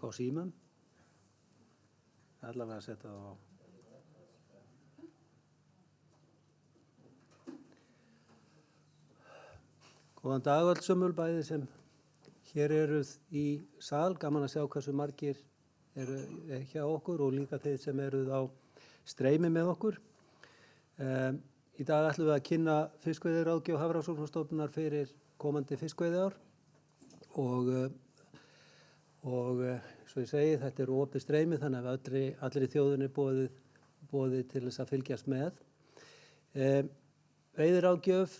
slökka á símum. Allavega að setja það á. Góðan dag öll sömul, bæði sem hér eruð í sal. Gaman að sjá hversu margir eru hjá okkur og líka þeir sem eruð á streymi með okkur. Í dag ætlum við að kynna fiskveiðiráðgjöf Hafrannsóknastofnunar fyrir komandi fiskveiðiár og svo ég segi, þetta er opið streymi þannig að allri þjóðinni boðið til þess að fylgjast með. Veiðiráðgjöf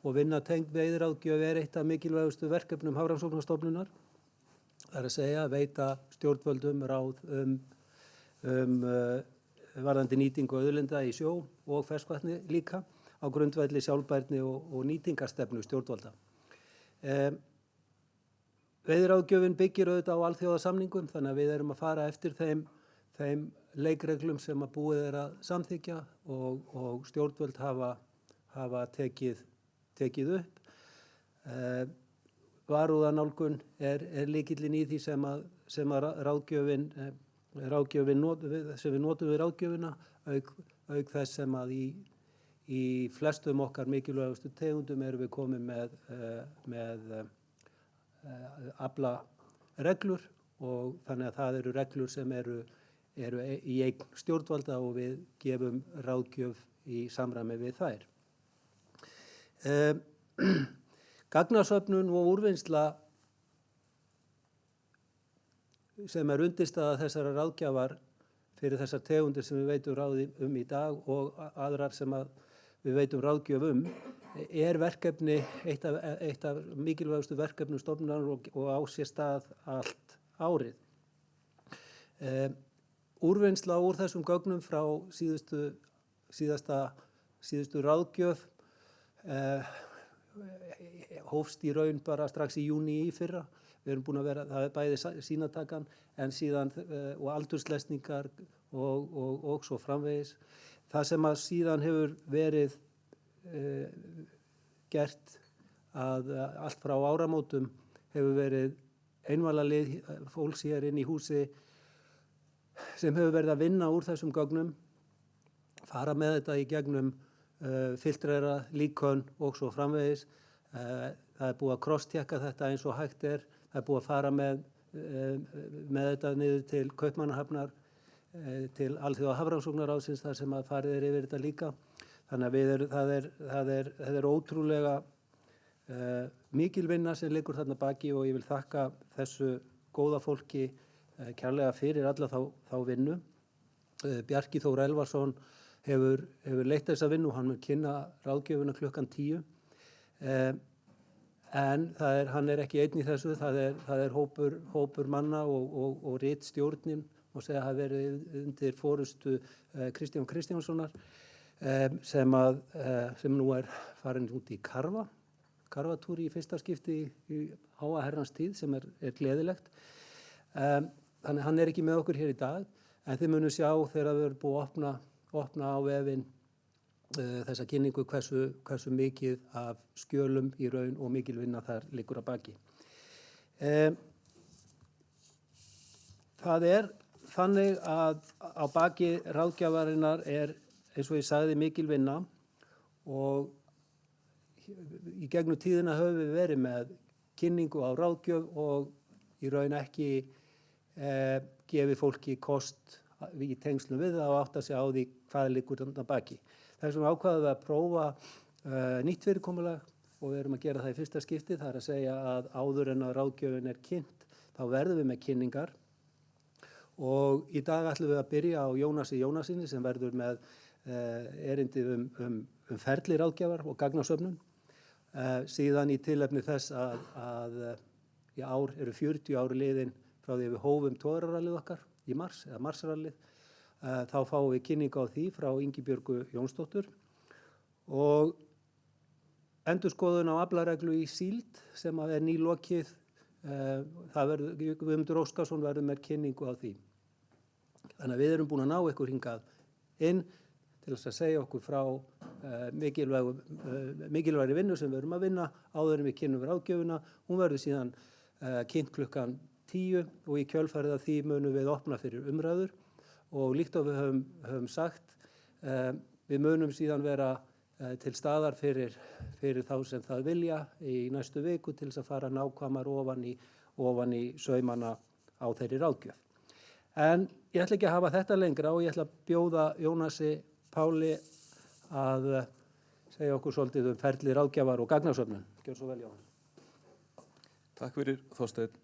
og vinna tengd veiðiráðgjöf er eitt af mikilvægustu verkefnum Hafrannsóknastofnunar. Það er að segja að veita stjórnvöldum ráð varðandi nýtingu auðlinda í sjó og ferskvatni líka á grundvelli sjálfbærni og nýtingarstefnu stjórnvalda. Veiðiráðgjöfin byggir auðvitað á alþjóðasamningum þannig að við erum að fara eftir þeim leikreglum sem að búið er að samþykkja og stjórnvöld hafa tekið upp. Varúðarnálgun er lykillinn í því sem að ráðgjöfin sem við notum við ráðgjöfina auk þess sem að í flestum okkar mikilvægustu tegundum erum við komin með aflareglur og þannig að það eru reglur sem eru í eign stjórnvalda og við gefum ráðgjöf í samræmi við þær. Gagnasöfnun og úrvinnsla sem er undirstaða þessara ráðgjafar fyrir þessar tegundir sem við veitum ráð í dag og aðrar sem að við veitum ráðgjöf er verkefni, eitt af mikilvægustu verkefnum stofnunar og á sér stað allt árið. Úrvinnsla úr þessum gögnum frá síðustu ráðgjöf hófst í raun bara strax í júní í fyrra. Við erum búin að vera, það er bæði sýnatakan en síðan og aldurslesningar og svo framvegis. Það sem að síðan hefur verið gert að allt frá áramótum hefur verið einvalalið fólks hér inn í húsi sem hefur verið að vinna úr þessum gögnum, fara með þetta í gegnum filtrera, líkön og svo framvegis. Það er búið að crosstjekka þetta eins og hægt er. Það er búið að fara með þetta niður til Kaupmannahafnar, til Alþjóða Hafrannsóknaráðsins þar sem að farið er yfir þetta líka. Þannig að það er ótrúlega mikil vinna sem liggur þarna baki og ég vil þakka þessu góða fólki kærlega fyrir alla þá vinnu. Bjarki Þór Elvarsson hefur leitt þessa vinnu og hann mun kynna ráðgjöfuna klukkan 10. En hann er ekki einn í þessu, það er hópur manna og ritstjórnin og segja að hafa verið undir forystu Kristján Kristjánssonar sem nú er farin út í karfatúri í fyrsta skipti í háa herrans tíð sem er gleðilegt. Þannig hann er ekki með okkur hér í dag en þið munum sjá þegar við erum búið að opna á vefinn þessa kynningu hversu mikið af skjölum í raun og mikil vinna þar liggur að baki. Það er þannig að á baki ráðgjafarinnar er eins og ég sagði mikil vinna og í gegnum tíðina höfum við verið með kynningu á ráðgjöf og í raun ekki gefið fólki kost í tengslum við það og átta sig á því hvað liggur þarna baki. Þess vegna ákváðum við að prófa nýtt fyrirkomulag og við erum að gera það í fyrsta skipti. Það er að segja að áður en að ráðgjöfin er kynnt, þá verðum við með kynningar. Og í dag ætlum við að byrja á Jónasi Jónasinni sem verður með erindi um ferli ráðgjafar og gagnasöfnun. Síðan í tilefni þess að í ár eru 40 ári liðin frá því við hófum togararallið okkar í mars, eða marsrallið. Þá fáum við kynningu á því frá Ingibjörgu Jónsdóttur og endurskoðun á aflareglu í síld sem er nýlokið. Guðmundur Óskarsson verður með kynningu á því. Þannig að við erum búin að ná ykkur hingað inn til þess að segja okkur frá mikilvægri vinnu sem við erum að vinna áður en við kynnum ráðgjöfina. Hún verður síðan kynnt klukkan 10 og í kjölfarið af því munum við opna fyrir umræður og líkt og við höfum sagt, við munum síðan vera til staðar fyrir þá sem það vilja í næstu viku til þess að fara nákvæmar ofan í saumana á þeirri ráðgjöf. En ég ætla ekki að hafa þetta lengra og ég ætla að bjóða Jónasi Páli að segja okkur svolítið ferli ráðgjafar og gagnasöfnun. Gjör svo vel, Jónas. Takk fyrir, Þorsteinn.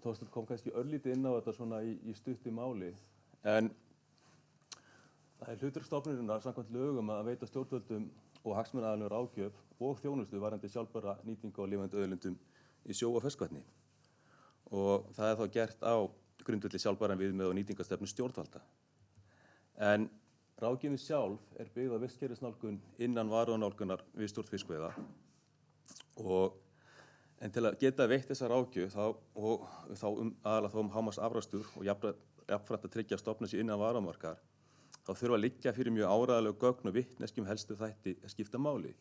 Þorsteinn kom kannski örlítið inn á þetta svona í stuttu máli, en það hlutverk stofnunarinnar samkvæmt lögum að veita stjórnvöldum og hagsmunaaðilum ráðgjöf og þjónustu varðandi sjálfbæra nýtingu á lifandi auðlindum í sjó og ferskvatni. Og það þá gert á grundvelli sjálfbæran viðmið og nýtingarstefnu stjórnvalda. En ráðgjöfin sjálf byggð á vistkerfisnálgun innan varúðarnálgunar við stjórn fiskveiða en til að geta veitt þessa ráðgjöf þá aðalega hámarksafrakstur og jafnframt að tryggja að stofna sig innan varamarkar, þá þurfa að liggja fyrir mjög áreiðanleg gögn og vitneskju helstu þætti að skipta máli.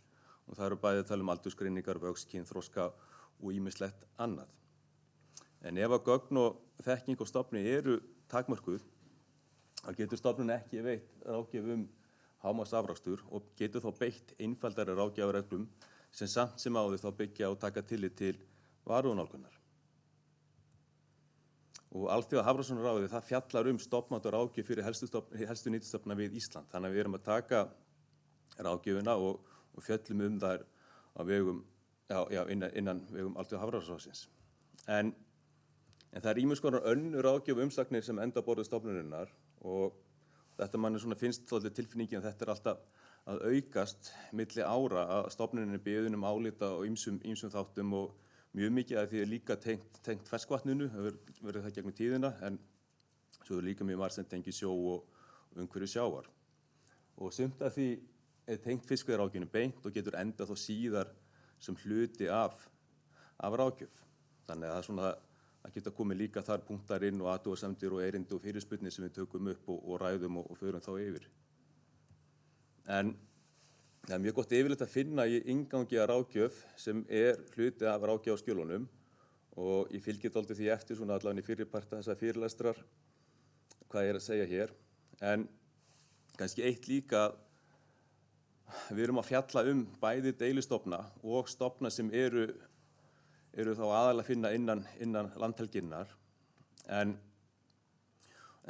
Og það eru bæði að tala aldursgreiningar, vöxt, kyn, þroska og ýmislegt annað. En ef að gögn og þekking og stofni eru takmörkuð, þá getur stofnun ekki veitt ráðgjöf hámarksafrakstur og getur þá beitt einfaldari ráðgjafarreglum sem samt sem áður þá byggja og taka tillit til varúðarnálgunar. Og Alþjóða Hafrannsóknaráðið það fjallar stofnmat og ráðgjöf fyrir helstu nýtistofna við Ísland. Þannig að við erum að taka ráðgjöfina og fjöllum þær á vegum, innan vegum Alþjóða Hafrannsóknaráðsins. En það er ýmiss konar önnur ráðgjöf umsagnir sem enda á borði stofnunarinnar og þetta manni svona finnst svolítið tilfinningin að þetta er alltaf að aukast milli ára að stofnuninni biður álita á ýmsum þáttum og mjög mikið að því er líka tengt ferskvatninu, verður það gegnum tíðina, en svo er líka mjög margt sem tengir sjó og umhverfi sjávar. Og sumt af því er tengt fiskveiðiráðgjöfinni beint og getur endað þó síðar sem hluti af ráðgjöf. Þannig að það er svona að geta komið líka þar punktar inn og athugasemdir og erindi og fyrirspurnir sem við tökum upp og ræðum og förum þá yfir. En það er mjög gott yfirleitt að finna í inngangi að ráðgjöf sem er hluti af ráðgjafarskjölunum og ég fylgi dálítið því eftir svona allavega í fyrriparta þessa fyrirlestrar hvað ég er að segja hér. En kannski eitt líka, við erum að fjalla bæði deilistofna og stofna sem eru þá aðalega að finna innan landhelginnar. En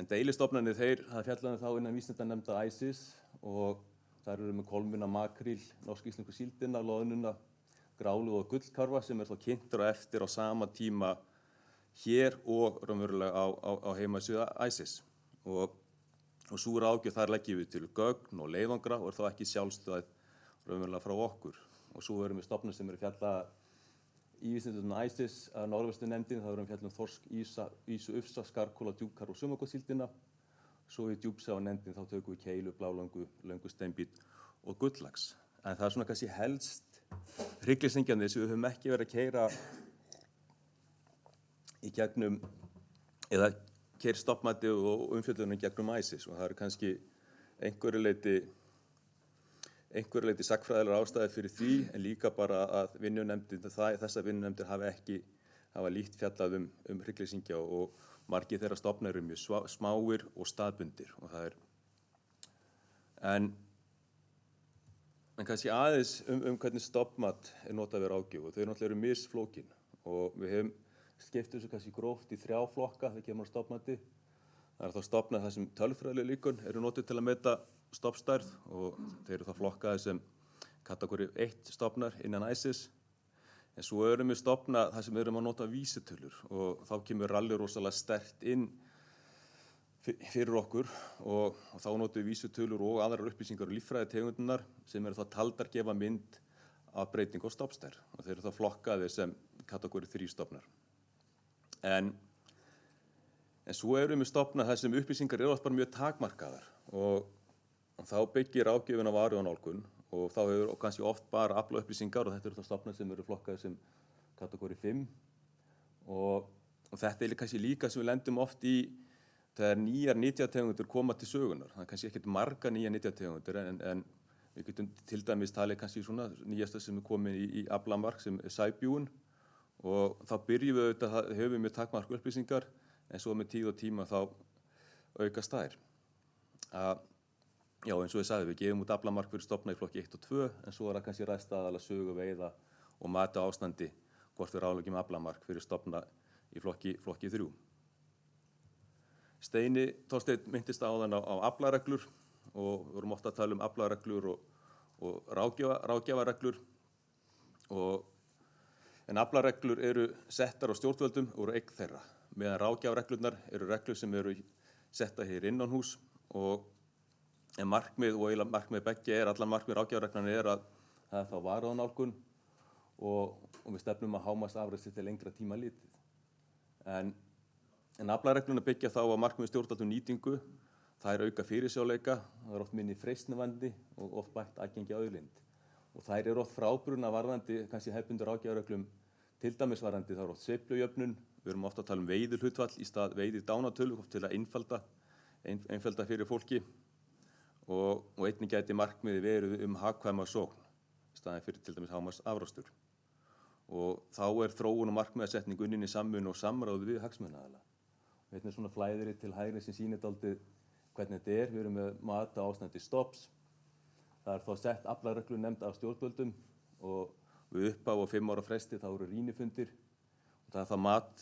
deilistofnarnir það fjallaði þá innan vísindanefnda ICES og þar eru með kolmunna, makríl, norsk-íslensku síldina, loðnuna, grálu og gullkarfa sem þá kynntur og eftir á sama tíma hér og raunverulega á heimasíðu ICES. Og sú ráðgjöf þar leggjum við til gögn og leiðangra og er þá ekki sjálfstæð raunverulega frá okkur. Og svo erum við stofnir sem eru fjalla í vísindunum ICES að Norðvesturnemndin, þá erum við fjalla þorsk, ýsu, ufsa, skarkóla, djúpkarfa og sumargotssíldina. Svo í djúpsjávarnefndin þá tökum við keilu, blálöngu, löngu steinbít og gulllax. En það er svona kannski helst hryggleysingjandi sem við höfum ekki verið að keyra í gegnum eða keyra stofnmati og umfjöllunum gegnum ICES og það eru kannski einhverju leyti sagnfræðilegar ástæður fyrir því en líka bara að þessar vinnunefndir hafa lítt fjallað hryggleysingja og margir þeirra stofnar eru mjög smáir og staðbundir og það en kannski aðeins hvernig stofnmat er notað við ráðgjöf og þau náttúrulega eru misflókin og við höfum skipt þessu kannski gróft í 3 flokka þegar kemur á stofnmati. Það er þá stofnar þar sem tölfræðileg líkön eru notuð til að meta stofnstærð og þeir eru þá flokkaðir sem kategóri 1 stofnar innan ICES. En svo erum við stofna þar sem við erum að nota vísitölur og þá kemur ralli rosalega sterkt inn fyrir okkur og þá notum við vísitölur og aðrar upplýsingar og líffræðitegundirnar sem eru þá taldar gefa mynd af breytingu á stofnstærð og þeir eru þá flokkaðir sem kategóri 3 stofnar. En svo erum við stofna þar sem upplýsingar eru oft bara mjög takmarkaðar og þá byggir ráðgjöfin á varúðarnálgun og þá hefur kannski oft bara aflaupplýsingar og þetta eru þá stofnar sem eru flokkaðir sem kategóri 5 og þetta er kannski líka sem við lendum oft í þegar nýjar nytjategundir koma til sögunar. Það er kannski ekkert margar nýjar nytjategundir en við getum til dæmis talið kannski svona nýjasta sem er komin í aflamark sem er sæbjúgun og þá byrjum við auðvitað, höfum við takmark upplýsingar en svo með tíð og tíma þá aukast þær. Já, eins og ég sagði, við gefum út aflamark fyrir stofna í flokki 1 og 2 en svo það kannski ræst aðalega sögu, veiða og mati ástandi hvort við ráðleggjum aflamark fyrir stofna í flokki 3. Steini Þorsteinn minntist áðan á aflareglur og við vorum ofta að tala aflareglur og ráðgjafarreglur en aflareglur eru settar á stjórnvöldum og eru eign þeirra, meðan ráðgjafarreglurnar eru reglur sem eru settar hér innanhús en markmið og eiginlega markmið beggja allar markmið ráðgjafarreglurnar að það er þá varúðarnálgun og við stefnum að hámarksafrekstri til lengra tíma litið. En aflareglurnar byggja þá að markmið stjórnvalda nýtingu, það er auka fyrirsjáleika, það er oft minni freistnivandi og oft bætt aðgengi að auðlind. Og þær eru oft frábrugðnar varðandi, kannski hefðbundnar ráðgjafarreglum, til dæmis varðandi það er oft sveiflujöfnun, við erum ofta að tala veiðihlutfall í stað veiðidánatölu til að einfalda fyrir fólki og einnig gæti markmiði verið hagkvæma sókn í staðinn fyrir til dæmis hámarksafrakstur. Og þá er þróun og markmiðasetning unnin í samvinnu og samráði við hagsmunaaðila. Hérna er svona flæðiri til hægri sem sýnir dálítið hvernig þetta er. Við erum með mat á ástandi stofns. Það er þá sett aflareglu nefnd af stjórnvöldum og við uppá á 5 ára fresti þá eru rýnifundir. Og það er þá mat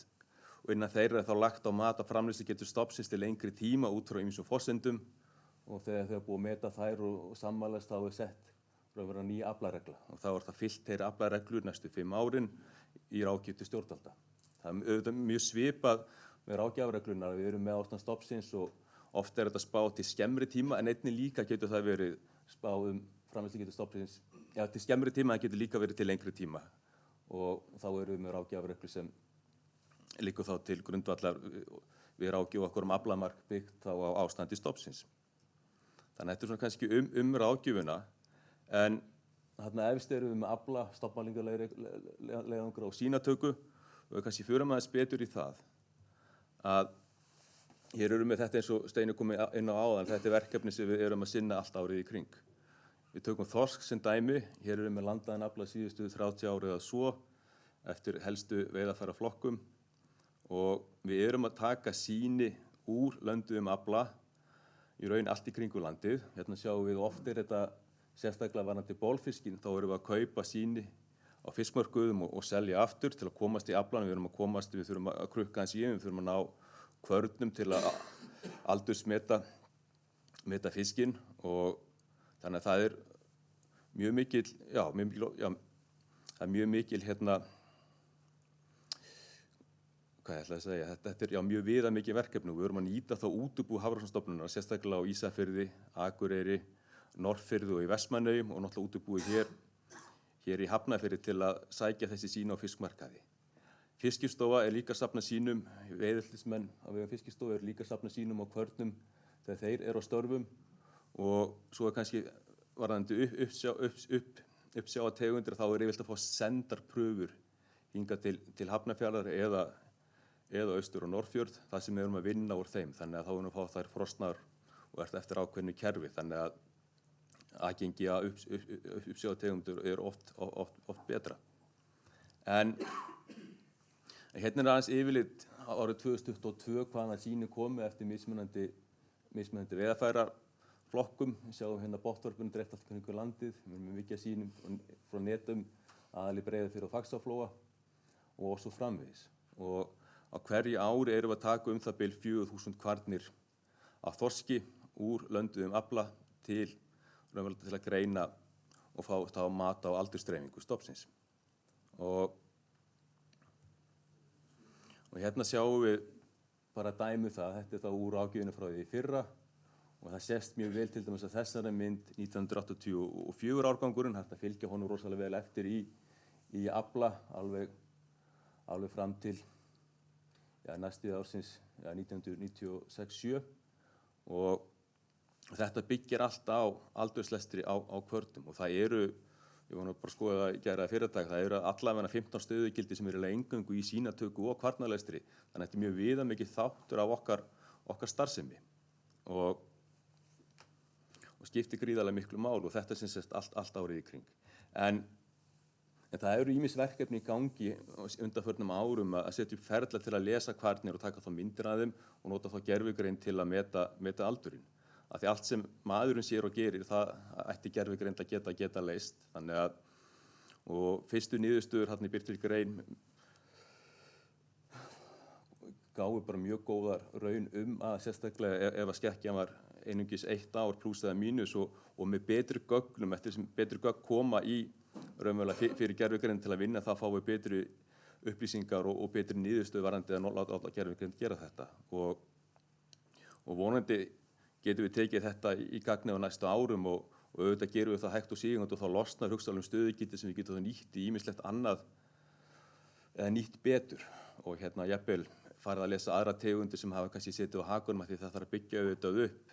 og innan þeirra er þá lagt á mat að framleiðslugetu stofnsins til lengri tíma út frá ýmsum forsendum og þegar þau er búið að meta þær og sammælast þá er sett að vera ný aflaregla og þá er það fyllt þeirra aflareglur næstu 5 árin í ráðgjöf til stjórnvalda. Það er auðvitað mjög svipað með ráðgjafarreglunar, við erum með ástand stofnsins og oft er þetta spáð til skemmri tíma en einnig líka getur það verið spáð framleiðslugetu stofnsins, já til skemmri tíma en getur líka verið til lengri tíma og þá erum við með ráðgjafarreglu sem liggur þá til grundvallar við ráðgjöf okkur aflamark byggt þá á ástandi stofnsins. Þannig að þetta er svona kannski ráðgjöfuna. En þarna efst erum við með afla, stofnmælingarleiðangra og sýnatöku og við kannski förum aðeins betur í það að hér erum við þetta eins og Steini komið inn á áðan, þetta er verkefni sem við erum að sinna allt árið í kring. Við tökum þorsk sem dæmi, hér erum við með landaðan afla síðustu 30 árið eða svo eftir helstu veiðarfæraflokkum og við erum að taka sýni úr lönduðum afla í raun allt í kringu landið. Hérna sjáum við oft er þetta sérstaklega varðandi bólfiskinn, þá erum við að kaupa sýni á fiskmörkuðum og selja aftur til að komast í aflanum. Við þurfum að krukka hans í, við þurfum að ná kvörnum til að aldursmeta fiskinn og þannig að það er mjög mikil, það er mjög mikil hvað ég ætla að segja, þetta er mjög viðamikið verkefni og við erum að nýta þá útibú Hafrannsóknastofnunar, sérstaklega á Ísafirði, Akureyri, Norðfirði og í Vestmannaeyjum og náttúrulega útibúið hér í Hafnarfirði til að sækja þessi sýni á fiskmarkaði. Fiskistofa er líka að safna sýnum, veiðihaldismenn á vegum Fiskistofu eru líka að safna sýnum á kvörnum þegar þeir eru á störfum og svo er kannski varðandi uppsjávartegundir þá er yfirleitt að fá sendar prufur hingað til Hafnarfjarðar eða austur og Norðfjörð, það sem við erum að vinna úr þeim, þannig að þá erum við að fá þær frosnar og eftir ákveðnu kerfi, þannig að aðgengi að uppsjávartegundir er oft betra. En hérna er aðeins yfirlit árið 2022 hvaðan sýni komi eftir mismunandi veiðarfæraflokkum. Við sjáum hérna botnvörpuna dreift allt kringum landið, við erum með mikið sýnum frá netum, aðallega í Breiðafirði og Faxaflóa og svo framvegis. Og á hverju ári erum við að taka það bil 4.000 kvarnir af þorski úr lönduðum afla til að greina og fá mat á aldursdreifingu stofnsins. Og hérna sjáum við bara dæmi það, þetta er þá úr ágjöfinu frá því í fyrra og það sést mjög vel til dæmis að þessari mynd 1984 árgangurinn, hægt að fylgja honum rosalega vel eftir í afla alveg fram til næstu ársins 1996-7 og þetta byggir allt á aldurslestri á kvörnum og það eru, ég var bara að skoða að gera það fyrirtæk, það eru allavega 15 stöðugildi sem eru eingöngu í sýnatöku og kvarnalestri, þannig að þetta er mjög viðamikið þáttur af okkar starfsemi og skiptir gríðarlega miklu máli og þetta sem sést allt árið í kring. En En það eru ýmis verkefni í gangi undanförnum árum að setja upp ferla til að lesa kvarnir og taka þá myndir af þeim og nota þá gervigreind til að meta aldurinn. Af því allt sem maðurinn sér og gerir, það ætti gervigreind að geta leyst. Þannig að, og fyrstu niðurstöður hérna í birtri grein gáfu bara mjög góðar raun að sérstaklega ef að skekkjan var einungis 1 ár pluss eða mínus og með betri gögnum, eftir sem betri gögn koma í raunverulega fyrir gervigreind til að vinna, það fáum við betri upplýsingar og betri niðurstöðu varðandi að láta gervigreind gera þetta. Og vonandi getum við tekið þetta í gagni á næstu árum og auðvitað gerum við það hægt og sígandi og þá losnar hugsanlega stöðugildi sem við getum þá nýtt í ýmislegt annað eða nýtt betur og jafnvel farið að lesa aðra tegundir sem hafa kannski setið á hakunum af því það þarf að byggja auðvitað upp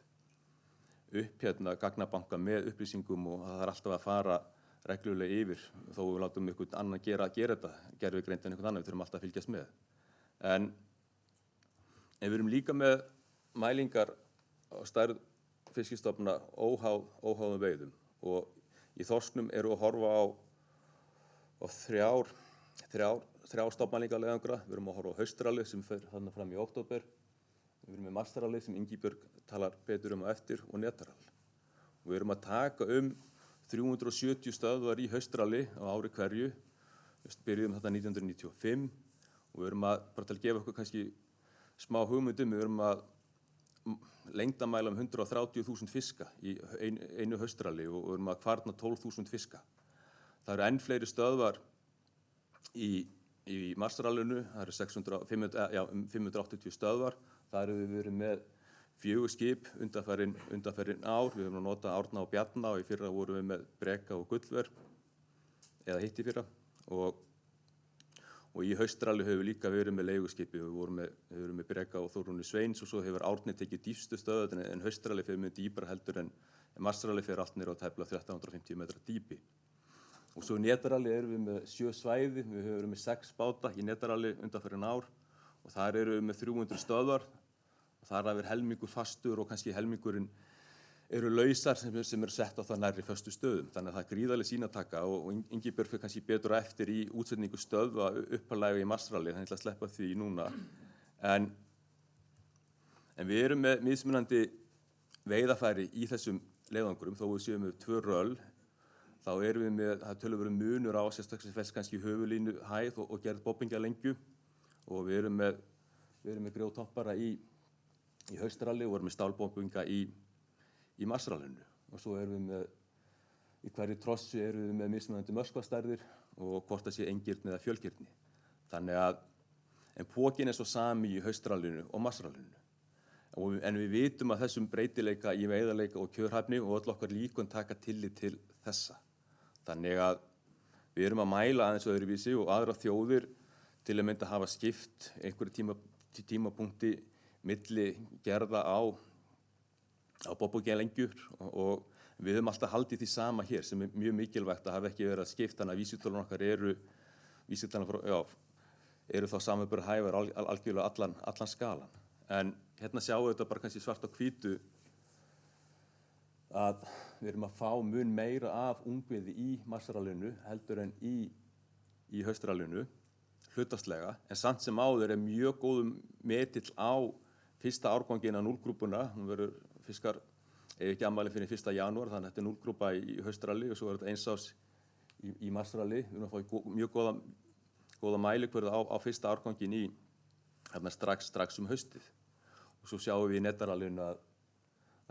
gagnabanka með upplýsingum og það þarf alltaf að fara reglulega yfir þó við látum einhvern annan gera þetta gervigreind en einhvern annan, við þurfum alltaf að fylgjast með. En við erum líka með mælingar á stærð fiskistofna óháðum veiðum og í þorsknum eru að horfa á þrjár stofnmælingarleiðangra. Við erum að horfa á haustralið sem fer þarna fram í október. Við erum með mastralið sem Ingibjörg talar betur á eftir og netarall. Og við erum að taka 370 stöðvar í haustrali á ári hverju. Við byrjuðum þetta 1995 og við erum bara til að gefa okkur kannski smá hugmyndum, við erum að lengdamæla 130.000 fiska í einu haustrali og við erum að kvarna 12.000 fiska. Það eru enn fleiri stöðvar í mastralinu, það eru 580 stöðvar. Þar hefur við verið með 4 skip undanfarin ár. Við höfum að nota Árna og Bjarna og í fyrra vorum við með Breka og Gullver, eða hitt í fyrra. Og í haustrali höfum við líka verið með leiguskipi. Við vorum með Breka og Þórunni Sveins og svo hefur Árni tekið dýpstu stöðuð en haustrali fer með dýpra heldur en mastrali fer allt niður á tæplega 1350 metra dýpi. Og svo í netarali erum við með 7 svæði, við höfum verið með 6 báta í netarali undanfarin ár og þar erum við með 300 stöðvar og þar er helmingur fastur og kannski helmingurinn eru lausar sem eru sett á það nærri föstu stöðum. Þannig að það er gríðarleg sýnataka og Ingibjörg fer kannski betur eftir í útsetningu stöðva uppalega í mastrali, þannig að sleppa því núna. En við erum með mismunandi veiðafæri í þessum leiðangrum, þó við séum með 2 röll. Þá erum við með, það töluverður munur á sérstaklega fest kannski höfuðlínu hæð og gerð bobbingalengju og við erum með grjótoppara í haustrali og við erum með stálbobbinga í mastralinu. Og svo erum við með, í hverju trossu erum við með mismunandi möskvastærðir og hvort það sé eingirni eða fjölgirni. Þannig að, en pókin er svo sami í haustralinu og mastralinu. En við vitum að þessum breytileika í veiðarleika og kjörhæfni og öll okkar líkun taka tillit til þessa. Þannig að við erum að mæla aðeins öðruvísi og aðrar þjóðir til að mynda hafa skipt einhverju tímapunkti milli gerða á bobbingalengjur og við höfum alltaf haldið því sama hér sem er mjög mikilvægt að hafa ekki verið að skipta, þannig að vísitölur okkar eru þá samanburðarhæfar algjörlega allan skalan. En hérna sjáum við þetta bara kannski svart á hvítu að við erum að fá mun meira af ungviði í mastralinu heldur en í haustralinu, hlutfallslega, en samt sem áður er mjög góðum metill á fyrsta árganginn af 0-grúpuna. Hún verður fiskar ekki afmæli fyrir 1. janúar, þannig að þetta er 0-grúpa í haustrali og svo er þetta 1 árs í mastrali. Við erum að fá mjög góða mælikvörð á fyrsta árganginn strax haustið. Og svo sjáum við í netaralinu að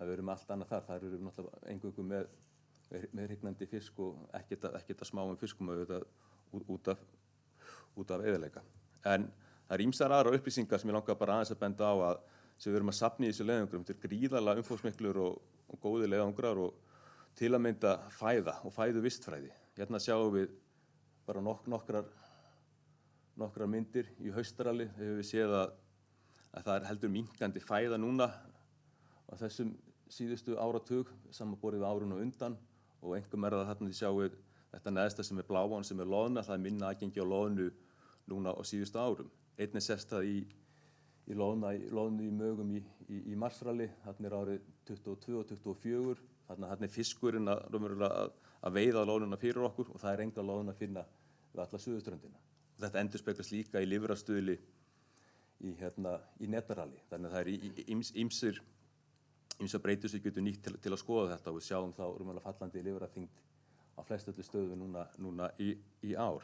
við erum allt annað þar. Þar erum við náttúrulega eingöngu með hrygnandi fisk og ekkert að smáum fiskum út af eyðileika. En það er ýmsar aðrar upplýsingar sem ég langar bara aðeins að benda á að sem við erum að safna í þessu leiðangrum. Þetta er gríðarlega umfangsmiklur og góðir leiðangrar og til að mynda fæða og fæðuvistfræði. Hérna sjáum við bara nokkrar myndir í haustrali. Hefur við séð að það er heldur minnkandi fæða núna á þessum síðustu áratug samanborið við árun og undan og einkum það þarna þið sjáum við þetta neðsta sem er bláan sem er loðna, það er minna aðgengi á loðnu núna á síðustu árum. Einnig sést það í loðnu í mögum í mastrali, þarna er árið 22 og 24, þarna er fiskurinn að veiða loðnuna fyrir okkur og það er enga loðna að finna alla suðurströndina. Þetta endurspeglast líka í lifrarstuðli í netarali. Þannig að það er ýmsar breytur sem getur nýtt til að skoða þetta og við sjáum þá rúmlega fallandi lifrarþyngd á flestöllu stöðum núna í ár.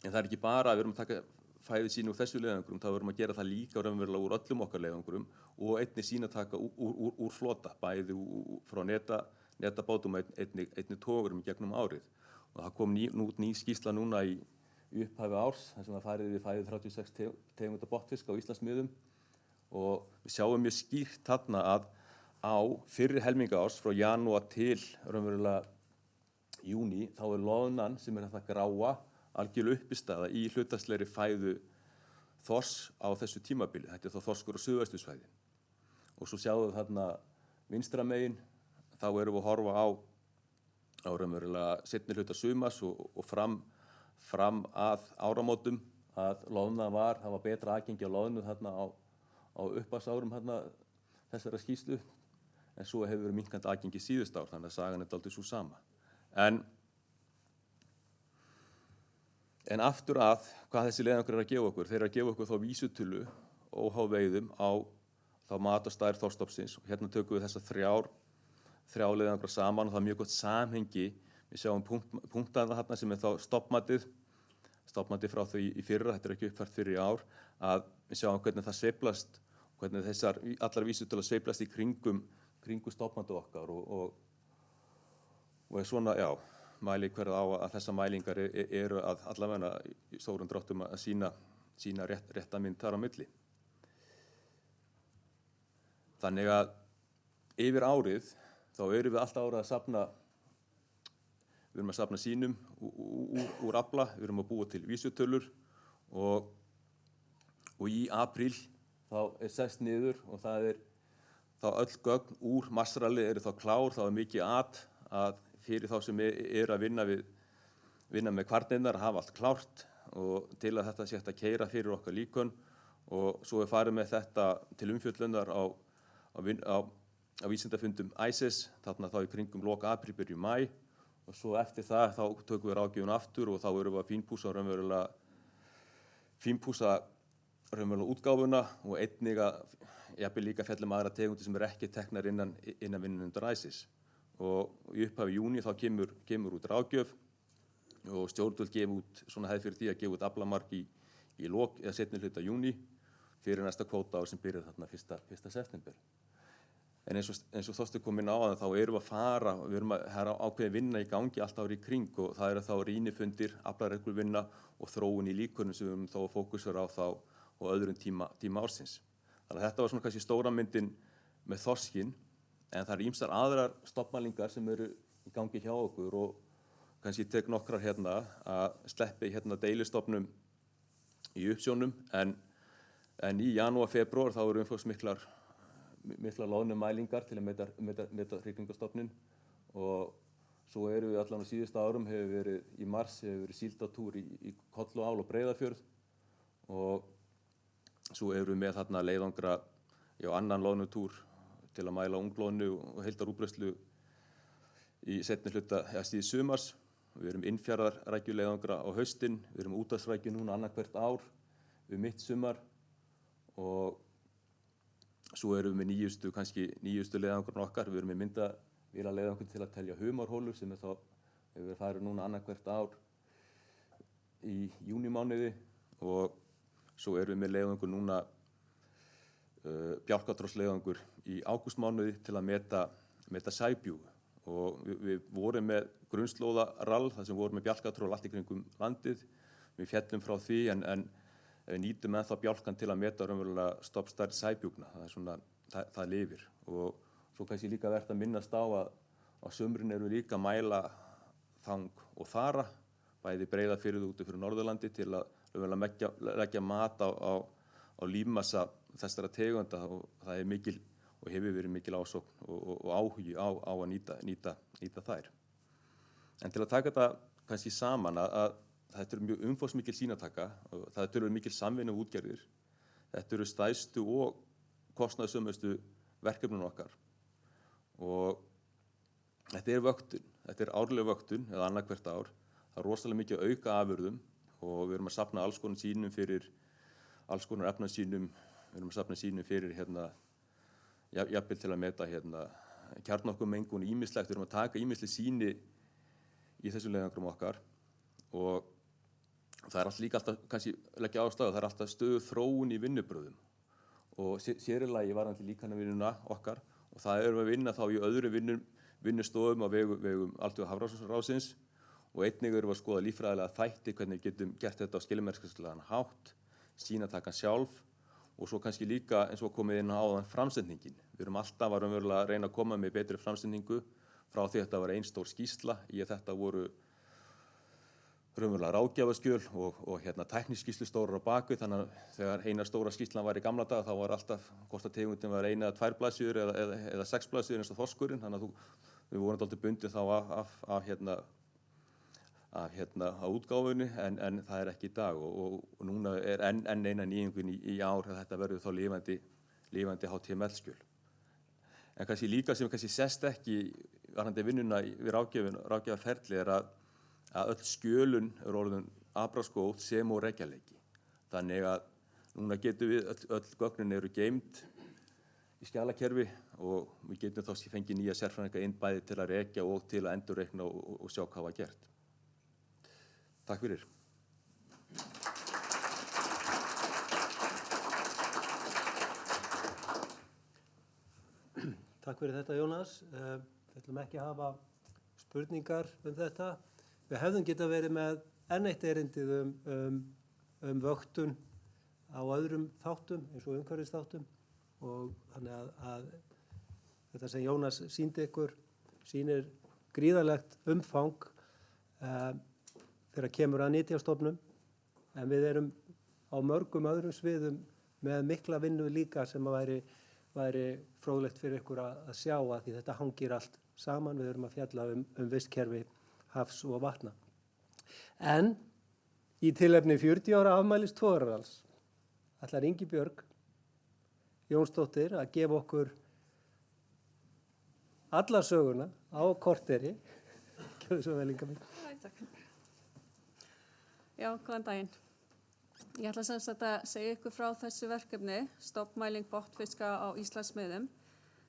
En það er ekki bara að við erum að taka fæði sín úr þessu leiðangrum, þá erum að gera það líka raunverulega úr öllum okkar leiðangrum og einnig sýnataka úr flota, bæði frá netabátum og einnig togurum í gegnum árið. Og það kom út ný skýrsla núna í upphafi árs, þar sem að farið við fæði 36 tegunda botnfisk á Íslandsmiðum og við sjáum mjög skýrt þarna að á fyrri helminga árs frá janúar til raunverulega júní, þá er loðnan sem er þetta gráa algjörlega uppistaða í hlutfallslegri fæðu þorsks á þessu tímabili. Þetta er þá þorskur á suðvestursvæði. Og svo sjáum við þarna vinstra megin, þá erum við að horfa á raunverulega seinni hluta sumars og fram að áramótum að loðna það var betra aðgengi á loðnu þarna á upphafi þarna þessara skýrslu, en svo hefur verið minnkandi aðgengi síðust ár, þannig að sagan er dálítið sú sama. En aftur að hvað þessi leiðangur að gefa okkur, þeir eru að gefa okkur þá vísitölu óháð veiðum á þá mat og stærð þorskstofnsins og hérna tökum við þessa þrjá leiðangra saman og það er mjög gott samhengi. Við sjáum punktana þarna sem er þá stoppmatið frá því í fyrra, þetta er ekki uppfært fyrir í ár, að við sjáum hvernig það sveiflast, hvernig þessar allar vísitölu sveiflast í kringum stoppmatið okkar og er svona, já, mælikvarði á að þessar mælingar eru að allavega í stórum dráttum að sína rétta mynd þar á milli. Þannig að yfir árið þá erum við alltaf árið að safna, við erum að safna sýnum úr afla, við erum að búa til vísitölur og í apríl þá er sest niður og það er þá öll gögn úr marsrali eru þá klár, þá er mikið að fyrir þá sem eru að vinna með kvarnirnar að hafa allt klárt og til að þetta sé hægt að keyra fyrir okkar líkön og svo er farið með þetta til umfjöllunar á vísindafundum ICES, þarna þá í kringum lok apríl, byrju maí og svo eftir það þá tökum við ráðgjöfuna aftur og þá erum við að fínpúsa raunverulega útgáfuna og einnig að jafnvel líka fjalla aðra tegundir sem eru ekki teknar innan vinnunundar ICES. Og í upphafi júní þá kemur út ráðgjöf og stjórnvöld gefa út svona hefð fyrir því að gefa út aflamark í lok eða seinni hluta júní fyrir næsta kvótaár sem byrjar þarna 1. september. En eins og Þorsteinn kom inn á það þá erum við að fara, við erum að hafa ákveðin vinna í gangi allt árið í kring og það eru þá rýnifundir, aflaregluvinna og þróun í líkönum sem við erum þá að fókusera á þá og öðrum tíma ársins. Þannig að þetta var svona kannski stóra myndin með þorskinn. En það eru ýmsar aðrar stofnmælingar sem eru í gangi hjá okkur og kannski tek nokkrar hérna að sleppi hérna deilistofnum í uppsjónum en í janúar, febrúar þá eru umfangsmiklar loðnumælingar til að meta hrygningarstofninn og svo erum við allan á síðustu árum í mars hefur verið síldartúr í Kolluál og Breiðafjörð og svo erum við með þarna leiðangra annan loðnutúr til að mæla unglóðnu og heildarútbreiðslu í seinni hluta síðs sumars. Við erum innfjarðarrækjuleiðangra á haustin, við erum útvarpsrækju núna annað hvert ár við mitt sumar og svo erum við með nýjustu leiðangrun okkar. Við erum með myndavélaleiðangur til að telja humarhólur sem hefur verið farið núna annað hvert ár í júnímánuði og svo erum við með leiðangur núna bjálkatrósleiðangur í ágústmánuði til að meta sæbjúgu og við vorum með grunnslóðarall þar sem vorum með bjálkatról allt í kringum landið. Við féllum frá því en við nýtum ennþá bjálkan til að meta raunverulega stofnstærð sæbjúgna. Það er svona, það lifir og svo kannski líka verðt að minnast á að á sumrin eru líka að mæla þang og þara, bæði Breiðafjörð út fyrir Norðurlandi til að raunverulega leggja mat á lífmassa þessara tegunda og það er mikil og hefur verið mikil ásókn og áhugi á að nýta þær. En til að taka þetta kannski saman að þetta eru mjög umfangsmikil sýnataka og það eru mikil samvinnu útgerðir. Þetta eru stærstu og kostnaðarsömustu verkefnin okkar og þetta er vöktun. þetta árleg vöktun eða annað hvert ár. Það rosalega mikið auka afurðum og við erum að safna alls konar sýnum fyrir alls konar efnasýnum, við erum að safna sýnum fyrir jafnvel til að meta kjarnorkumengun, ýmislegt, við erum að taka ýmisleg sýni í þessum leiðangrum okkar og það líka alltaf, kannski leggja ástæðu, það alltaf stöðug þróun í vinnubrögðum og sér í lagi varðandi líkannavinnuna okkar og það erum við að vinna þá í öðrum vinnustofum á vegum Alþjóða Hafrannsóknaráðsins og einnig erum við að skoða líffræðilega þætti, hvernig við getum gert þetta á skilmerkilegan hátt, sýnatakan sjálf og svo kannski líka eins og komið inn á áðan framsetningin. Við erum alltaf að reyna að koma með betri framsetningu frá því að þetta var ein stór skýrsla í að þetta voru raunverulega ráðgjafaskjöl og tækniskýrslu stórar á bakvið, þannig að þegar eina stóra skýrslan var í gamla daga þá var alltaf hvort að tegundin var 1 eða 2 blaðsíður eða 6 blaðsíður eins og þorskurinn, þannig að við vorum dálítið bundið þá af útgáfunni en það er ekki í dag og núna enn eina nýjungun í ár að þetta verður þá lifandi HTML-skjöl. En kannski líka sem kannski sest ekki varðandi vinnuna við ráðgjafarferli að öll skjölun orðin afbragðsgóð sem og rekjanleiki. Þannig að núna getum við öll gögnin eru geymd í skjalakerfi og við getum þá fengið nýja sérfræðinga inn bæði til að rekja og til að endurreikna og sjá hvað var gert. Takk fyrir. Takk fyrir þetta, Jónas. Við ætlum ekki að hafa spurningar þetta. Við hefðum getað verið með enn eitt erindið um vöktun á öðrum þáttum, eins og umhverfisþáttum og þannig að þetta sem Jónas sýndi ykkur sýnir gríðarlegt umfang þegar kemur að nytjastofnum, en við erum á mörgum öðrum sviðum með mikla vinnu líka sem væri fróðlegt fyrir ykkur að sjá að því þetta hangir allt saman. Við erum að fjalla um vistkerfi hafs og vatna. En í tilefni 40 ára afmælis Togararalls ætlar Ingibjörg Jónsdóttir að gefa okkur alla söguna á korteri. Gjörðu svo vel, Inga mín. Takk. Já, góðan daginn. Ég ætla sem sagt að segja ykkur frá þessu verkefni, stofnmæling botnfiska á Íslandsmiðum,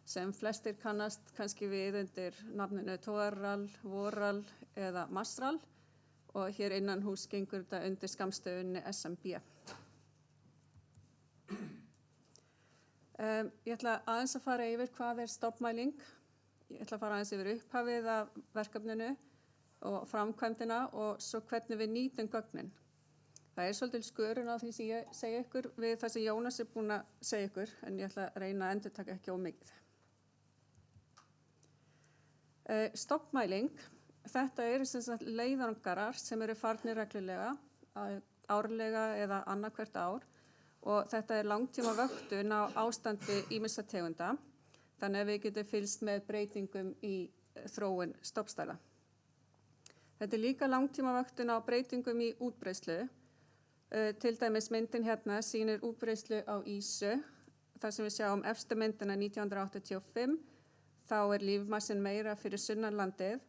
sem flestir kannast kannski við undir nafninu Togararall, Vorall eða Marsrall og hér innan hús gengur þetta undir skammstöfunni SMB. Ég ætla aðeins að fara yfir hvað stofnmæling. Ég ætla að fara aðeins yfir upphafið af verkefninu og framkvæmdina og svo hvernig við nýtum gögnin. Það svolítið skörun á því sem ég segi ykkur við það sem Jónas búinn að segja ykkur, en ég ætla að reyna að endurtaka ekki ómikið. Stofnmæling, þetta sem sagt leiðangarar sem eru farnir reglulega, árlega eða annað hvert ár og þetta langtíma vöktun á ástandi ýmissa tegunda, þannig að við getum fylgst með breytingum í þróun stofnstærða. Þetta líka langtíma vöktun á breytingum í útbreiðslu. Til dæmis myndin hérna sýnir útbreiðslu á ýsu, þar sem við sjáum efstu myndina 1985, þá lífmassin meira fyrir sunnanlandið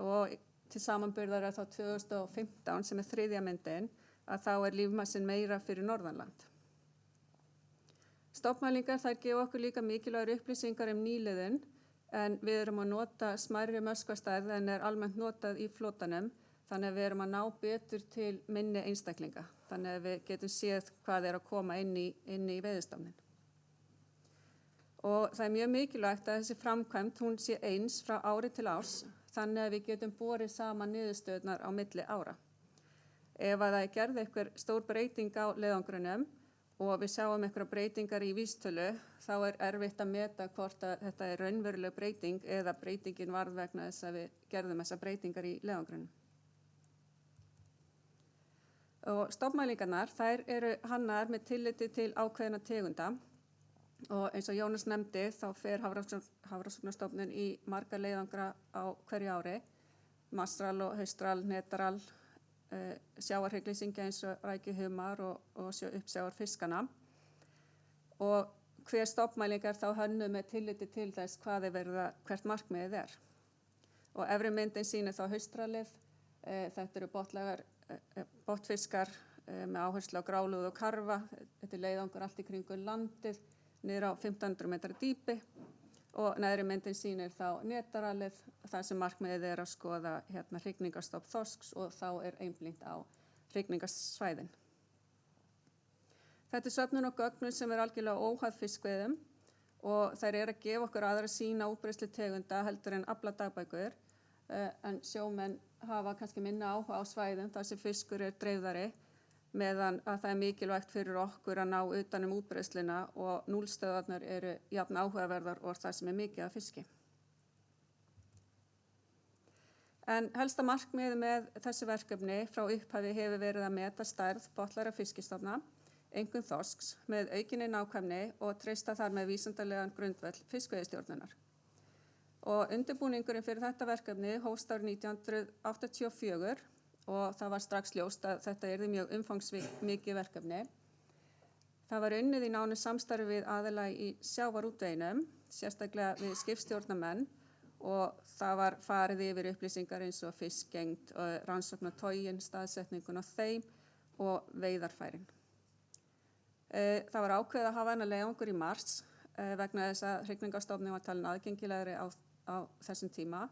og til samanburðar þá 2015 sem þriðja myndin, að þá lífmassin meira fyrir norðanland. Stofnmælingar þær gefa okkur líka mikilvægar upplýsingar nýliðun, en við erum að nota smærri möskvastærð en almennt notað í flotanum, þannig að við erum að ná betur til minni einstaklinga, þannig að við getum séð hvað að koma inn í veiðistofninn. Og það mjög mikilvægt að þessi framkvæmd hún sé eins frá ári til árs, þannig að við getum borið saman niðurstöðurnar á milli ára. Ef að það gerð eitthvað stór breyting á leiðangrunum og við sjáum eitthvað breytingar í vísitölu, þá erfitt að meta hvort að þetta raunveruleg breyting eða breytingin varð vegna þess að við gerðum þessar breytingar í leiðangrunum. Og stofnmælingarnar, þær eru hannaðar með tilliti til ákveðinna tegunda og eins og Jónas nefndi þá fer Hafrannsóknastofnun í marga leiðangra á hverju ári, marsrall og haustrall, netarall, sjávarhryggleysingi eins og rækjuhumar og uppsjávarfiskana. Og hver stofnmæling þá hönnuð með tilliti til þess hvert markmiðið er. Og efri myndin sýnir þá haustralið. Þetta eru botnfiskar með áherslu á grálúð og karfa. Þetta er leiðangur allt í kringum landið, niður á 1500 metra dýpi. Og neðri myndin sýnir þá netaralið, þar sem markmiðið er að skoða hrygningarstofn þorsks og þá er einblínt á hrygningarsvæðin. Þetta er söfnun á gögnum sem er algjörlega óháð fiskveiðum og þær eru að gefa okkur aðra sýn á útbreiðslu tegunda heldur en afladagbækur, en sjómenn hafa kannski minna áhuga á svæðum þar sem fiskur er dreifðari, meðan að það er mikilvægt fyrir okkur að ná utan útbreiðsluna og núllstöðvarnar eru jafn áhugaverðar og það sem er mikið af fiski. En helsta markmið með þessi verkefni frá upphafi hefur verið að meta stærð botnlægra fiskistofna, einkum þorsks, með aukinni nákvæmni og treysta þar með vísindalegan grundvöll fiskveiðistjórnunar. Og undirbúningurinn fyrir þetta verkefni hófst árið 1984 og það var strax ljóst að þetta yrði mjög umfangsmikið verkefni. Það var unnið í nánu samstarfi við aðila í sjávarútveginum, sérstaklega við skipstjórnarmenn og það var farið yfir upplýsingar eins og fiskgengd, rannsókn á togin, staðsetningun á þeim og veiðarfærin. Það var ákveðið að hafa hennar leiðangur í mars vegna þess að hrygningarstofninn var talin aðgengilegri á þessum tíma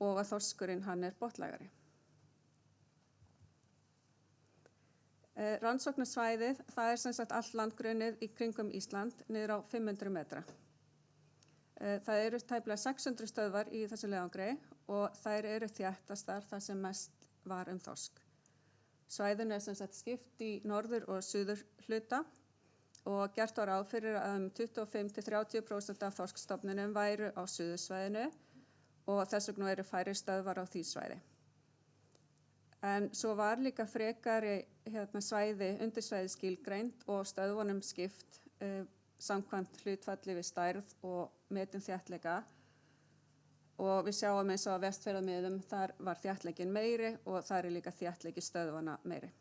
og að þorskurinn hann er botnlægari. Rannsóknarsvæðið, það er sem sagt allt landgrunnið í kringum Ísland niður á 500 metra. Það eru tæplega 600 stöðvar í þessu leiðangri og þær eru þéttastar þar sem mest var þorsk. Svæðinu er sem sagt skipt í norður og suður hluta og gert var ráð fyrir að 25–30% af þorskstofninum væru á suðursvæðinu og þess vegna eru færri stöðvar á því svæði. En svo var líka frekari svæði, undirsvæði skilgreind og stöðvunum skipt samkvæmt hlutfalli við stærð og metin þéttleika. Og við sjáum eins og á Vestfjarðamiðum, þar var þéttleikinn meiri og þar er líka þéttleiki stöðvana meiri.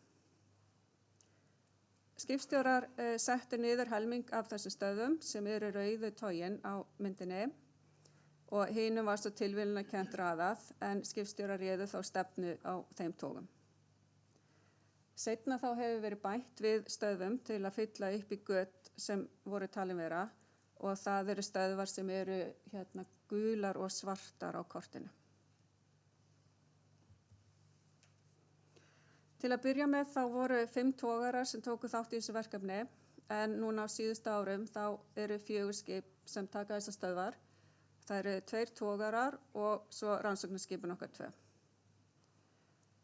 Skipstjórar settu niður helming af þessu stöðum sem eru rauðu togin á myndinni og hinum var svo tilviljunarkennt raðað en skipstjórar réðu þá stefnu á þeim togum. Seinna þá hefur verið bætt við stöðum til að fylla upp í göt sem voru talin vera og það eru stöðvar sem eru gular og svartar á kortinu. Til að byrja með þá voru 5 togarar sem tóku þátt í þessu verkefni en núna á síðustu árum þá eru 4 skip sem taka þessar stöðvar. Það eru 2 togarar og svo rannsóknarskipin okkar 2.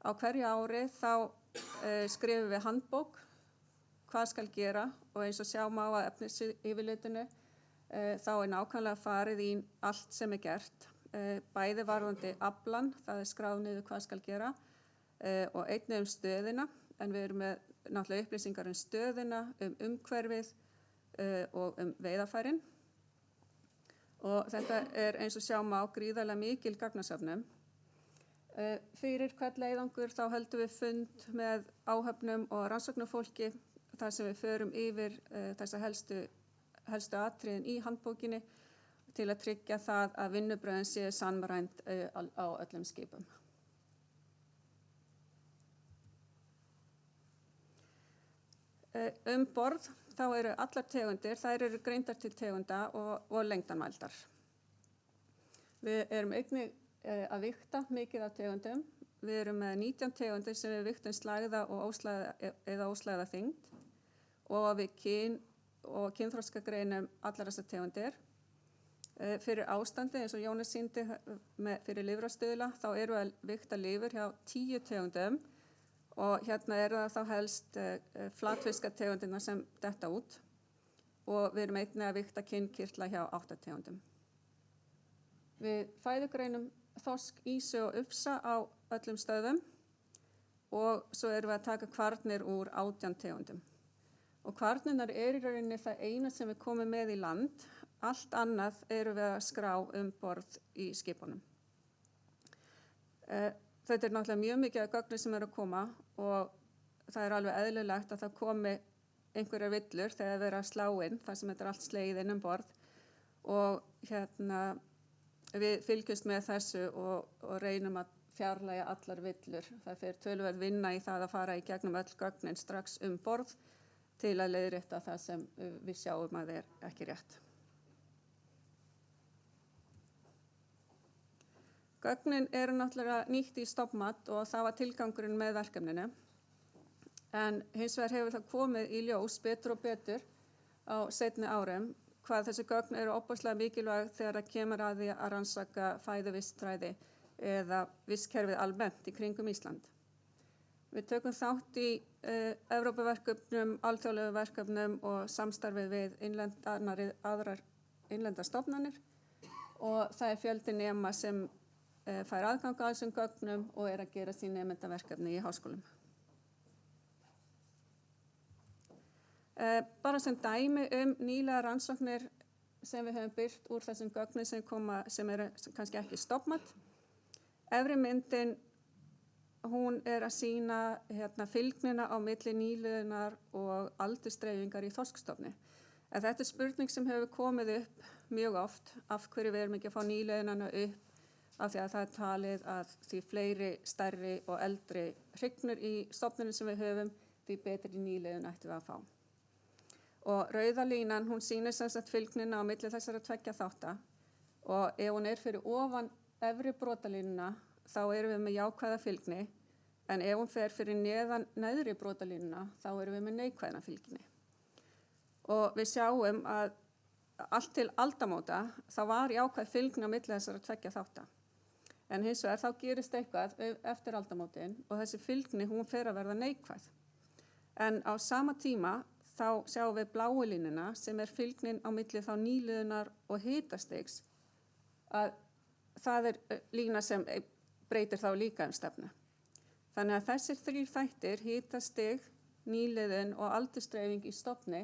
Á hverju ári þá skrifum við handbók, hvað skal gera og eins og sjá má að efnisyfirlitinu þá er nákvæmlega farið í allt sem er gert. Bæði varðandi aflann, það er skráð niður hvað skal gera og einnig stöðina, en við erum með náttúrulega upplýsingar stöðina, umhverfið og veiðarfærin. Og þetta er eins og sjá má gríðarlega mikil gagnasöfnum. Fyrir hvern leiðangur þá höldum við fund með áhöfnum og rannsóknarfólki þar sem við förum yfir þessa helstu atriðin í handbókinni til að tryggja það að vinnubrögðin séu samræmd á öllum skipum. Borð þá eru allar tegundir, þær eru greindar til tegunda og lengdarmældar. Við erum einnig að vigta mikið af tegundum. Við erum með 19 tegundir sem við vigtum slægða eða óslægða þyngd og við kynþroskagreinum allar þessar tegundir. Fyrir ástandi eins og Jónas sýndi fyrir lifrastuðla þá eru að vigta lifur hjá 10 tegundum og hérna eru það þá helst flatfiskategundirna sem detta út og við erum einnig að vigta kynnkirtla hjá 8 tegundum. Við fæðugreinum þorsk, ýsu og ufsa á öllum stöðum og svo erum við að taka kvarnir úr 18 tegundum. Og kvarnirnar eru í rauninni það eina sem við komum með í land, allt annað eru við að skrá borð í skipunum. Þetta er náttúrulega mjög mikið af gögnum sem eru að koma og það er alveg eðlilegt að það komi einhverjar villur þegar við erum að slá inn, þar sem þetta er allt slegið inn borð og við fylgjumst með þessu og reynum að fjarlægja allar villur. Það fer töluvert vinna í það að fara í gegnum öll gögnin strax borð til að leiðrétta það sem við sjáum að er ekki rétt. Gögnin eru náttúrulega nýtt í stofnmat og það var tilgangurinn með verkefninu. En hins vegar hefur það komið í ljós betur og betur á seinni árum hvað þessi gögn eru opaslega mikilvæg þegar það kemur að því að rannsaka fæðuvistfræði eða vistkerfið almennt í kringum Ísland. Við tökum þátt í Evrópuverkefnum, alþjóðlegu verkefnum og samstarfið við aðrar innlendar stofnanir og það er fjöldi nema sem fær aðgang að þessum gögnum og er að gera sín nemendaverkefni í háskólum. Bara sem dæmi nýlega rannsóknir sem við höfum birt úr þessum gögnum sem eru kannski ekki stofnmat. Efri myndin, hún er að sýna fylgnina á milli nýliðunar og aldursdreifingar í þorskstofni. En þetta er spurning sem hefur komið upp mjög oft, af hverju við erum ekki að fá nýliðunana upp, af því að það er talið að því fleiri stærri og eldri hrygnur í stofninu sem við höfum, því betri nýliðun ættum við að fá. Og rauða línan, hún sýnir sem sagt fylgnina á milli þessara tveggja þátta og ef hún er fyrir ofan efri brotalínuna þá erum við með jákvæða fylgni en ef hún fer fyrir neðan neðri brotalínuna þá erum við með neikvæða fylgni. Og við sjáum að allt til aldamóta þá var jákvæð fylgni á milli þessara tveggja þátta. En hins vegar þá gerist eitthvað eftir aldamótin og þessi fylgni hún fer að verða neikvæð. En á sama tíma þá sjáum við bláu línuna sem er fylgnin á milli þá nýliðunar og hitastigs að það er lína sem breytir þá líka stefnu. Þannig að þessir þrír þættir, hitastig, nýliðun og aldursdreifing í stofni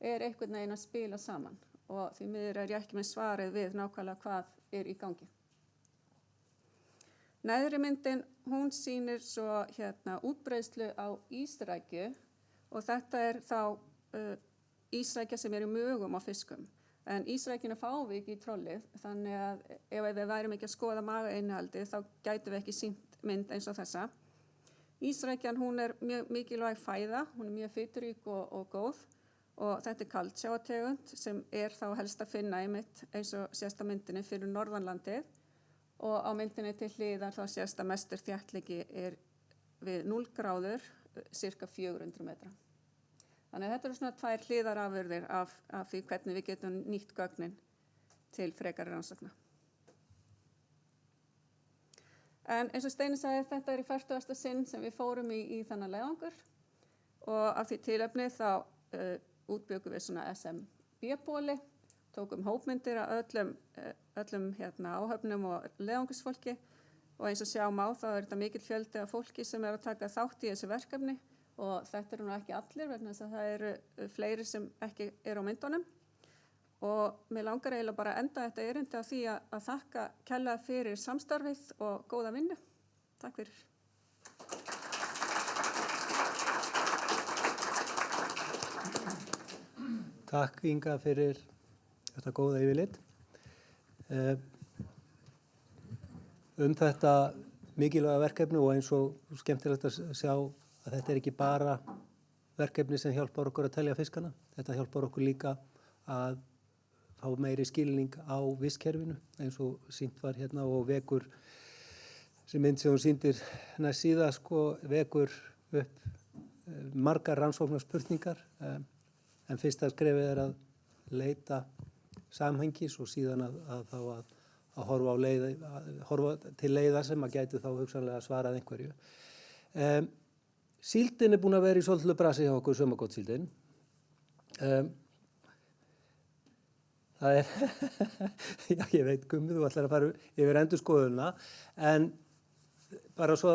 er einhvern veginn að spila saman og því miður er ég ekki með svarið við nákvæmlega hvað er í gangi. Neðri myndin, hún sýnir svo útbreiðslu á ísrækju og þetta er þá ísrækja sem er í mögum á fiskum. En ísrækjuna fáum við ekki í trollið, þannig að ef við værum ekki að skoða magainnihaldið þá gætum við ekki sýnt mynd eins og þessa. Ísrækjan, hún er mjög mikilvæg fæða, hún er mjög fiturík og góð og þetta er kaldsjávartegund sem er þá helst að finna einmitt eins og sést á myndinni fyrir norðanlandið og á myndinni til hliðar þá sést að mestur þéttleiki er við 0 gráður, cirka 400 metra. Þannig að þetta eru svona 2 hliðarafurðir af því hvernig við getum nýtt gögnin til frekari rannsókna. En eins og Steini sagði, þetta er í 40. sinn sem við fórum í þennan leiðangur og af því tilefni þá útbjögum við svona SMB-bóli, tókum hópmyndir af öllum áhöfnum og leiðangursfólki og eins og sjáum á þá er þetta mikill fjöldi af fólki sem er að taka þátt í þessu verkefni og þetta eru nú ekki allir vegna þess að það eru fleiri sem ekki eru á myndunum og mér langar eiginlega bara að enda þetta erindi á því að þakka kærlega fyrir samstarfið og góða vinnu. Takk fyrir. Takk Inga fyrir þetta góða yfirlit. Þetta mikilvæga verkefni og eins og skemmtilegt að sjá að þetta er ekki bara verkefni sem hjálpar okkur að telja fiskana. Þetta hjálpar okkur líka að fá meiri skilning á vistkerfinu eins og sýnt var hérna og vekur sem mynd sem hún sýndir næst síðan vekur upp margar rannsóknarspurningar en fyrsta skrefið er að leita samhengis og síðan að horfa til leiða sem að gæti þá hugsanlega svarað einhverju. Síldin er búin að vera í svolítið brasi hjá okkur, sumargotssíldin. Það er, já ég veit Gummi, þú ætlar að fara yfir endurskoðunina, en bara svo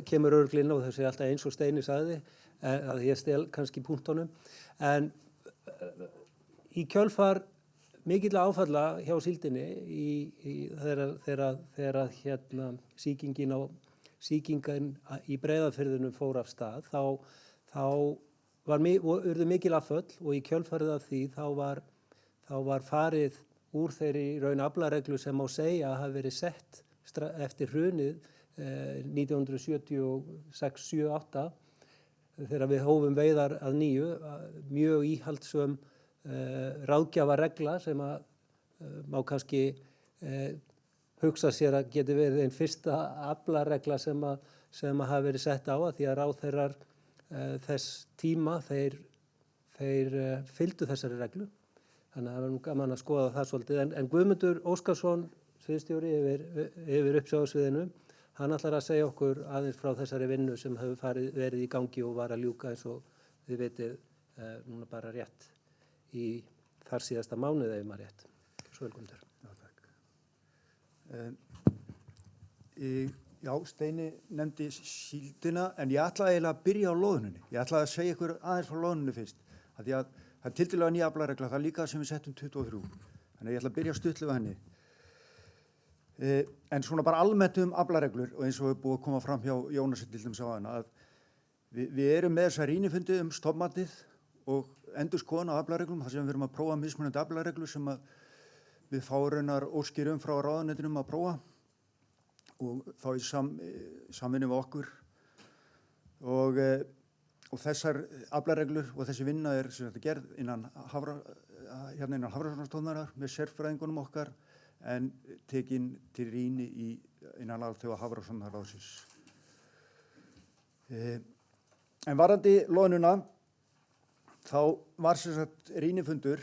kemur örugglega og þessi alltaf eins og Steini sagði, að ég stel kannski punktunum, en í kjölfar mikill áfalla hjá síldinni þegar sýkingin í Breiðafirðinum fór af stað, þá urðu mikil afföll og í kjölfarið af því þá var farið úr þeirri í raun aflareglu sem má segja að hafi verið sett eftir hrunið 1976, 7, 8 þegar við hófum veiðar að nýju, mjög íhaldssöm ráðgjafaregla sem að má kannski hugsa sér að geti verið einn fyrsta aflaregla sem að hafi verið sett á, að því að ráðherrar þess tíma þeir fylgdu þessari reglu. Þannig að það var nú gaman að skoða það svolítið. En Guðmundur Óskarsson, sviðsstjóri yfir uppsjávarsviðinu, hann ætlar að segja okkur aðeins frá þessari vinnu sem hefur verið í gangi og var að ljúka eins og þið vitið núna bara rétt í þar síðasta mánuði ef maður rétt. Svo vel, Guðmundur. Já, takk. Já, Steini nefndi síldina, en ég ætlaði eiginlega að byrja á loðnunni. Ég ætlaði að segja ykkur aðeins frá loðnunni fyrst. Því að það er tiltölulega ný aflaregla, það er líka sem við settum 23. Þannig að ég ætla að byrja stuttlega henni. En svona bara almennt aflareglur, og eins og við búið að koma fram hjá Jónasi til dæmis á hana, að við erum með þessa rýnifundi stofnmatið og endurskoðun á aflareglum, þar sem við erum að prófa mismunandi aflareglur sem að við fárunar óskir frá ráðuneytinum að prófa og þá í samvinnu við okkur. Og þessar aflareglur og þessi vinna er sem þetta gerð innan Hafrannsóknastofnunar með sérfræðingunum okkar, en tekin til rýni innan Alþjóða Hafrannsóknaráðsins. En varðandi loðnuna, þá var sem sagt rýnifundur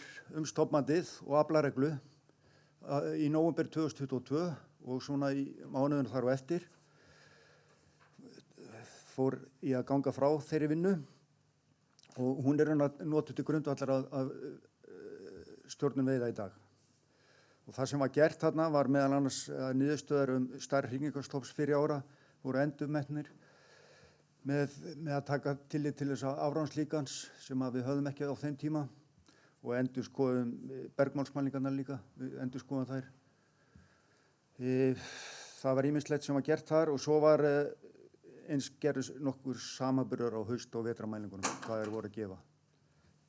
stofnmatið og aflareglu í nóvember 2022 og svona í mánuðinu þar og eftir fór ég að ganga frá þeirri vinnu og hún er notuð til grundvallar að stjórnun veiða í dag. Og það sem var gert þarna var meðal annars niðurstöður stærri hrygningarstofns fyrir ára voru endurmetnir með að taka tillit til þess að afráðanslíkans sem að við höfðum ekki á þeim tíma og endurskoðum bergmálsmælingarnar líka, við endurskoðum þær. Það var ýmislegt sem var gert þar og svo var eins gerðist nokkur samanburður á haust- og vetramælingunum, hvað þeir voru að gefa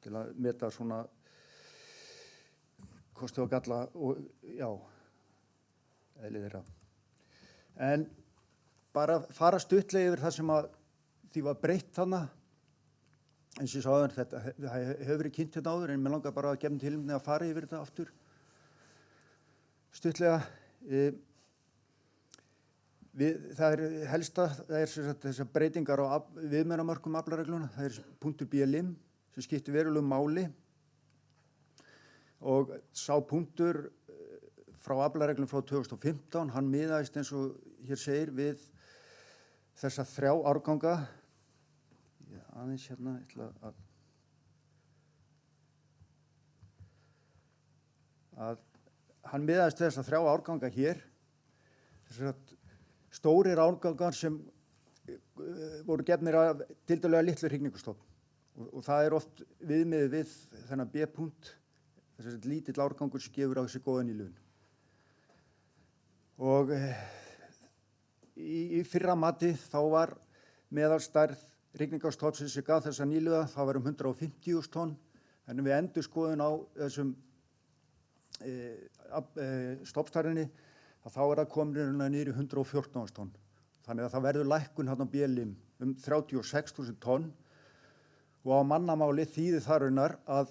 til að meta svona kosti og galla og já, eðli þeirra. En bara fara stuttlega yfir það sem að því var breytt þarna, eins og ég sagði þetta hefur verið kynnt hérna áður en mér langar bara að gefa tilefni að fara yfir þetta aftur. Stuttlega, það er helsta, það er þessar breytingar á viðmiðunarmörkum aflaregluna, það er punktur BLM sem skiptir verulegu máli. Og sá punktur frá aflareglum frá 2015, hann miðaðist eins og hér segir við þessa 3 árganga. Ég aðeins hérna ætla að hann miðaðist þessa 3 árganga hér. Þessar stórir árgangar sem voru gefnir af tiltölulega litlu hrygningarstofn og það er oft viðmiðið við þennan B-punkt. Þess að lítill árgangur sem gefur á þessi góða nýliðun. Og í fyrra mati þá var meðalstærð hrygningarstofnsins sem gaf þessa nýliða, það var 150.000 tonn, en við endurskoðun á þessum stofnstærðinni, þá er það komin niður í 114.000 tonn. Þannig að það verður lækkun hérna á BLM 36.000 tonn og á mannamáli þýðir það raunar að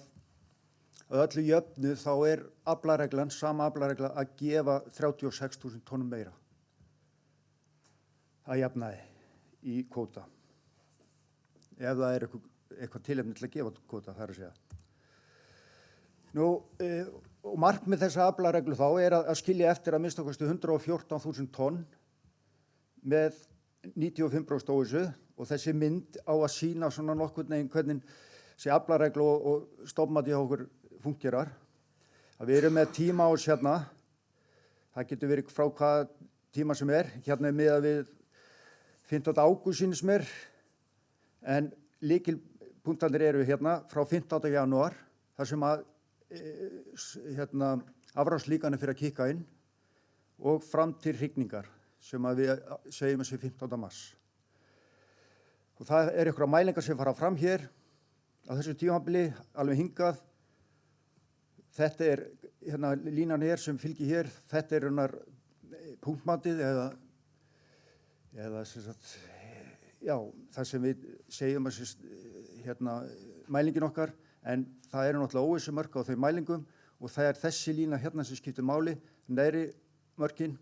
öllu jöfnu þá er aflareglan, sama aflaregla að gefa 36.000 tonnum meira að jafnaði í kvóta. Ef það er eitthvað tilefni til að gefa kvóta, það er að segja. Og markmið þessa aflareglu þá er að skilja eftir að minnsta kosti 114.000 tonn með 95% óvissu og þessi mynd á að sýna svona nokkurn veginn hvernig þessi aflareglu og stofnmat í okkur fungerar. Að við erum með tíma ás hérna, það getur verið frá hvaða tíma sem er, hérna er miðað við 15. ágúst sýnist mér, en lykilpunktarnir eru hérna frá 15. janúar, þar sem að afráðslíkanir fyrir að kikka inn og fram til hrygningar sem að við segjum þessi 15. mars. Og það er einhverja mælingar sem fara fram hér á þessu tímabili, alveg hingað. þetta hérna línan sem fylgir hér, þetta hennar punktmatið eða sem sagt, já, það sem við segjum að hérna mælingin okkar, en það náttúrulega óvissu á þeim mælingum og það þessi lína hérna sem skiptir máli, neðri mörkin,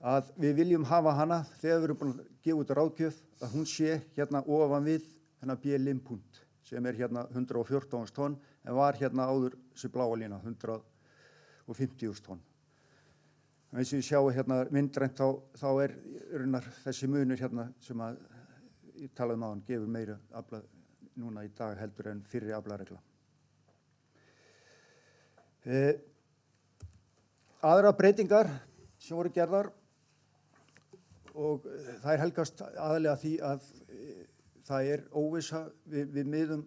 að við viljum hafa hana þegar við erum búin að gefa út ráðgjöf að hún sé hérna ofan við hennar B-limpunkt sem hérna 114 tonn en var hérna áður sem bláa lína 150 tonn. Eins og við sjáum hérna myndrænt þá þessi munur hérna sem að ég talaði áðan gefur meira afla núna í dag heldur en fyrri aflaregla. Aðra breytingar sem voru gerðar og það helgast aðalega því að það óvissa við miðum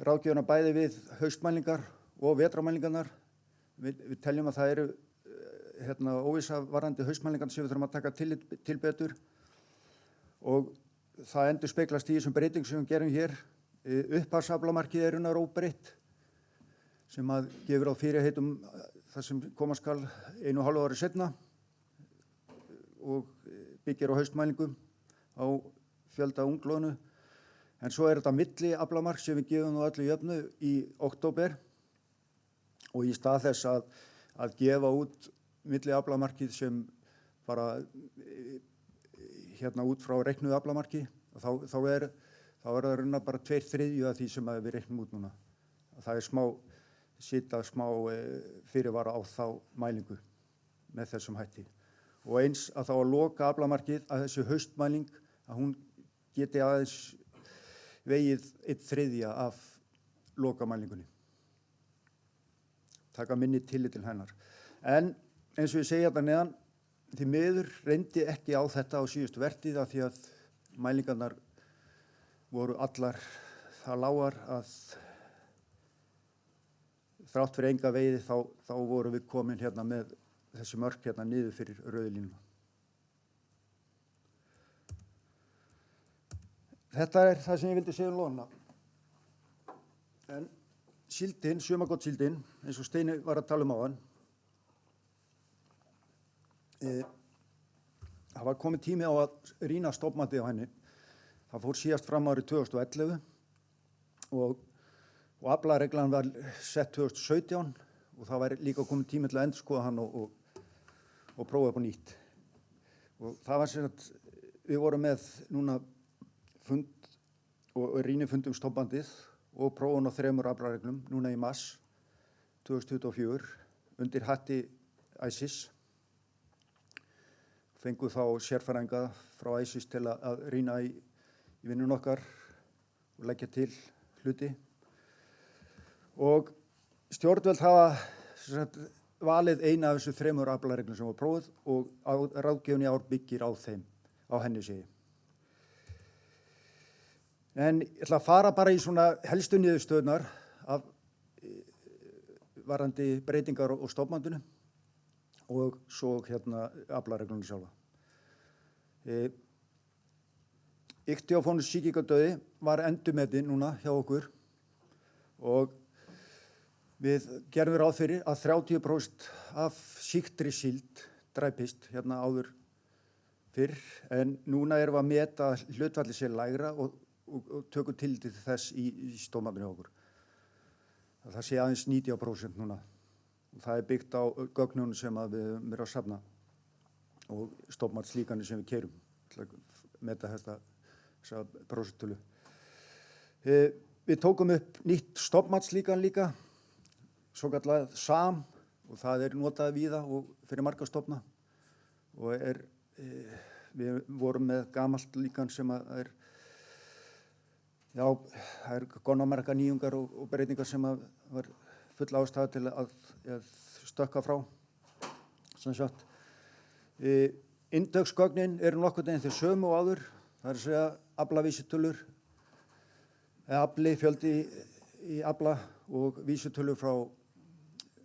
ráðgjöfuna bæði við haustmælingar og vetramælingarnar. Við teljum að það hérna, óvissa varðandi haustmælingarnar sem við þurfum að taka til betur og það endurspeglast í þessum breytingum sem við gerum hér. Upphafsaflamarkið raunar óbreytt sem að gefur á fyrirheitum það sem koma skal 1,5 ári seinna og byggir á haustmælingum á fjölda unglóðnu. En svo þetta milli aflamark sem við gefum nú öllu jöfnu í október og í stað þess að gefa út milli aflamarkið sem bara hérna út frá reiknuðu aflamarki, þá það raunar bara 2/3 af því sem við reiknum út núna. Það sita smá fyrirvara á þá mælingu með þessum hætti. Og eins að þá að loka aflamarkið að þessi haustmæling að hún geti aðeins vegið 1/3 af lokamælingunni. Taka minni tillit til hennar. En eins og ég segi þetta neðan, því miður reyndi ekki á þetta á síðustu vertíð af því að mælingarnar voru allar það lágar að þrátt fyrir enga veiði þá voru við komin hérna með þessi mörk hérna niður fyrir rauðu línuna. Þetta það sem ég vildi segja loðna. En síldin, sumargotssíldin, eins og Steini var að tala áðan, það var komið tími á að rýna stofnmatið á henni. Það fór síðast fram árið 2011 og aflareglan var sett 2017 og það var líka komið tími til að endurskoða hann og prófa upp á nýtt. Og það var sem að við vorum með núna fund og rýnifund stofnmatið og prófun á 3 aflareglum núna í mars 2024 undir hatti ICES. Fenguð þá sérfræðinga frá ICES til að rýna í vinnun okkar og leggja til hluti. Og stjórnvöld hafa valið eina af þessu 3 aflareglum sem var prófuð og ráðgjöfin í ár byggir á þeim, á henni segi. En ég ætla að fara bara í svona helstu niðurstöðunar af varðandi breytingar og stofnmatinu og svo hérna aflareglunum sjálfa. Ichthyophonus sýkingadauði var endurmetinn núna hjá okkur og við gerðum ráð fyrir að 30% af sýktri síld dræpist hérna áður fyrr en núna erum við að meta hlutfallið sér lægra og tökum til þess í stofnmatinu hjá okkur. Það sé aðeins 90% núna. Það byggt á gögnunum sem við erum að safna og stofnmatslíkanir sem við keyrum til að meta þessa prósentölu. Við tókum upp nýtt stofnmatslíkan líka, svokallað SAM, og það notað víða og fyrir marga stofna. Og við vorum með gamalt líkan sem það gonnamerka nýjungar og breytingar sem var full ástæða til að stökka frá. Sem sagt, inntöksgögnin nokkurn veginn þau sömu og áður, það að segja aflavísitölur, eða afli, fjöldi í afla og vísitölur frá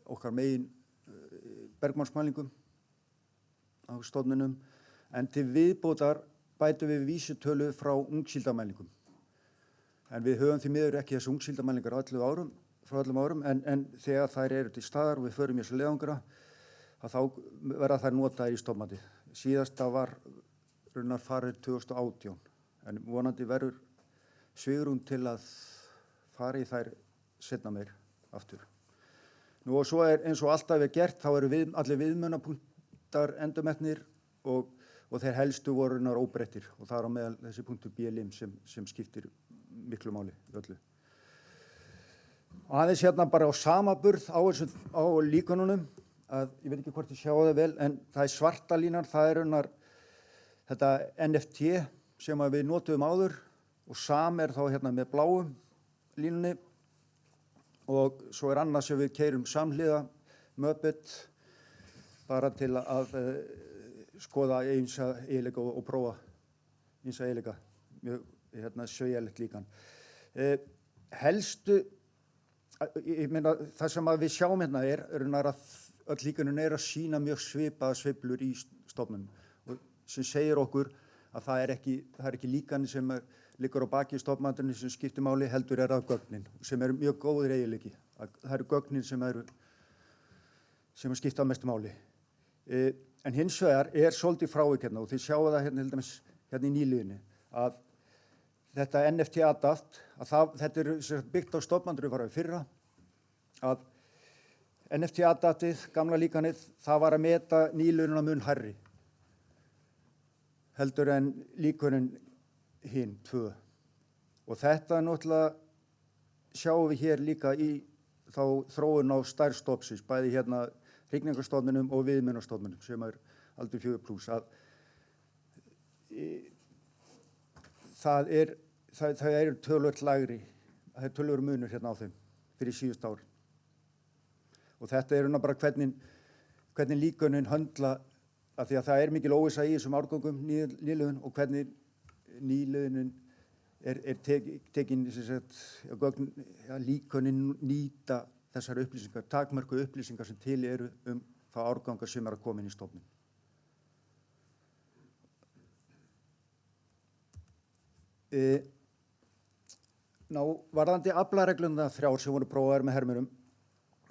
okkar megin bergmannsmælingum á stofninum, en til viðbótar bætum við vísitölu frá ungsíldamælingum. En við höfum því miður ekki þessu ungsíldamælingar á 11 árum frá öllum árum, en þegar þær eru til staðar og við förum í þessu leiðangra, þá verða þær notaðir í stofnmati. Síðasta var raunar farið 2018, en vonandi verður svigrúm til að fara í þær seinna meir aftur. Nú og svo eins og alltaf gert, þá eru allir viðmunapunktar endurmetnir og þeir helstu voru raunar óbreyttir og það á meðal þessi punktur B-lim sem skiptir miklu máli öllu. Og aðeins hérna bara á samaburð á líkanunum, að ég veit ekki hvort ég sjá það vel, en það svarta línan, það raunar þetta NFT sem við notuðum áður og sam þá hérna með bláum línunni og svo annað sem við keyrum samhliða Muppet bara til að skoða ýmsa eiginleika og prófa ýmsa eiginleika, mjög sveigjanlegt líkan. Helstu, ég meina það sem við sjáum hérna raunar að öll líkanun að sýna mjög svipaða sveiflur í stofnunum og sem segir okkur að það er ekki líkanið sem liggur á baki í stofnmaturinn sem skiptir máli, heldur það gögnin sem eru mjög góðir eiginleiki. Það eru gögnin sem skipta mestu máli. En hins vegar svolítið frávik hérna og þið sjáu það hérna, hérna í nýliðinni að þetta NFT adapt, þetta byggt á stofnmaturinn var í fyrra, að NFT adaptið, gamla líkanið, það var að meta nýliðununa mun hærri heldur en líkunin hinn, 2. Og þetta náttúrulega sjáum við hér líka í þá þróun á stærð stofnsins, bæði hérna hrygningarstofninum og viðmiðunarstofninum sem aldur 4+, að það eru töluvert lægri, það töluvert munur hérna á þeim fyrir síðust ár. Og þetta bara hvernig líkunin höndla, af því að það mikil óvissa í þessum árgöngum nýliðun og hvernig nýliðunin tekin líkunin nýta þessar upplýsingar, takmörku upplýsingar sem til eru þá árgangar sem að koma inn í stofninn. Varðandi aflareglurnar 3 sem voru prófaðar með hermurum,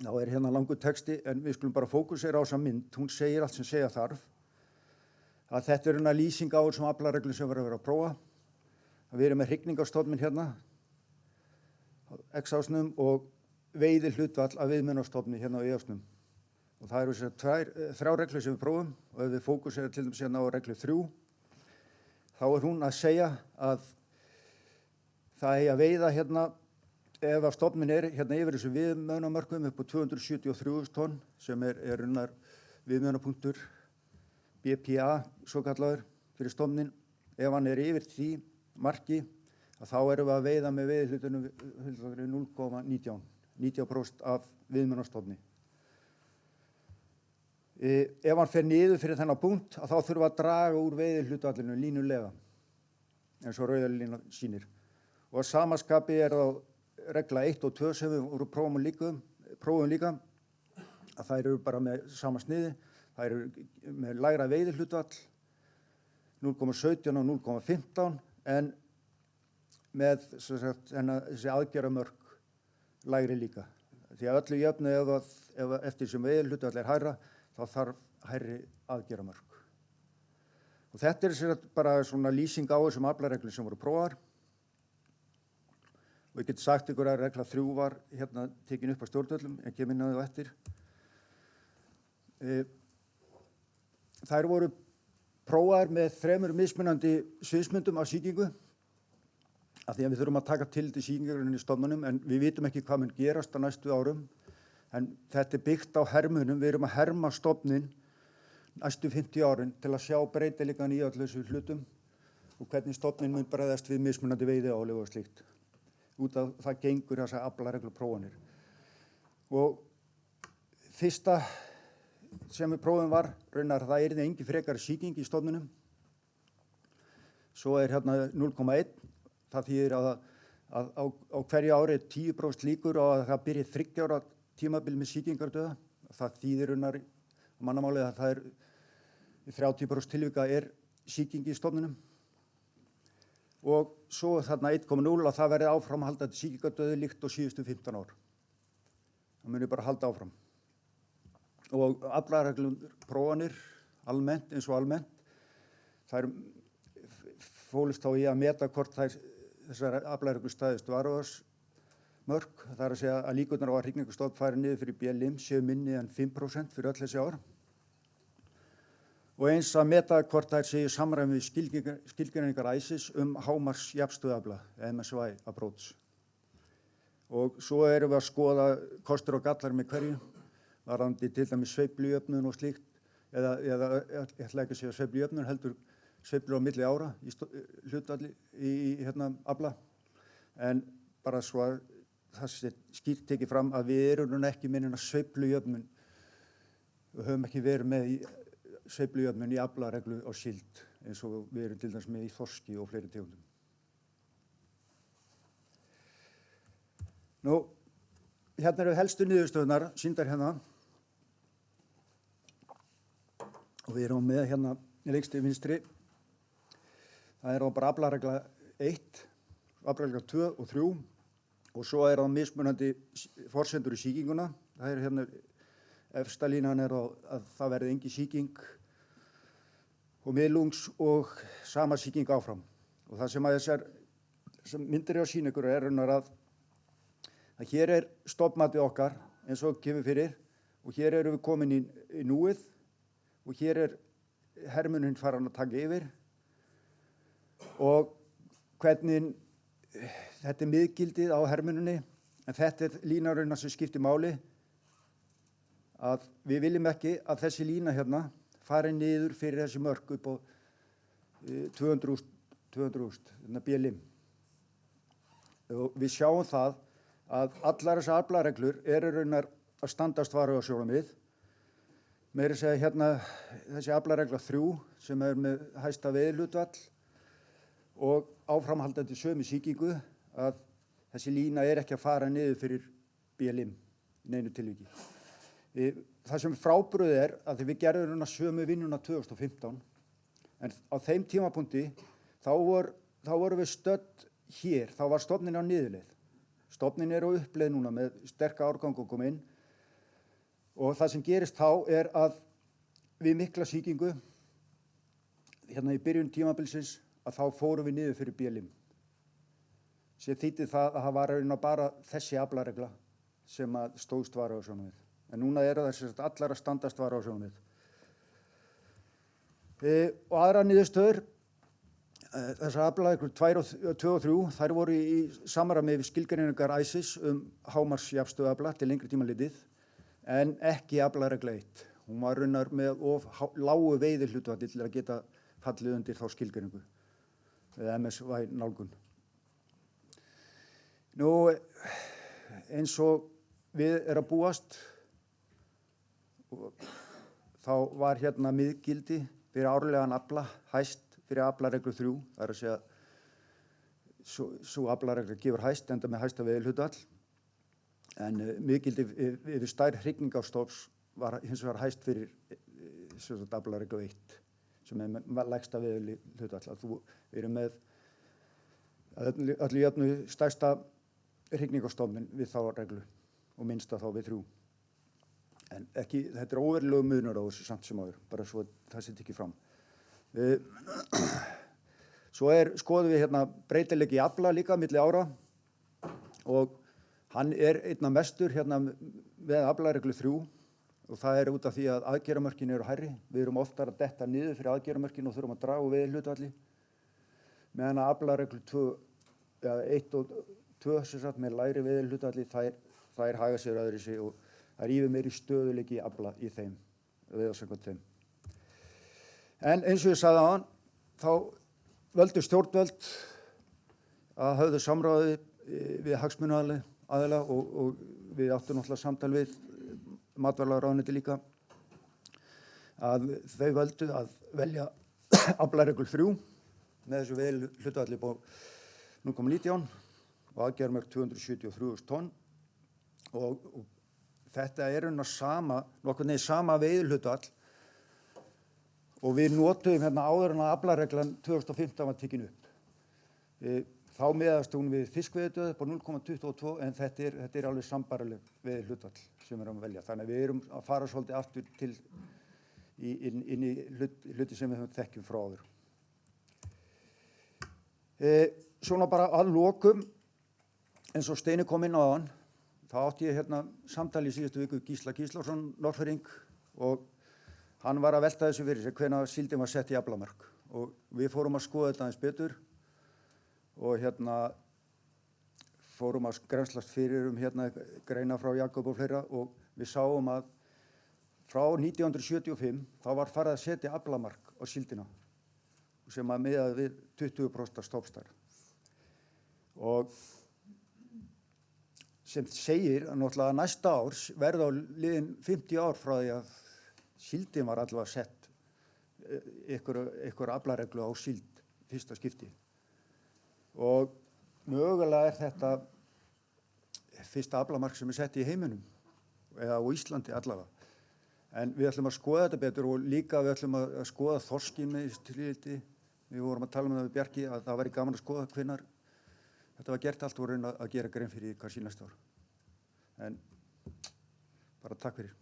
þá hérna langur texti en við skulum bara fókusera á þessa mynd, hún segir allt sem segja þarf, að þetta hérna lýsing á þessum aflareglum sem verður að vera að prófa. Við erum með hrygningarstofninn hérna, X-ásnum og veiði hlutvall af viðmiðunarstofni hérna á Y-ásnum. Og það eru þrjár reglur sem við prófum og ef við fókusera til dæmis hérna á reglu 3, þá hún að segja að það eigi að veiða hérna, ef að stofnin hérna yfir þessu viðmiðunarmörkum upp á 273.000 tonn sem runnar viðmiðunarpunktur BPA, svo kallaður, fyrir stofnin. Ef hann yfir því marki, að þá erum við að veiða með veiðihlutunum 0,19% af viðmiðunarstofni. Ef hann fer niður fyrir þennan punkt, að þá þurfum við að draga úr veiðihlutallinu línulega, eins og rauða lína sýnir. Og að samaskapi þá regla 1 og 2 sem við voru prófum líka, að þær eru bara með sama sniði, þær eru með lægra veiðihlutall, 0,17 og 0,15, en með þessi aðgerðamörk lægri líka. Því að öllu jöfnu ef eftir sem veiðihlutall hærra, þá þarf hærri aðgerðamörk. Og þetta bara svona lýsing á þessum aflareglum sem voru prófaðar. Og ég geti sagt ykkur að regla 3 var hérna tekin upp á stjórnvöldum, en kem inn á því á eftir. Þær voru prófaðar með 3 mismunandi sviðsmyndum af sýkingu, af því að við þurfum að taka til sýkingarinnar í stofnunum, en við vitum ekki hvað mun gerast á næstu árum. En þetta byggt á hermunum, við erum að herma stofnin næstu 50 árin til að sjá breytileikann í öllu þessu hlutum og hvernig stofnin mun bregðast við mismunandi veiðiálag og slíkt. Út af það gengur þessar aflaregluprófanir. Og fyrsta sem við prófum var raunar að það yrði engin frekari sýking í stofninum. Svo hérna 0,1. Það þýðir að á hverju ári 10% líkur og að það byrji 3 ára tímabil með sýkingardauða. Það þýðir raunar mannamálið að það í 30% tilvika sýking í stofninum. Og svo þarna 1,0 að það verði áframhaldandi sýkingardauði líkt á síðustu 15 ár. það muni bara halda áfram. Og aflareglum prófanir almennt, eins og almennt, þær fólust þá í að meta hvort þessar aflareglur staðist varúðarsmörk, það er að segja að líkurnar á að hrygningarstofn fari niður fyrir BLM séu minni en 5% fyrir öll þessi ár. Og eins að meta hvort þær séu samræmi við skilgreiningar ICES hámarks jafnstöðuafla, MSY approach. Og svo erum við að skoða kostur og gallar með hverju, varðandi til dæmis sveiflujöfnun og slíkt, eða ég ætla ekki að segja sveiflujöfnun, heldur sveiflur á milli ára í hlutfalli í afla. En bara svo að það sé skýrt tekið fram að við erum ekki með neina sveiflujöfnun. Við höfum ekki verið með sveiflujöfnun í aflareglu á síld eins og við erum til dæmis með í þorski og fleiri tegundum. Nú, hérna eru helstu niðurstöðunar sýndar hérna og við erum með hérna lengst til vinstri. Það er bara aflaregla 1, aflaregla 2 og 3 og svo er það mismunandi forsendur í sýkinguna. Það er hérna, efsta línan er að það verði engin sýking og miðlungs og sama sýking áfram. Og það sem að þessar myndir á sýna ykkur er að hér er stofnmatið okkar eins og kemur fyrir og hér erum við komin í núið og hér er hermunin farin að taka yfir og hvernig þetta er miðgildið á hermuninni en þetta er línaruna sem skiptir máli að við viljum ekki að þessi lína hérna fari niður fyrir þessi mörk upp á 200.000 BLM. Og við sjáum það að allar þessar aflareglur eru raunar að standast varúðarsjónarmið. Meira að segja hérna þessi aflaregla 3 sem er með hæsta veiðihlutfall og áframhaldandi sömu sýkingu að þessi lína er ekki að fara niður fyrir BLM í neinu tilviki. Það sem frábrugðið er að við gerðum sömu vinnuna 2015 en á þeim tímapunkti þá vorum við stödd hér, þá var stofnin á niðurleið. Stofnin er á uppleið núna með sterka árgang og koma inn og það sem gerist þá er að við mikla sýkingu hérna í byrjun tímabilsins að þá fórum við niður fyrir BLM. Sér þýddi það að það var bara þessi aflaregla sem að stóðst varúðarsjónarmið. En núna eru það allar að standast varúðarsjónarmið. Og aðra niðurstöður, þessar aflareglur 2 og 3, þær voru í samræmi við skilgreiningar ICES hámarks jafnstöðuafla til lengri tíma litið, en ekki aflaregla 1. Hún var raunar með of lágu veiðihlutfalli til að geta fallið undir þá skilgreiningu, eða MSY nálgun. Nú, eins og við er að búast, þá var hérna miðgildi fyrir árlegan afla hæst fyrir aflareglu 3, það er að segja svo aflaregla gefur hæst enda með hæsta veiðihlutfall en miðgildi yfir stærð hrygningarstofns var hins vegar hæst fyrir aflareglu 1 sem er með lægsta veiðihlutfall. Þú erum með öllu jöfnu stærsta hrygningarstofnin við þá reglu og minnsta þá við 3. En ekki, þetta er óverulegur munur á þessu samt sem áður, bara svo það sitt ekki fram. Svo skoðum við hérna breytileiki í afla líka milli ára og hann er einna mestur hérna með aflareglu 3 og það er út af því að aðgerðamörkin eru hærri. Við erum oftar að detta niður fyrir aðgerðamörkin og þurfum að draga úr veiðihlutfalli meðan að aflareglu 1 og 2 sem sagt með lægri veiðihlutfalli þær haga sér öðru sig og það er yfir meiri stöðuleiki afla í þeim, veiðarsamkvæmt þeim. En eins og ég sagði áðan, þá völdu stjórnvöld að höfðu samráði við hagsmunaaðila og við áttum náttúrulega samtal við matvælaráðuneyti líka, að þau völdu að velja aflareglu 3 með þessu veiðihlutfalli upp á 0,19 og aðgerðamörk 273.000 tonn og þetta er nokkurn veginn sama veiðihlutfall og við notuðum hérna áður en að aflareglan 2015 var tekin upp. Þá miðast hún við fiskveiðidauða upp á 0,22 en þetta er alveg sambærileg veiðihlutfall sem við erum að velja. Þannig að við erum að fara svolítið aftur til inn í hluti sem við þekkjum frá áður. Svona bara að lokum, eins og Steini kom inn á hann, þá átti ég hérna samtali í síðustu viku Gísla Gíslason, Norðfirðing, og hann var að velta þessu fyrir sig hvenær síldin var sett í aflamark. Og við fórum að skoða þetta aðeins betur og hérna fórum að grennslast fyrir hérna greina frá Jakob og fleira og við sáum að frá 1975 þá var farið að setja aflamark á síldina sem að miðaði við 20% stofnstærð. Og sem segir að náttúrulega næsta ár verða á liðin 50 ár frá því að síldin var allavega sett einhver aflareglu á síld fyrsta skipti. Og mögulega er þetta fyrsta aflamark sem er sett í heiminum, eða á Íslandi allavega. En við ætlum að skoða þetta betur og líka við ætlum að skoða þorskinn með tilíti. Við vorum að tala um það við Bjarki að það væri gaman að skoða hvenær þetta var gert allt og reyna að gera grein fyrir hvað síðan næsta ár. En bara takk fyrir.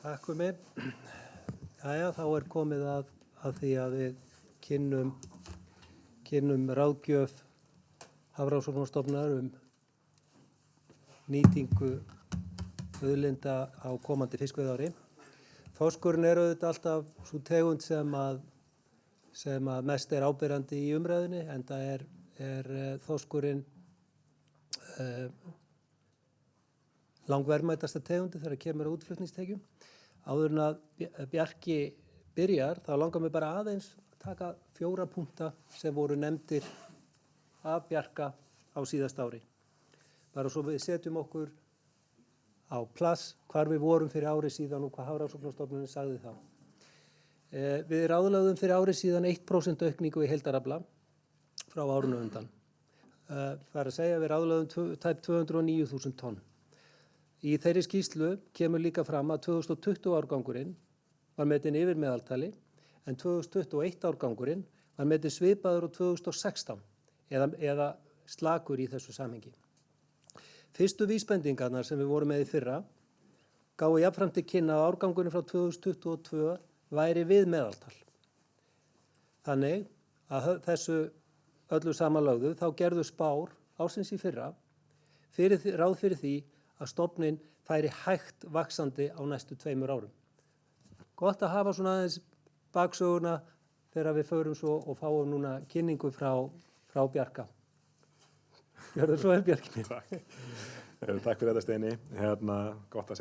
Takk fyrir mig. Jæja, þá er komið að því að við kynnum ráðgjöf Hafrannsóknastofnunar nýtingu auðlinda á komandi fiskveiðiári. Þorskurinn er auðvitað alltaf sú tegund sem að mest er áberandi í umræðunni, enda er þorskurinn langverðmætasta tegundi þegar kemur að útflutningstekjum. Áður en að Bjarki byrjar, þá langar mig bara aðeins að taka 4 punkta sem voru nefndir af Bjarka á síðasta ári. Bara svo við setjum okkur á plass hvar við vorum fyrir ári síðan og hvað Hafrannsóknastofnunin sagði þá. Við ráðlögðum fyrir ári síðan 1% aukningu í heildarafla frá árinu undan. Það er að segja við ráðlögðum tæp 209.000 tonn. Í þeirri skýrslu kemur líka fram að 2020 árgangurinn var metinn yfir meðaltali en 2021 árgangurinn var metinn svipaður á 2016 eða slakur í þessu samhengi. Fyrstu vísbendingarnar sem við vorum með í fyrra gáfu jafnframt til kynna að árgangurinn frá 2022 væri við meðaltal. Þannig að þessu öllu samanlögðu þá gerðu spár ársins í fyrra ráð fyrir því að stofninn færi hægt vaxandi á næstu 2 árum. Gott að hafa svona aðeins baksöguna þegar við förum svo og fáum núna kynningu frá Bjarka. Gjörðu svo vel, Bjarki mín. Takk fyrir þetta, Steini. Gott að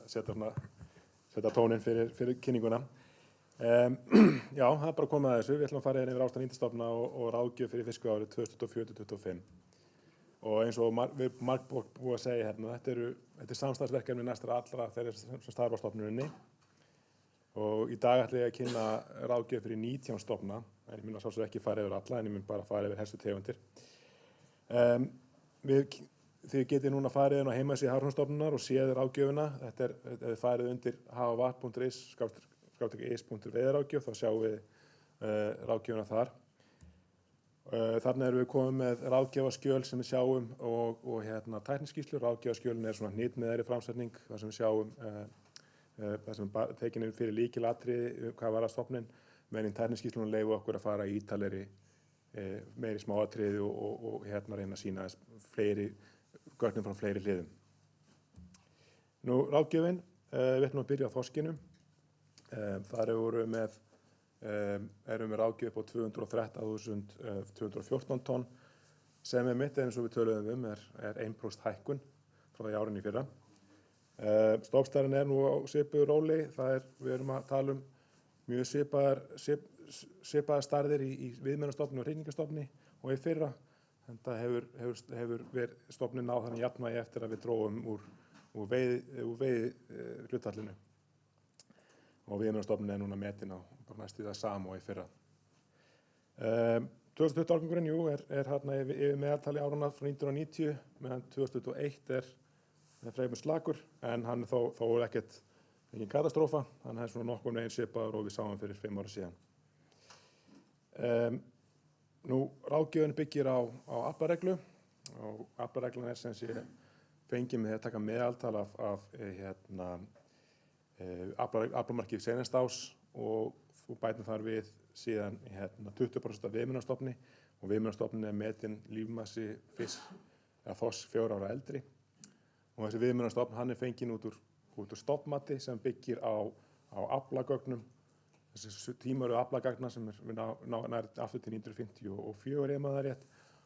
setja tóninn fyrir kynninguna. Já, það er bara komið að þessu. Við ætlum að fara yfir ástand nýtistofna og ráðgjöf fyrir fiskveiðiárið 2024-2025. Og eins og við búið að segja hérna, þetta er samstarfsverkefni næstra allra þeirra sem starfa á stofnuninni. Og í dag ætla ég að kynna ráðgjöf fyrir 19 stofna, en ég mun að sjálfsögðu ekki fara yfir alla, en ég mun bara fara yfir helstu tegundir. Þið getið núna farið inn á heimasíðu Hafrannsóknastofnunar og séð ráðgjöfina. Þetta er ef þið farið undir havavatn.is/is.veiðiráðgjöf, þá sjáum við ráðgjöfina þar. Þarna erum við komið með ráðgjafarskjöl sem við sjáum og tækniskýrslur. Ráðgjafarskjölin er svona hnitmiðaðri framsetning þar sem við sjáum það sem tekin er fyrir lykilatriði hvað var að stofninn, meðan tækniskýrslunum leyfa okkur að fara í ítalegri meiri smáatriði og reyna að sýna fleiri gögnum frá fleiri hliðum. Nú ráðgjöfin, við ætlum að byrja á þorskinum. Þar erum við ráðgjöf upp á 213.214 tonn sem mitt eins og við töluðum er 1% hækkun frá því árinu í fyrra. Stofnstærðin er nú á svipuðu róli, við erum að tala mjög svipaðar stærðir í viðmiðunarstofni og hrygningarstofni og í fyrra. Þetta hefur verið stofnin á þannig jafnvægi eftir að við drógum úr veiðihlutfallinu. Og viðmiðunarstofnin er núna metin á næstu það sama og í fyrra. 2020 árgangurinn, er hérna yfir meðaltali árana frá 1990, meðan 2021 er fremur slakur, en hann þó ekkert engin katastrófa, þannig að það er svona nokkuð veginn svipaður og við sáum fyrir 5 ára síðan. Ráðgjöfin byggir á aflareglu og aflareglan er sem sé fengið með að taka meðaltal af aflamarki seinasta árs og þú bætum þar við síðan 20% af veiðimunarstofni og veiðimunarstofnin er metin lífmassi fisk eða þorsks 4 ára eldri og þessi veiðimunarstofn hann er fenginn út úr stofnmati sem byggir á aflagögnum, þessi tímaru aflagagna sem við nær aftur til 1954 ef maður er rétt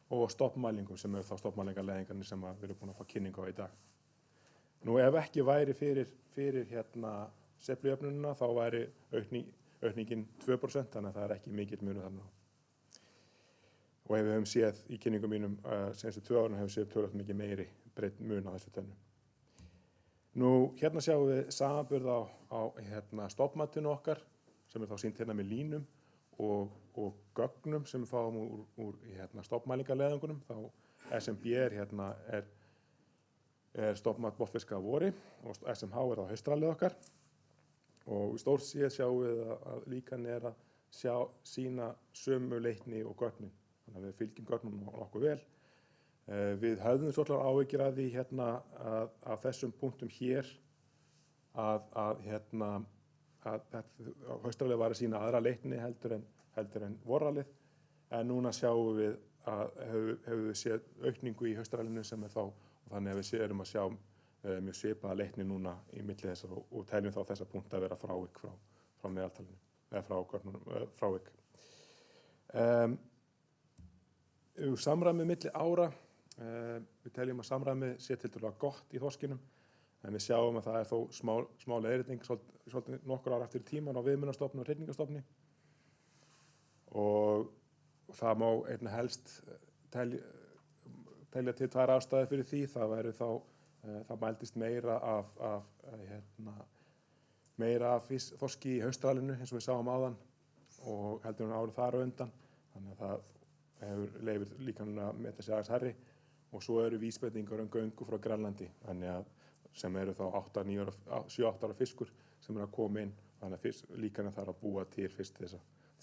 og stofnmælingum sem eru þá stofnmælingarleiðingarnir sem við erum búin að fá kynningu á í dag. Ef ekki væri fyrir sveiflujöfnunina þá væri aukningin 2%, þannig að það er ekki mikill munur þarna. Og ef við höfum séð í kynningum mínum senstu 2 árin hefur séð töluvert mikið meiri breytt mun á þessu tvennu. Hérna sjáum við samanburð á stofnmatinu okkar sem er þá sýnt hérna með línum og gögnum sem við fáum úr stofnmælingarleiðangunum. Þá SMB er stofnmat botnfiska að vori og SMH er þá haustralið okkar. Og stórt séð sjáum við að líkan er að sýna sömu leikni og gögnin. Þannig að við fylgjum gögnum nokkuð vel. Við höfðum svolítið áhyggjur að því að þessum punktum hér að haustralið var að sýna aðra leikni heldur en vorralið. En núna sjáum við að hefur við séð aukningu í haustralinu sem er þá og þannig að við erum að sjá mjög svipaða leikni núna í milli þessar og teljum þá þessa punkta að vera frávik frá meðaltalinu eða frávik. Samræmi milli ára, við teljum að samræmi sé tiltölulega gott í þorskinum en við sjáum að það er þó smá leiðrétting svolítið nokkur ára eftir tíman á veiðimunarstofni og hrygningarstofni og það má einna helst telja til 2 ástæður fyrir því. Það væri þá það mældist meira af þorski í haustralinu eins og við sáum áðan og heldur en árið þar á undan. Þannig að það hefur leifir líkanlega að meta sig aðeins hærri og svo eru vísbendingar göngu frá Grænlandi þannig að sem eru þá 7-8 ára fiskur sem eru að koma inn þannig að líkanlega þarf að búa til fyrst þess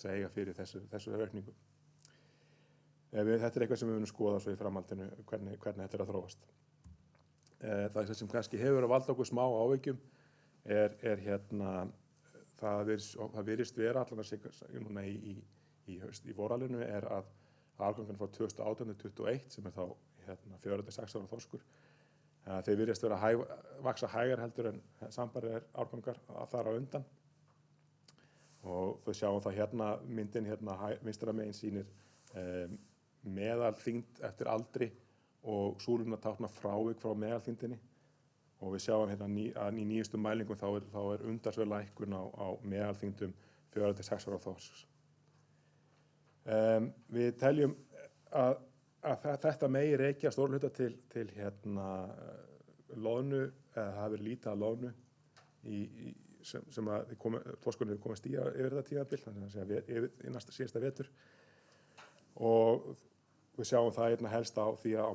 að eiga fyrir þessu aukningu. Þetta er eitthvað sem við munum skoða svo í framhaldinu hvernig þetta er að þróast. Það sem kannski hefur að valda okkur smá áhyggjum það virðist vera allan að núna í voralinu er að árgangan frá 2018-21 sem er þá 4-6 ára þorskur. Þeir virðist vera að vaxa hægar heldur en sambærilegir árgangar þar á undan. Og þau sjáum það myndin vinstra megin sýnir meðalþyngd eftir aldri og súlurnar tákna frávik frá meðalþyngdinni og við sjáum að í nýjustu mælingum þá er umtalsverð lækkun á meðalþyngdum 4-6 ára þorsks. Við teljum að þetta megi rekja stóran hluta til loðnu eða það hafi verið lítið af loðnu sem að þorskurinn hefur komist yfir þetta tímabil þannig að yfir síðasta vetur og við sjáum það helst á því að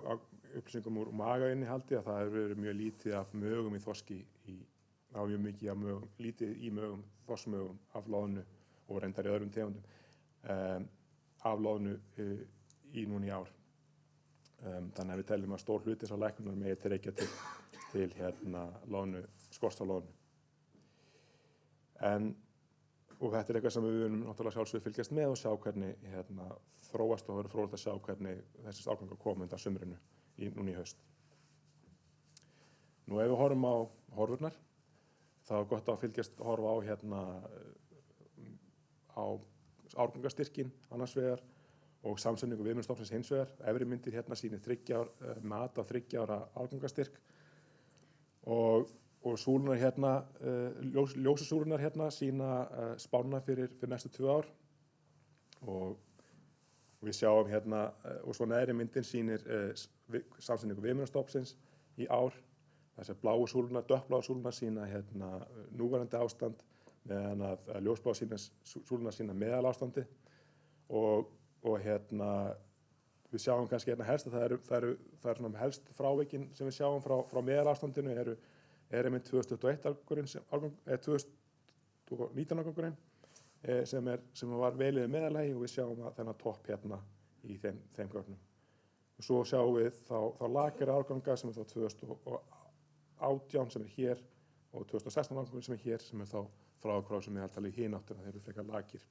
á upplýsingum úr magainnihaldi að það hefur verið mjög lítið af mögum í þorski mjög mikið af mögum, lítið í mögum, þorskmögum af loðnu og reyndar í öðrum tegundum af loðnu núna í ár. Þannig að við teljum að stór hluti þessar lækkunar megi til rekja til loðnu, skorts á loðnu. Og þetta er eitthvað sem við munum náttúrulega sjálfsögðu fylgjast með og sjá hvernig þróast og verður fróðlegt að sjá hvernig þessi árgangar koma undan sumrinu núna í haust. Ef við horfum á horfurnar, þá er gott að horfa á árgangastyrkin annars vegar og samsetningu veiðimunarstofnsins hins vegar. Efri myndir sýnir mat á 3 ára árgangastyrk og súlunar ljósasúlunar sýna spána fyrir næstu 2 ár og við sjáum og svo neðri myndin sýnir samsetningu veiðimunarstofnsins í ár. Þessar bláu súlunar, dökkbláu súlunar sýna núverandi ástand meðan að ljósbláu súlunar sýna meðalástandi og við sjáum kannski helst að það eru helst frávikin sem við sjáum frá meðalástandinu er einmitt 2021 2019 árgangurinn sem var vel yfir meðalagi og við sjáum að þennan topp hérna í þeim gögnum. Og svo sjáum við þá lakari árganga sem þá 2018 sem hér og 2016 árgangur sem hér sem þá frá sem meðaltali í hináttina, þeir eru frekar lakir.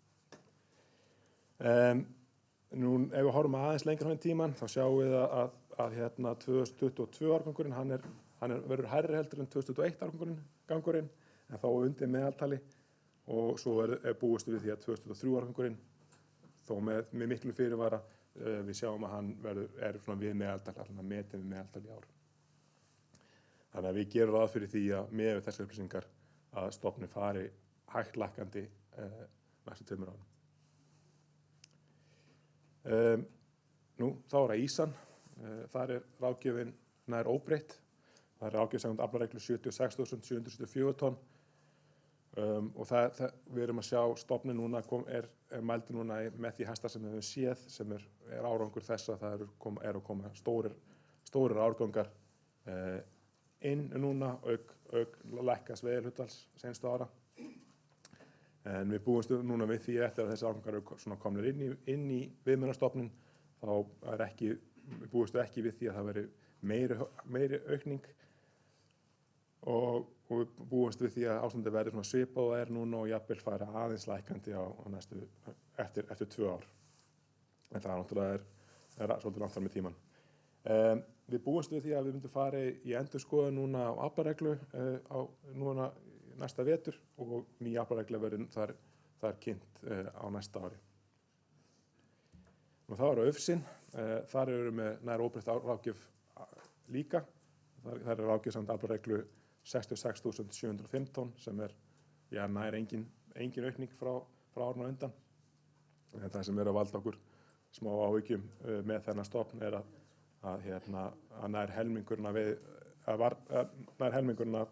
Nú ef við horfum aðeins lengra á tíman þá sjáum við að hérna 2022 árgangurinn hann verður hærri heldur en 2021 árgangurinn en þá undir meðaltali og svo er búist við því að 2023 árgangurinn þó með miklu fyrirvara við sjáum að hann er svona við meðaltal, allavega metinn við meðaltal í ár. Þannig að við gerum ráð fyrir því að með þessar upplýsingar að stofninn fari hægt lækkandi næstu 2 árum. Nú, þá er það ýsan. Þar er ráðgjöfin nær óbreytt. Það er ráðgjöf samkvæmt aflareglu 76.774 tonn. Og við erum að sjá stofninn núna er mældur núna með því hæsta sem við höfum séð sem er árangur þess að það eru að koma stórir árgangar inn núna auk lækkaðs veiðihlutfalls seinustu ára. En við búumst núna við því eftir að þessi árgangar eru svona komnir inn í viðmiðunarstofninn þá búumst við ekki við því að það veri meiri aukning og við búumst við því að ástandið verði svona svipað og núna og jafnvel fara aðeins lækkandi á næstu eftir 2 ár. En það náttúrulega er svolítið langt fram í tímann. Við búumst við því að við myndum fara í endurskoðun núna á aflareglu núna næsta vetur og ný aflaregla verður þar kynnt á næsta ári. Og þá eru ufsinn, þar eru við með nær óbreytt ráðgjöf líka. Þar er ráðgjöf samt aflareglu 66.715 sem er nær engin aukning frá árinu á undan. En það sem er að valda okkur smá áhyggjum með þennan stofn er að nær helmingurinn af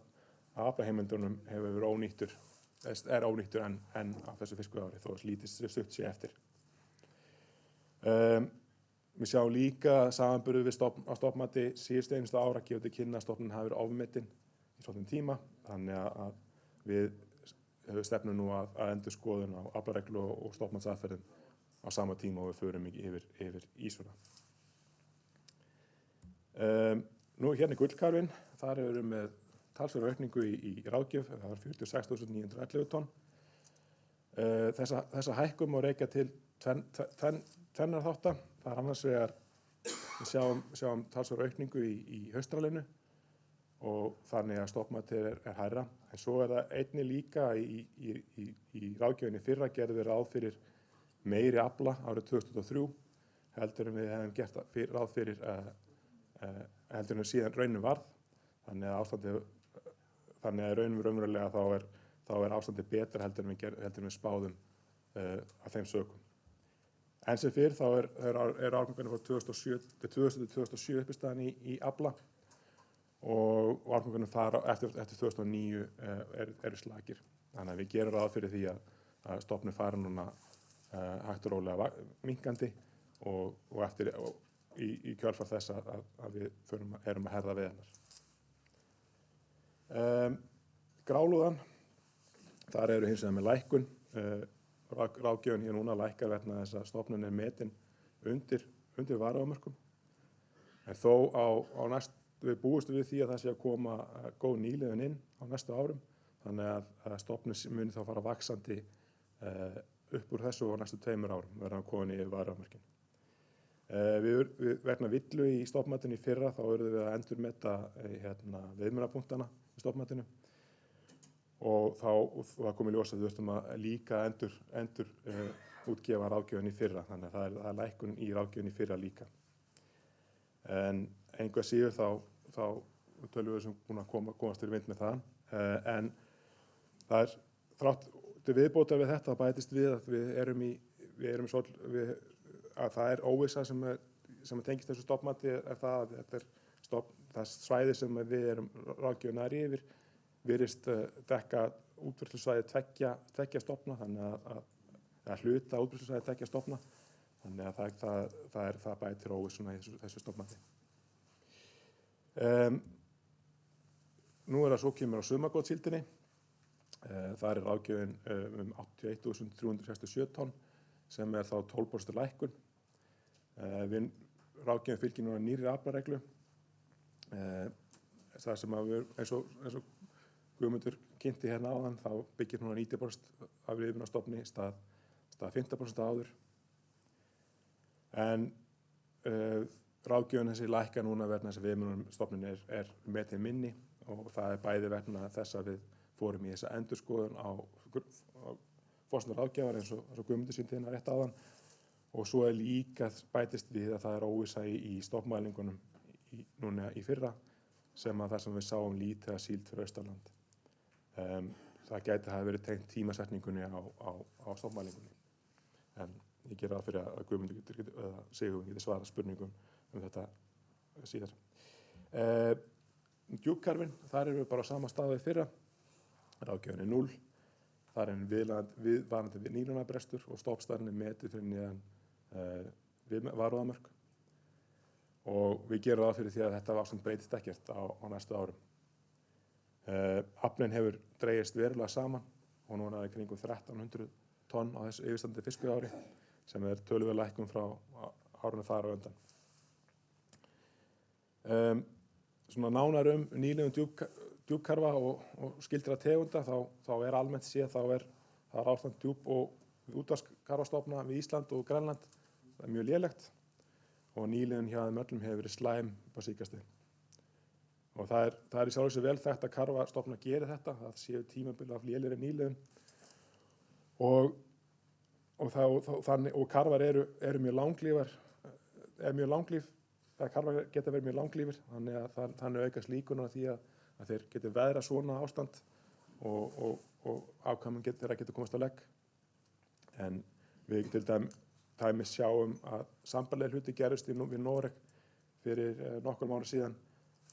aflaheimildunum hefur verið ónýttur enn á þessu fiskveiðiári þó að lítið stutt sé eftir. Við sjáum líka samanburð við stofnmati síðustu einustu ára gefur til kynna að stofninn hafi verið ofmetinn í svolítinn tíma þannig að við stefnum nú að endurskoðun á aflareglu og stofnmatsaðferðum á sama tíma og við förum yfir ýsuna. Nú hérna gullkarfinn, þar erum við með talsverða aukningu í ráðgjöf, það var 46.911 tonn. Þessa hækkun má rekja til tvennar þátta. Það er annars vegar við sjáum talsverða aukningu í haustralinu og þannig að stofnmatið er hærra. En svo er það einnig líka í ráðgjöfinni fyrra gerðum við ráð fyrir meiri afla árið 2003 heldur en við hefum gert ráð fyrir heldur en síðan raunin varð. Þannig að raunverulega þá er ástandið betra heldur en við spáðum af þeim sökum. En sem fyrr þá er árgangarnir frá 2007 uppistaðan í afla og árgangarnir þar eftir 2009 eru slakir. Þannig að við gerum ráð fyrir því að stofninn fari núna hægt og rólega minnkandi og í kjölfar þess að við erum að herða við hennar. Grálúðan, þar eru hins vegar með lækkun. Ráðgjöfin hér núna lækkar vegna þess að stofninn er metinn undir varaafmörkum. En þó við búumst við því að það sé að koma góð nýliðun inn á næstu árum. Þannig að stofninn muni þá fara vaxandi upp úr þessu á næstu 2 árum verður hann komin yfir varaafmörkin. Vegna villu í stofnmatinu í fyrra þá erum við að endurmeta viðmiðunarpunktana í stofnmatinu og það kom í ljós að við þurftum að líka endur útgefa ráðgjöfin í fyrra þannig að það er lækkun í ráðgjöfin í fyrra líka. En engu að síður þá tölum við sem búin að komast til vind með það en það er þrátt til viðbótar við þetta bætist við að að það er óvissa sem tengist þessu stofnmati er það að þetta er það svæði sem við erum ráðgjöfin nær yfir virðist dekka útbreiðslusvæði tveggja stofna þannig að hluta útbreiðslusvæði tveggja stofna þannig að það bætir óvissuna í þessu stofnmati. Nú er það svo kemur á sumargotssíldinni. Það er ráðgjöfin 81.367 tonn sem er þá 12% lækkun. Ráðgjöfin fylgir núna nýrri aflareglu. Það sem að við, eins og Guðmundur kynnti hérna áðan, þá byggir núna 90% af viðmiðunarstofni stað 15% áður. En ráðgjöfin þessi lækka núna vegna þess að viðmiðunarstofnin er metin minni og það er bæði vegna þess að við fórum í þessa endurskoðun á forsendum ráðgjafar eins og Guðmundur sýndi hérna rétt áðan og svo er líka bætist við að það er óvissa í stofnmælingunum núna í fyrra sem að það sem við sáum lítið að síld fyrir Austurland. Það gæti hafa verið tengt tímasetningunni á stofnmælingunni. En ég geri ráð fyrir að Guðmundur eða Sigurður geti svarað spurningum þetta síðar. Djúpkarfinn, þar erum við bara á sama staði fyrra. Ráðgjöfin er 0. Það er viðvarandi nýlunarbrestur og stofnstærðin er metið fyrir neðan varúðamörk. Og við gerum það fyrir því að þetta ástand breytist ekkert á næstu árum. Aflinn hefur dregist verulega saman og núna er kringum 1300 tonn á þessu yfirstandandi fiskveiðiári sem er töluverð lækkun frá árinu þar á undan. Svona nánar nýliðun djúpkarfa og skyldra tegunda þá er almennt séð það er ástand djúp- og útvarpskarfastofna við Ísland og Grænland. Það er mjög lélegt og nýliðun hjá þeim öllum hefur verið slæm upp á síðkastið. Og það er í sjálfu sér vel þekkt að karfastofna geri þetta, það séu tímabil af lélegri nýliðun og karfar eru mjög langlífar, karfar geta verið mjög langlífir, þannig að þannig aukast líkunar því að þeir geti veðra svona ástand og afkvæmin þeirra geta komast á legg. En við til dæmis sjáum að sambærilegir hlutir gerðust við Noreg fyrir nokkrum árum síðan.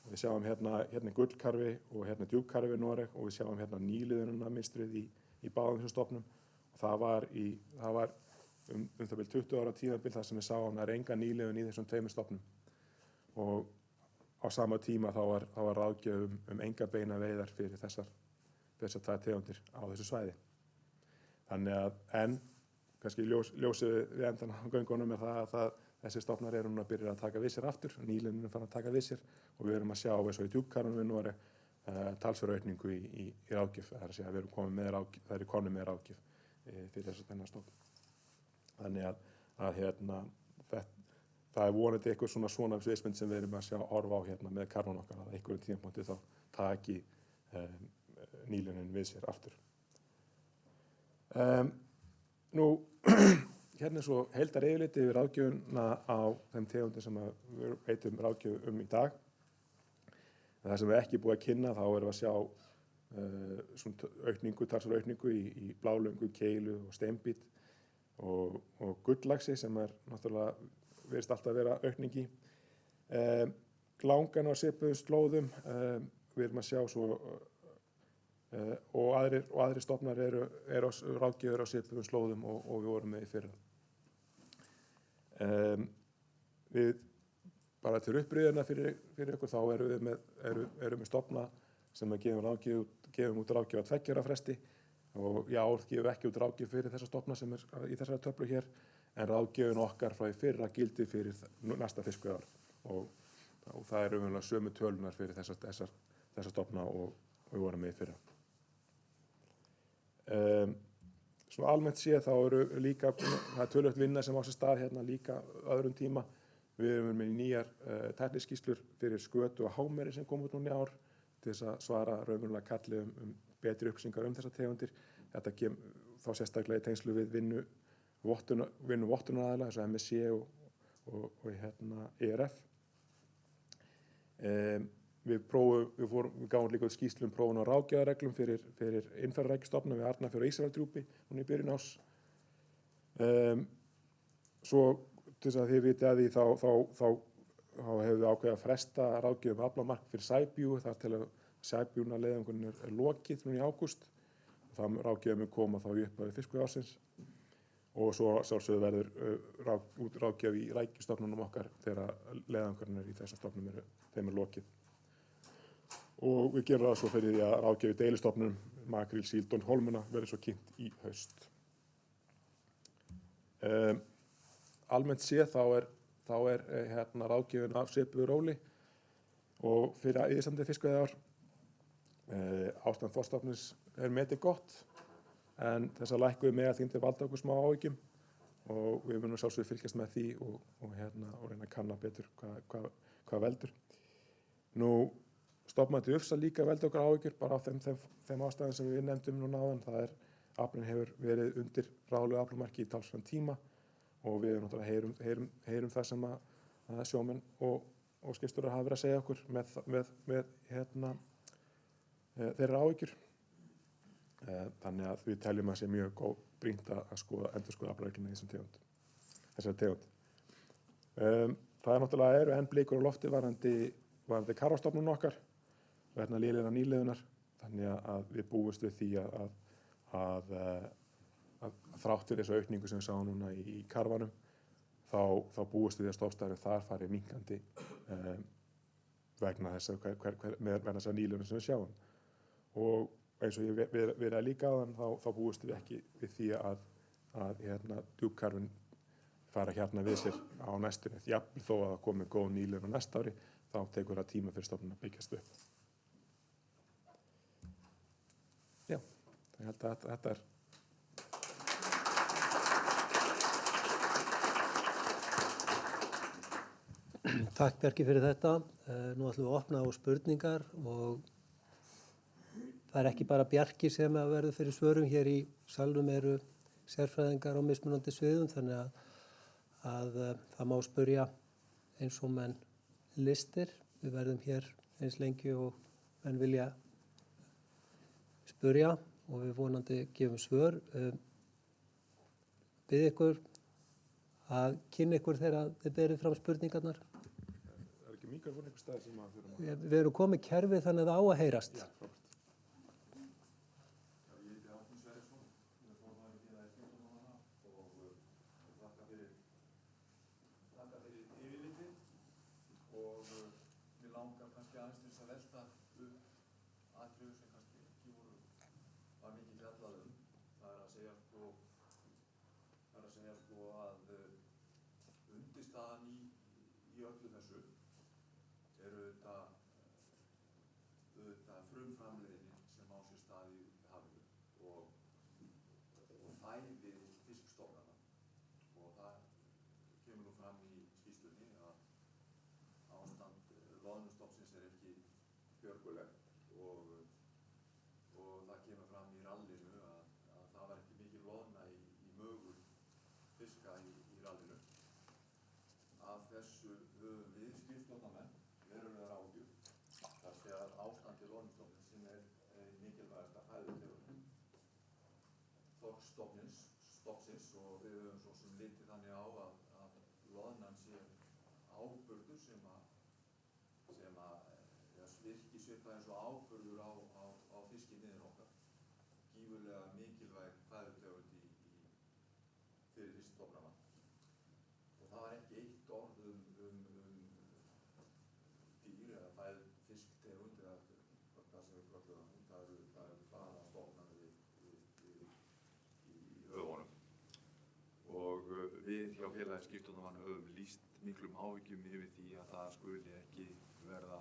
Við sjáum hérna gullkarfi og hérna djúpkarfi í Noreg og við sjáum hérna nýliðunina mynstrið í báðum þessum stofnum. Og það var það bil 20 ára tímabil þar sem við sáum að það er enga nýliðun í þessum tveimur stofnum. Og á sama tíma þá var ráðgjöf enga beina veiðar fyrir þessar tvær tegundir á þessu svæði. Þannig að kannski ljósið við endan á göngunum er það að þessi stofnar eru núna að byrja að taka við sér aftur, nýliðunin er farin að taka við sér og við erum að sjá eins og í djúpkarfunum við Noreg talsverða aukningu í ráðgjöf, það er að segja að það eru komnir með ráðgjöf fyrir þennan stofn. Þannig að það er vonandi eitthvað svona sviðsmynd sem við erum að sjá horfa á hérna með karfan okkar að einhverjum tímapunkti þá taki nýliðunin við sér aftur. Hérna er svo heildar yfirliti yfir ráðgjöfuna á þeim tegundum sem við veitum ráðgjöf í dag. En það sem við ekki búið að kynna þá erum við að sjá talsverða aukningu í blálöngu, keilu og steinbít og gulllaxi sem er náttúrulega virðist alltaf vera aukning í. Langan á svipuðum slóðum, við erum að sjá svo og aðrir stofnar eru ráðgjöfur á svipuðum slóðum og við vorum með í fyrra. Við bara til upprýðina fyrir ykkur þá erum við stofna sem að gefum út ráðgjöf á 2 ára fresti og í ár gefum ekki út ráðgjöf fyrir þessa stofna sem er í þessari töflu hér en ráðgjöfin okkar frá í fyrra gildi fyrir næsta fiskveiðiár og það eru umhverflega sömu tölunar fyrir þessa stofna og við vorum með í fyrra. Svona almennt séð þá eru líka, það er töluvert vinna sem á sér stað hérna líka öðrum tíma. Við erum með nýjar tækniskýrslur fyrir skötu og hámeri sem kom út núna í ár til þess að svara raunverulega kalli betri upplýsingar þessar tegundir. Þetta þá sérstaklega í tengslu við vinnu vottunaraðila eins og MSC og ERF. Við gáum líka út skýrslu prófun á ráðgjafarreglum fyrir innferðarækjustofna við Arnarfjörð og Ísafjarðardjúpi núna í byrjun árs. Svo til þess að þið vitið að því þá hefur við ákveðið að fresta ráðgjöf aflamark fyrir sæbjúgu þar til að sæbjúna leiðangunum er lokið núna í ágúst. Það ráðgjöf mun koma þá upp að fiskveiðiársins og svo sjálfsögðu verður ráðgjöf í rækjustofnunum okkar þegar leiðangurinn í þessum stofnum þeim er lokið. og við gerum það svo fyrir því að ráðgjöf í deilistofnum, makríl, síld og hólmuna verður svo kynnt í haust. Almennt séð þá er ráðgjöfin af svipuðu róli og fyrir yfirstandandi fiskveiðiár. Ástand þorskstofnsins er metið gott en þessar lækkuðu meðalþyngdir valda okkur smá áhyggjum og við munum sjálfsögðu fylgjast með því og reyna að kanna betur hvað veldur. Nú, stofnmætti ufsa líka veldur okkur áhyggjur bara á þeim ástæðum sem við nefndum núna áðan. Það er aflinn hefur verið undir ráðlegu aflamarki í talsverðan tíma og við náttúrulega heyrum það sem að sjómenn og skipstjórar hafa verið að segja okkur með þeirra áhyggjur. Þannig að við teljum að sé mjög brýnt að endurskoða aflaregluna í þessari tegund. Það náttúrulega enn blikur á lofti varðandi karfastofnun okkar vegna lélegra nýliðunar, þannig að við búumst við því að þrátt fyrir þessa aukningu sem við sáum núna í karfanum þá búumst við að stofnstærðin þar fari minnkandi vegna þess að nýliðunar sem við sjáum. Og eins og ég verið líka áðan þá búumst við ekki við því að djúpkarfinn fara við sér á næstunni. Jafnvel þó að það komi góð nýliðun á næsta ári, þá tekur það tíma fyrir stofnun að byggjast upp. Já, ég held að þetta er. Takk Bjarki fyrir þetta. Nú ætlum við að opna á spurningar og það er ekki bara Bjarki sem að verður fyrir svörum. Hér í salnum eru sérfræðingar á mismunandi sviðum þannig að það má spyrja eins og menn listir. Við verðum hér eins lengi og menn vilja spyrja og við vonandi gefum svör. Bið ykkur að kynna ykkur þegar þið berið fram spurningarnar. Það ekki mikrofón einhver stað sem að þurfum að... Við erum komið kerfið þannig að það á að heyrast. Stofnsins og við höfum svo sem litið þannig á að loðnan sé áburður sem virki svipað eins og áburður á fiskimiðin okkar. Gífurlega mikilvæg fæðutegund fyrir fiskstofnana. Og það var ekki eitt orð dýr eða fisktegund eða það sem við köllum það eru bara stofnanir í höfunum. Og við hjá félagi skipstjórnarmanna höfum lýst miklum áhyggjum yfir því að það skuli ekki vera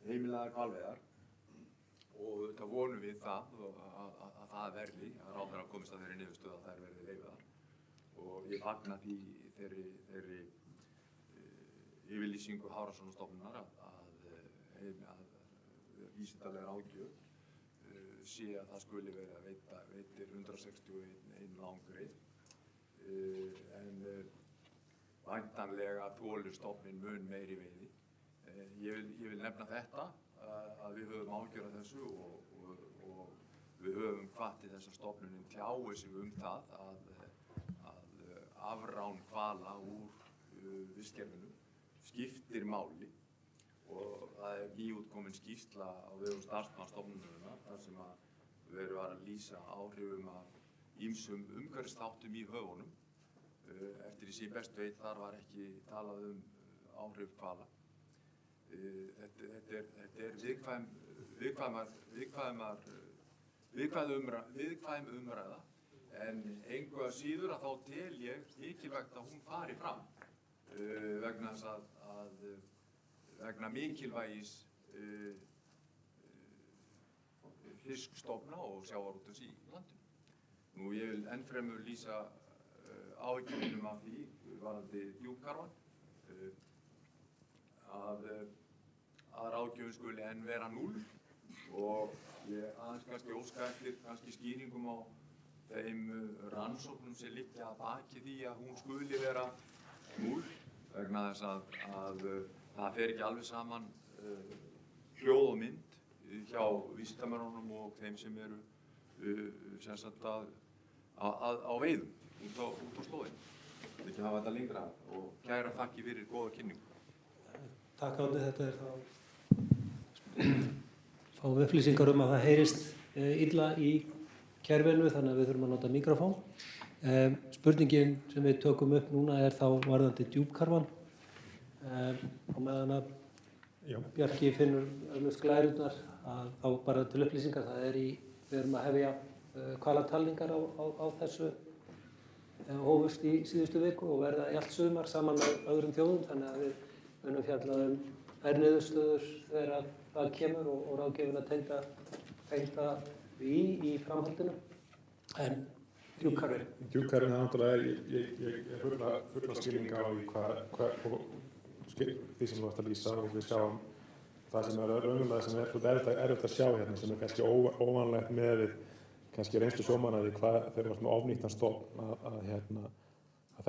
heimilaðar hvalveiðar og þetta vonum við að það verði, að ráðherra komist að þeirri niðurstöðu að þær verði leyfðar og ég fagna þeirri yfirlýsingu Hafrannsóknastofnunar að vísindaleg ráðgjöf sé að það skuli verið að veitir 161 langreið en væntanlega þolir stofninn mun meiri veiði. Ég vil nefna þetta að við höfum áhyggjur af þessu og við höfum hvatt til þess að stofnunin tjái sig það að afrán hvala úr vistkerfinu skiptir máli og það er nýútkomin skýrsla á vegum starfsmannsstofnunarinnar þar sem að verið var að lýsa áhrifum af ýmsum umhverfisþáttum í höfunum. Eftir því sem ég best veit þar var ekki talað áhrif hvala. Þetta er viðkvæm umræða, en engu að síður að þá tel ég mikilvægt að hún fari fram vegna þess að vegna mikilvægis fiskstofna og sjávarútvegs í landinu. Nú ég vil ennfremur lýsa áhyggjum mínum af því varðandi djúpkarfann að ráðgjöfin skuli enn vera 0 og ég aðeins kannski óska eftir kannski skýringum á þeim rannsóknum sem liggja að baki því að hún skuli vera 0 vegna þess að það fer ekki alveg saman hljóð og mynd hjá vísindamönnunum og þeim sem eru sem sagt á veiðum út á slóðinni. Ég vil ekki hafa þetta lengra og kæra þakki fyrir góða kynningu. Takk Árni, þetta er þá fáum upplýsingar að það heyrist illa í kerfinu þannig að við þurfum að nota mikrofón. Spurningin sem við tökum upp núna er þá varðandi djúpkarfann og meðan að Bjarki finnur öllust glærurnar að þá bara til upplýsingar við erum að hefja hvalatalningar á þessu hófust í síðustu viku og verða í allt sumar saman með öðrum þjóðum þannig að við munum fjalla þær niðurstöður þegar það kemur og ráðgjöfin að tengda í framhaldinu. En djúpkarfinn. Djúpkarfinn það náttúrulega ég fulla skilninga á því sem þú ert að lýsa og við sjáum það sem raunverulega sem erfitt að sjá hérna sem kannski óvanlegt með kannski reynslu sjómanna því hvað þeir eru með ofnýttan stofn að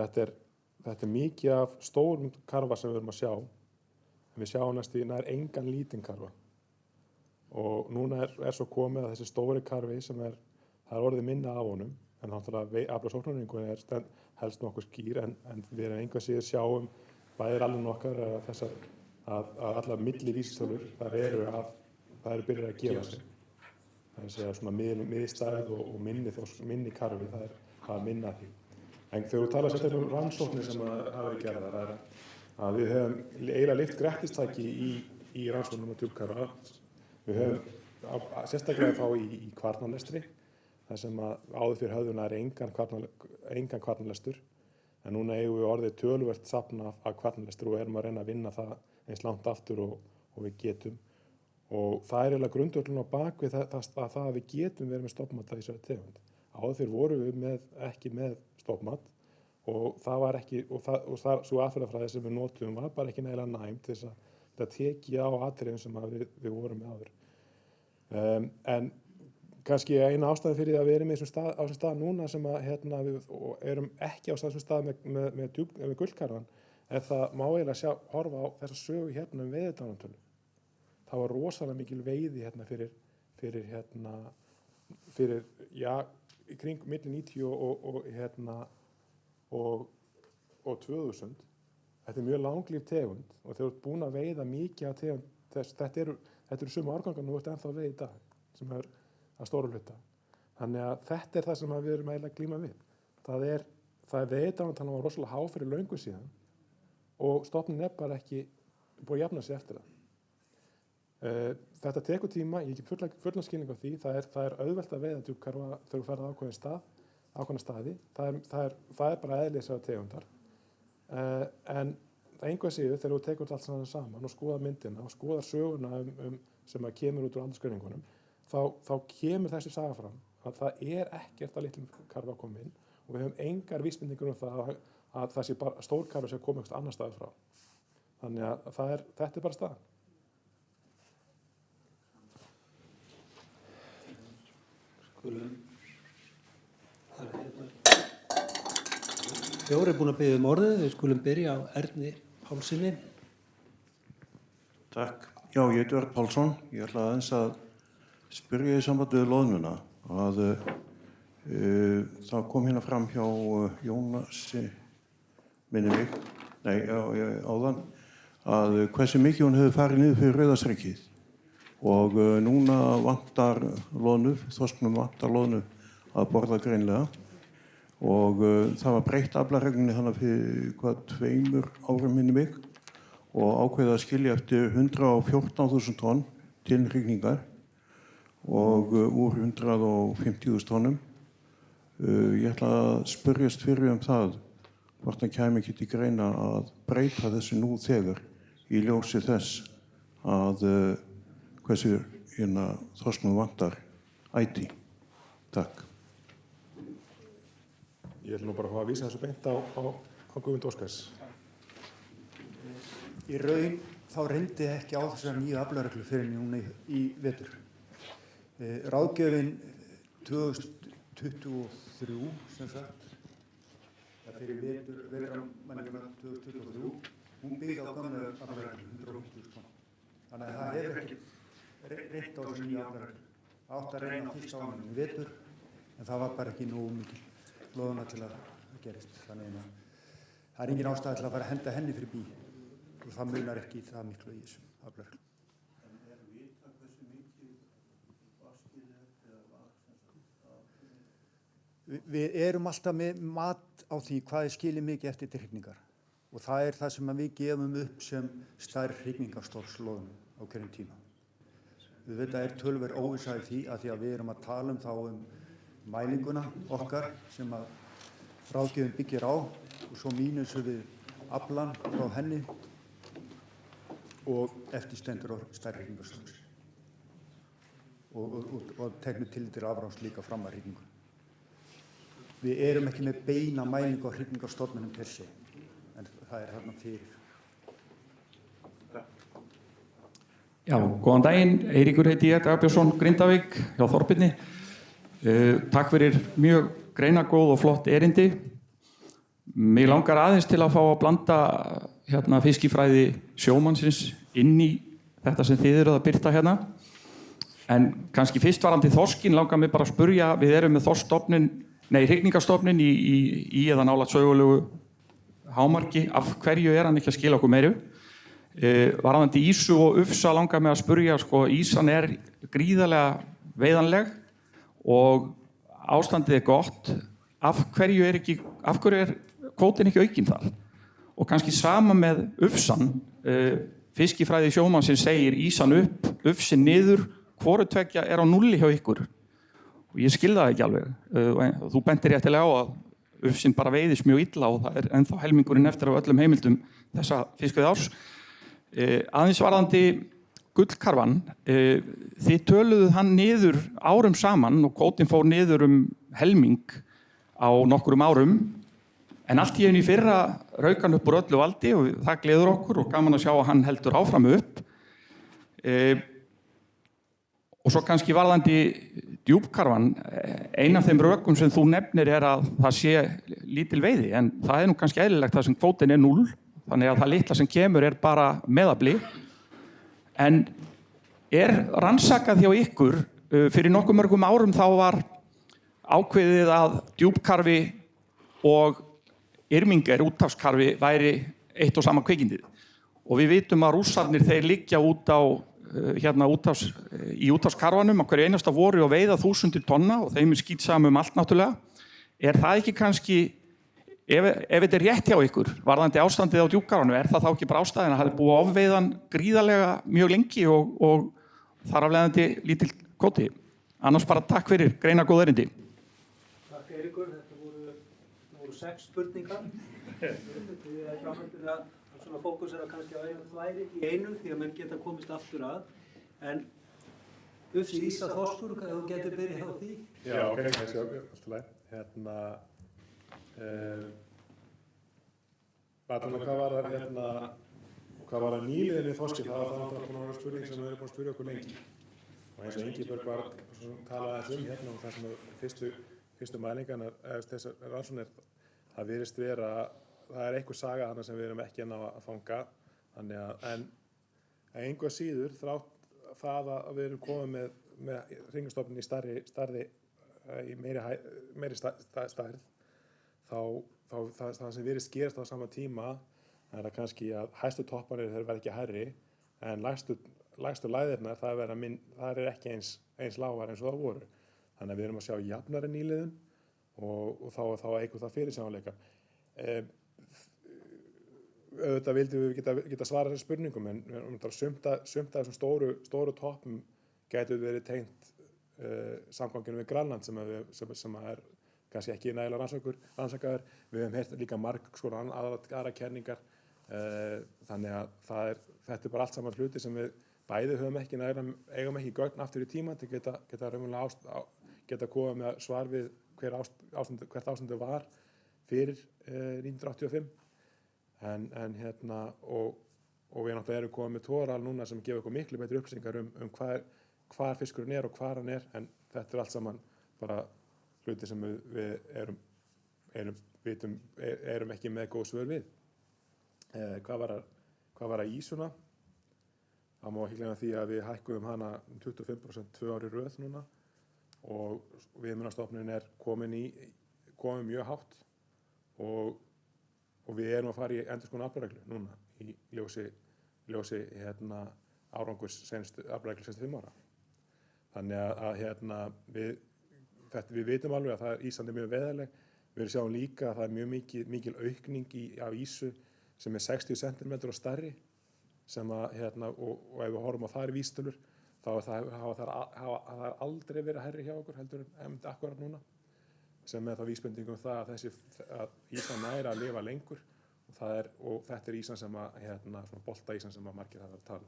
þetta mikið af stórum karfa sem við erum að sjá en við sjáum næst í nær engan lítinn karfa og núna svo komið að þessi stóri karfi sem það er orðið minna af honum en náttúrulega aflasóknarningu helst nokkuð skýr en við erum einhvað síður sjáum bæðir alveg okkar að allar millivísitölur það eru byrjað að gefa sig. Það er svona miðstærð og minni karfi, það er minna því. En þegar við tala sérstaklega rannsóknir sem hafa verið gerðar að við höfum eiginlega lyft grettistæki í rannsóknum á djúpkarfa. Við höfum sérstaklega þá í kvarnalestri, þar sem áður fyrir höfðuna er engan kvarnalestur. En núna eigum við orðið töluvert safn af kvarnalestur og erum að reyna að vinna það eins langt aftur og við getum. Og það er eiginlega grundvöllun á bakvið það að við getum verið með stofnmat í þessari tegund. Áður fyrir vorum við ekki með stofnmat og það var ekki, og svo aðferðafræði sem við notum var bara ekki nægilega næm til þess að þetta tekja á atriðum sem við vorum með áður. En kannski eina ástæði fyrir því að við erum á þessum stað núna sem við erum ekki á þessum stað með gullkarfann það má eiginlega horfa á þessa sögu hérna veiðidánartölu. Það var rosalega mikil veiði hérna fyrir í kring milli 90 og 2000. Þetta er mjög langlíf tegund og þeir eru búin að veiða mikið af tegund þetta eru sömu árgangar nú ennþá að veiða í dag sem er að stóru hluta. Þannig að þetta er það sem við erum eiginlega að glíma við. Það er veiðidánartalan var rosalega há fyrir löngu síðan og stofninn bara ekki búið að jafna sig eftir það. Þetta tekur tíma, ég hef fulla skilning á því, það er auðvelt að veiða djúpkarfa þegar þú ferð ákveðna staði, það er bara eðli þessara tegundar. En einhvað síður þegar þú tekur allt saman og skoðar myndina og skoðar söguna sem kemur út úr aldursgreiningunum, þá kemur þessi saga fram að það er ekkert að litlum karfa að koma inn og við höfum engar vísbendingur það að það sé bara stórkarfa sem koma eitthvað annar staði frá. Þannig að þetta er bara staðan. Fjóri er búin að biðja orðið, við skulum byrja á Erni Pálssyni. Takk. Já, ég heiti Örn Pálsson. Ég ætla aðeins að spyrja í sambandi við loðnuna að það kom hérna fram hjá Jónasi áðan að hversu mikið hún hefur farið niður fyrir Rauðastrekkið og núna vantar loðnu, þorsknum vantar loðnu að borða greinlega og það var breytt aflareglunni þannig fyrir 2 árum minni mig og ákveðið að skilja eftir 114.000 tonn til hrygningar og úr 150.000 tonnum. Ég ætla að spyrjast fyrir það hvort hann kæmi ekki til greina að breyta þessu nú þegar í ljósi þess að hversu þorsknum vantar æti. Takk. Ég ætla nú bara að fá að vísa þessu beint á Guðmund Óskars. Í raun þá reyndi ekki á þessar nýju aflareglu fyrir núna í vetur. Ráðgjöfin 2023 sem sagt, fyrir veturmælinguna 2023, hún byggði á gömlu aflareglu 150.000 tonn. Þannig að það hefur ekki reynt á þessar nýju aflareglu. Átt að reyna á fyrsta ánum í vetur, en það var bara ekki nógu mikil loðuna til að gerist. Þannig að það er engin ástæða til að fara að henda henni fyrir bí. Og það munar ekki það miklu í þessum aflareglum. En vita hversu mikið vaskið eða Við erum alltaf með mat á því hvað skilið mikið eftir til hrygningar. Og það er það sem við gefum upp sem stærð hrygningarstofnslóðum á hverjum tíma. Við veit að töluvert óvissa í því að við erum að tala þá mælinguna okkar sem að ráðgjöfin byggir á og svo mínusum við aflan frá henni og eftir stendur á stærri hrygningarstofns og teknu til afráns líka fram að hrygningu. Við erum ekki með beina mælingu á hrygningarstofnunum per se, en það er þarna fyrir. Já, góðan daginn, Eiríkur heiti ég, Dagbjörnsson, Grindavík, hjá Þorbirni. Takk fyrir mjög greinagóð og flott erindi. Mig langar aðeins til að fá að blanda fiskifræði sjómannsins inn í þetta sem þið eruð að birta hérna. En kannski fyrst varðandi þorskin langar mig bara að spurja, við erum með hrygningarstofnin í eða nálægt sögulegu hámarki, af hverju hann ekki að skila okkur meiru? Varðandi ýsu og ufsa langar mig að spurja, ýsan gríðarlega veiðanleg og ástandið gott, af hverju kvótinn ekki aukinn þar? Og kannski sama með ufsan, fiskifræði sjómannsins segir ýsan upp, ufsin niður, hvoru tveggja á núlli hjá ykkur? Og ég skil það ekki alveg. Þú bentir réttilega á að ufsin bara veiðist mjög illa og það ennþá helmingurinn eftir af öllum heimildum þessa fiskveiðiárs. Aðeins varðandi gullkarfann, þið töluðuð hann niður árum saman og kvótinn fór niður helming á nokkrum árum, en allt í einu í fyrra rauk hann upp úr öllu valdi og það gleður okkur og gaman að sjá að hann heldur áfram upp. Og svo kannski varðandi djúpkarfann, ein af þeim rökum sem þú nefnir að það sé lítil veiði, en það nú kannski eðlilegt þar sem kvótinn 0, þannig að það litla sem kemur bara meðafli. En rannsakað hjá ykkur, fyrir nokkuð mörgum árum þá var ákveðið að djúpkarfi og yrmingar, úthafskarfi, væri eitt og sama kvikindið. Og við vitum að Rússarnir þeir liggja út á í úthafskarfanum á hverju einasta voru og veiða 1000 tonna og þeim skítsam allt náttúrulega. Það ekki kannski, ef þetta rétt hjá ykkur, varðandi ástandið á djúpkarfanum, það þá ekki bara ástæðin að það búið að ofveiðan gríðarlega mjög lengi og þar af leiðandi lítil kvóti? Annars bara takk fyrir greinagóð erindi. Takk Eiríkur, þetta voru 6 spurningar. Þið ekki ámyndin að svona fókusera kannski á einu þværi í einu því að menn geta komist aftur að. En ufsi ísa þorskur, þú getur byrjað á því? Já, ok, þessi alltaf leið. Hvað var það nýliðin í þorski? Það var það spurning sem við erum búin að spyrja okkur lengi. Og eins og Ingibjörg var talaði og það sem fyrstu mælingarnar, þessar rannsóknir, það virðist vera það einhver saga þarna sem við erum ekki enn að fanga, en engu að síður þrátt það að við erum komið með hrygningarstofninn í stærri í meiri stærð, þá það sem virðist gerast á sama tíma er að kannski að hæstu topparnir þeir verða ekki hærri, en lægstu læðirnar það er ekki eins lágar eins og það voru. Þannig að við erum að sjá jafnari nýliðun og þá eykur það fyrirsjáanleikann. auðvitað vildum við geta svarað þessum spurningum, en sumt af þessum stóru toppum gætu verið tengt samganginu við Grænland sem er kannski ekki nægilega rannsakaður. Við höfum heyrt líka aðra kenningar, þannig að þetta bara allt saman hluti sem við bæði eigum ekki gögn aftur í tíma til geta raunverulega geta komið með svar við hvert ástandið var fyrir 1985. En og við náttúrulega erum komið með togaral núna sem gefa okkur miklu betri upplýsingar hvar fiskurinn og hvar hann en þetta allt saman bara hluti sem við erum ekki með góð svör við. Hvað var að ísuna? Það má ekki gleyma því að við hækkuðum hana 25% 2 ári röð núna og Veiðimálastofnunin er komin mjög hátt og við erum að fara í endurskoðun aflareglu núna í ljósi árangurs aflareglu 65 ára. Þannig að við vitum alveg að Ísland er mjög veiðarleg. Við sjáum líka að það er mjög mikil aukning af ýsu sem er 60 cm og stærri sem og ef við horfum á þær vísitölur þá hafa aldrei verið hærri hjá okkur heldur en akkurat núna sem er þá vísbendingum það að Ísland næri að lifa lengur og þetta er Ísland sem svona bolta Ísland sem margir hafa að tala.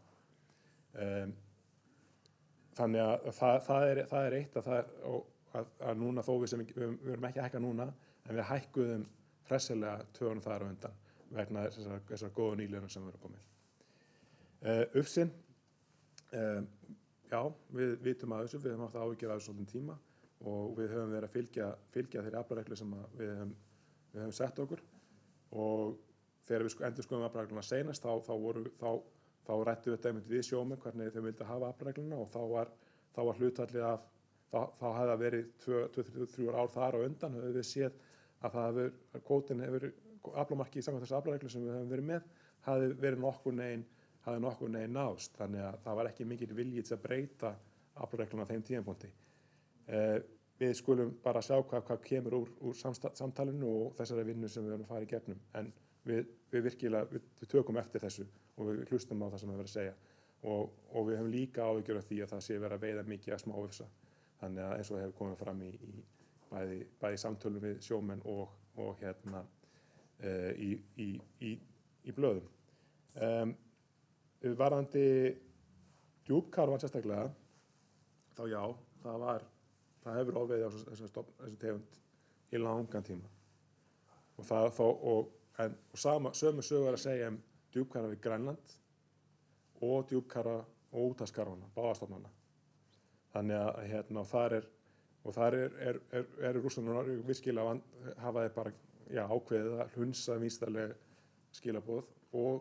Þannig að það er eitt að núna þó við erum ekki að hækka núna en við hækkuðum hressilega tögunum þar á undan vegna þessar góðu nýliðunar sem við erum komið. Ufsinn, já, við vitum að þessu, við höfum haft áhyggjur af þessu svolítinn tíma og við höfum verið að fylgja þeirri aflareglu sem við höfum sett okkur og þegar við endurskoðum aflaregluna seinast þá rættum við þetta við sjómenn hvernig þau vildu hafa aflaregluna og þá var hlutfallið þá hefði það verið 2-3 ár þar á undan höfum við séð að kvótinn hefur aflamarkið samkvæmt þessu aflareglu sem við höfum verið með hafði verið nokkur neginn náðst þannig að það var ekki mikill vilji til að breyta aflaregluna á þeim tímapunkti. Við skulum bara sjá hvað kemur úr samtalinu og þessari vinnu sem við erum að fara í gegnum en við tökum eftir þessu og við hlustum á það sem við verðum að segja og við höfum líka áhyggjur af því að það sé verið að veiða mikið að smáufsa þannig að eins og hefur komið fram í bæði samtölum við sjómenn og í blöðum. Varðandi djúpkarfann sérstaklega þá já, það hefur ofveiði á þessu tegund í langan tíma og sömu sögu að segja djúpkarfa við Grænland og djúpkarfa og úthafskarfana, báðastofnana. Þannig að þar eru Rússarnir virkilega hafa þeir bara ákveðið að hunsa vísindaleg skilaboð og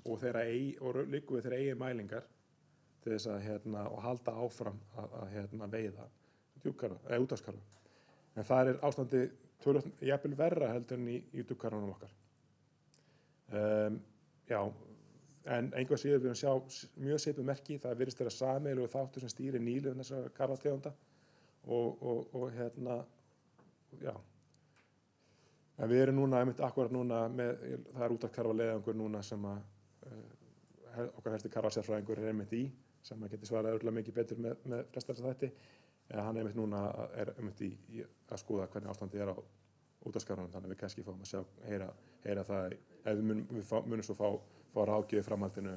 liggur við þeirra eigin mælingar til þess að halda áfram að veiða djúpkarfa eða úthafskarfa. En það er ástandi töluvert jafnvel verra heldur en í djúpkarfanum okkar. En einhvað síður við sjá mjög svipuð merki, það virðist vera sameiginlegur þáttur sem stýrir nýliðun þessara karfategunda En við erum núna, akkurat núna það er úthafskarfaleiðangur núna sem okkar helsti karfasérfræðingur er einmitt í, sem getur svarað örugglega mikið betur með flesta þessa þætti. Hann einmitt núna er einmitt í að skoða hvernig ástandið á úthafskarfanum, þannig að við kannski fáum að heyra það, við munum svo fá ráðgjöf í framhaldinu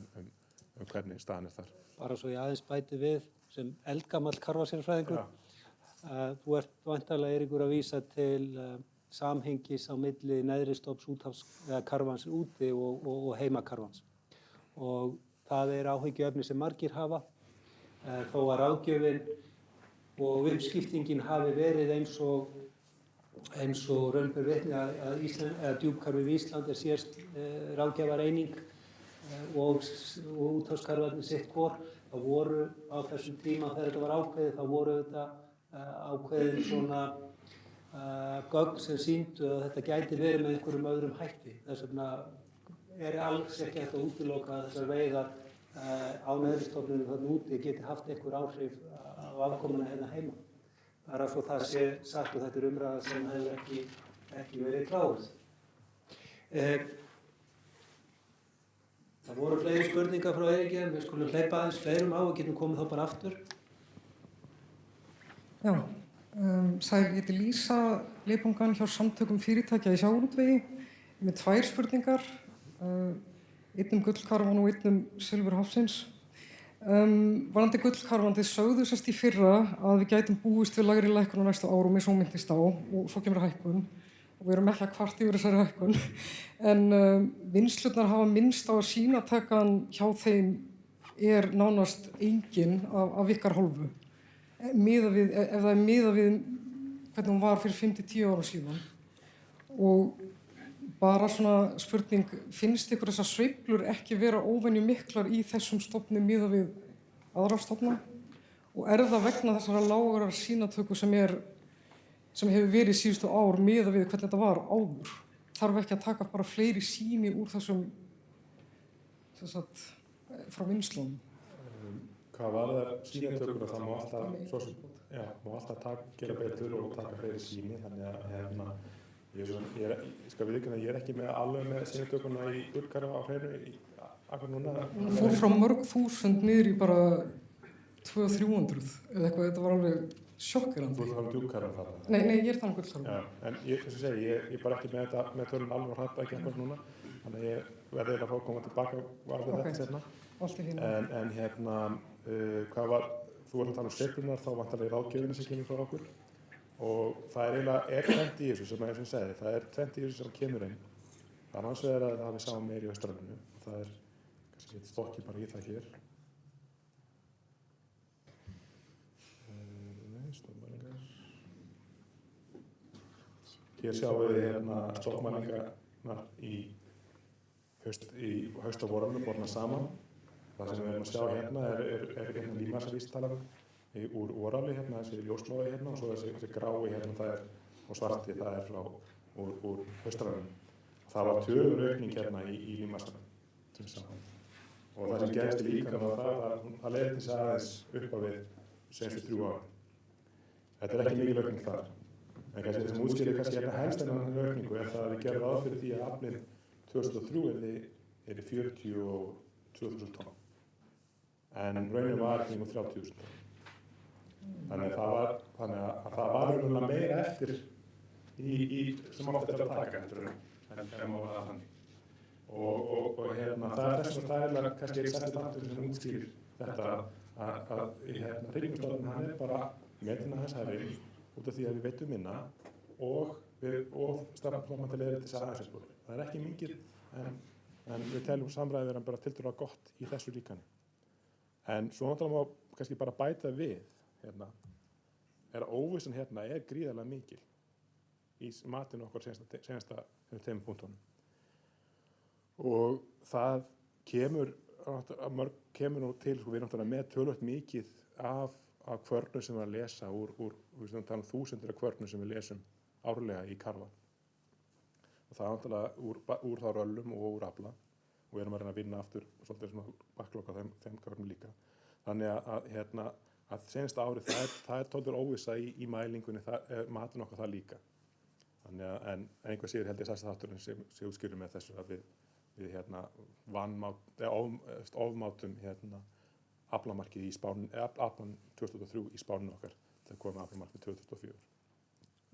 hvernig staðan er þar. Bara svo ég aðeins bæti við sem eldgamall karfasérfræðingur. Þú ert væntanlega, Eiríkur, að vísa til samhengis á milli neðri stofns karfans úti og heimakarfans. Og það er áhyggjuefni sem margir hafa, þó að ráðgjöfin og uppskiptingin hafi verið eins og raun ber vitni að djúpkarfi við Ísland er síðast ráðgjafareining og úthafskarfarnir sitt hvor. Það voru á þessum tíma þegar þetta var ákveðið, þá voru þetta ákveðin svona gögn sem sýndu að þetta gæti verið með einhverjum öðrum hætti. Þess vegna er alls ekki hægt að útiloka að þessar veiðar á neðristofnunum þarna úti geti haft einhver áhrif á afkomuna hérna heima. Það er svo það sé sagt og þetta er umræða sem hefur ekki verið kláruð. Það voru fleiri spurningar frá Eiríki en við skulum hleypa aðeins fleirum á og getum komið þá bara aftur. Já, sæl, ég heiti Lísa Leipungan hjá Samtökum fyrirtækja í sjávarútvegi með 2 spurningar, einn gullkarfan og einn silfur hafsins. Varðandi gullkarfan, þið sögðu sérst í fyrra að við gætum búist við lægri lækkun á næstu árum eins og minntist á og svo kemur hækkun og við erum ekki að kvarta yfir þessari hækkun en vinnslurnar hafa minnst á að sýnatakan hjá þeim er nánast engin af ykkar hálfu ef það er miðað við hvernig hún var fyrir 5-10 ára síðan og bara svona spurning, finnst ykkur þessar sveiflur ekki vera óvenju miklar í þessum stofnum miðað við aðra stofna og er það vegna þessara lágrar sýnatöku sem hefur verið síðustu ár miðað við hvernig þetta var áður? Þarf ekki að taka bara fleiri sýni úr þessum frá vinnslunum? Hvað varðar sýnatökuna það má alltaf gera betur og taka fleiri sýni þannig að ég skal viðurkenna að ég er ekki alveg með sýnatökuna í gullkarfa á hreinu akkur núna. Hún fór frá mörg þúsund niður í bara 200-300 eða eitthvað, þetta var alveg sjokkerandi. Þú ert að gullkarfa þarna? Nei, ég er þannig gullkarfa. Já, en eins og segi, ég er bara ekki með tölun alveg og hratt ekki akkur núna, þannig að ég verði að fá að koma tilbaka varðið þetta sérna. Allt í hinu. En hvað var, þú ert að tala sveiflunar, þá vantarlega ráðgjöfina sem kemur frá okkur. Og það er tvennt í þessu sem ég segi, það er tvennt í þessu sem kemur inn. Það er annars vegar að við sáum meiri í Australíu og það er kannski eitt stokki bara í það hér. Stokkmælingar. Hér sjáum við stokkmælingarnar í haust og vorinu borna saman. Það sem við erum að sjá hérna er lífmassavísitalan úr orali hérna, þessi ljósblái hérna og svo þessi grái hérna það er og svarti það er úr Australíu. Það var töluaukning hérna í lífmassanum og það sem gerist í líkamanum var það leiðir til þess aðeins upp á við seinustu 3 ára. Þetta er ekki mikil aukning þar. En kannski það sem útskýrir kannski hérna helst þennan aukningu er það að við gerum ráð fyrir því að aflinn 2003 er í 42.000 tonn. En raunin var kring 30.000 tonn. Þannig að það var raunverulega meira eftir sem átti eftir að taka en má það þannig. Og það er þess að það er kannski einn stærsti þáttur sem útskýrir þetta að hrygningarstofninn hann er bara metin að hans hæfi út af því að við veitum minna og stafnum til leiðir til þess aðeinsspori. Það er ekki mikið en við teljum samræði vera bara tiltölulega gott í þessu líkani. En svo náttúrulega má kannski bara bæta við er að óvissan hérna er gríðarlega mikil í matinu okkar senasta 2 punktunum. Og það kemur nú til, við erum náttúrulega með töluvert mikið af kvörnum sem við að lesa við erum þúsundir af kvörnum sem við lesum árlega í karfa. Og það er náttúrulega úr þá röllum og úr afla og við erum að reyna að vinna aftur svolítið svona baklokka þeim kvörnum líka. Þannig að senasta árið það er tóttur óvissa í mælingunni, matinn okkar það líka. Þannig að en einhver sér held ég stærsta þátturinn sem útskýrir með þessu að við ofmátum aflamarkið í spánin, aflan 2003 í spáninu okkar þegar komum aflamarkið 2004.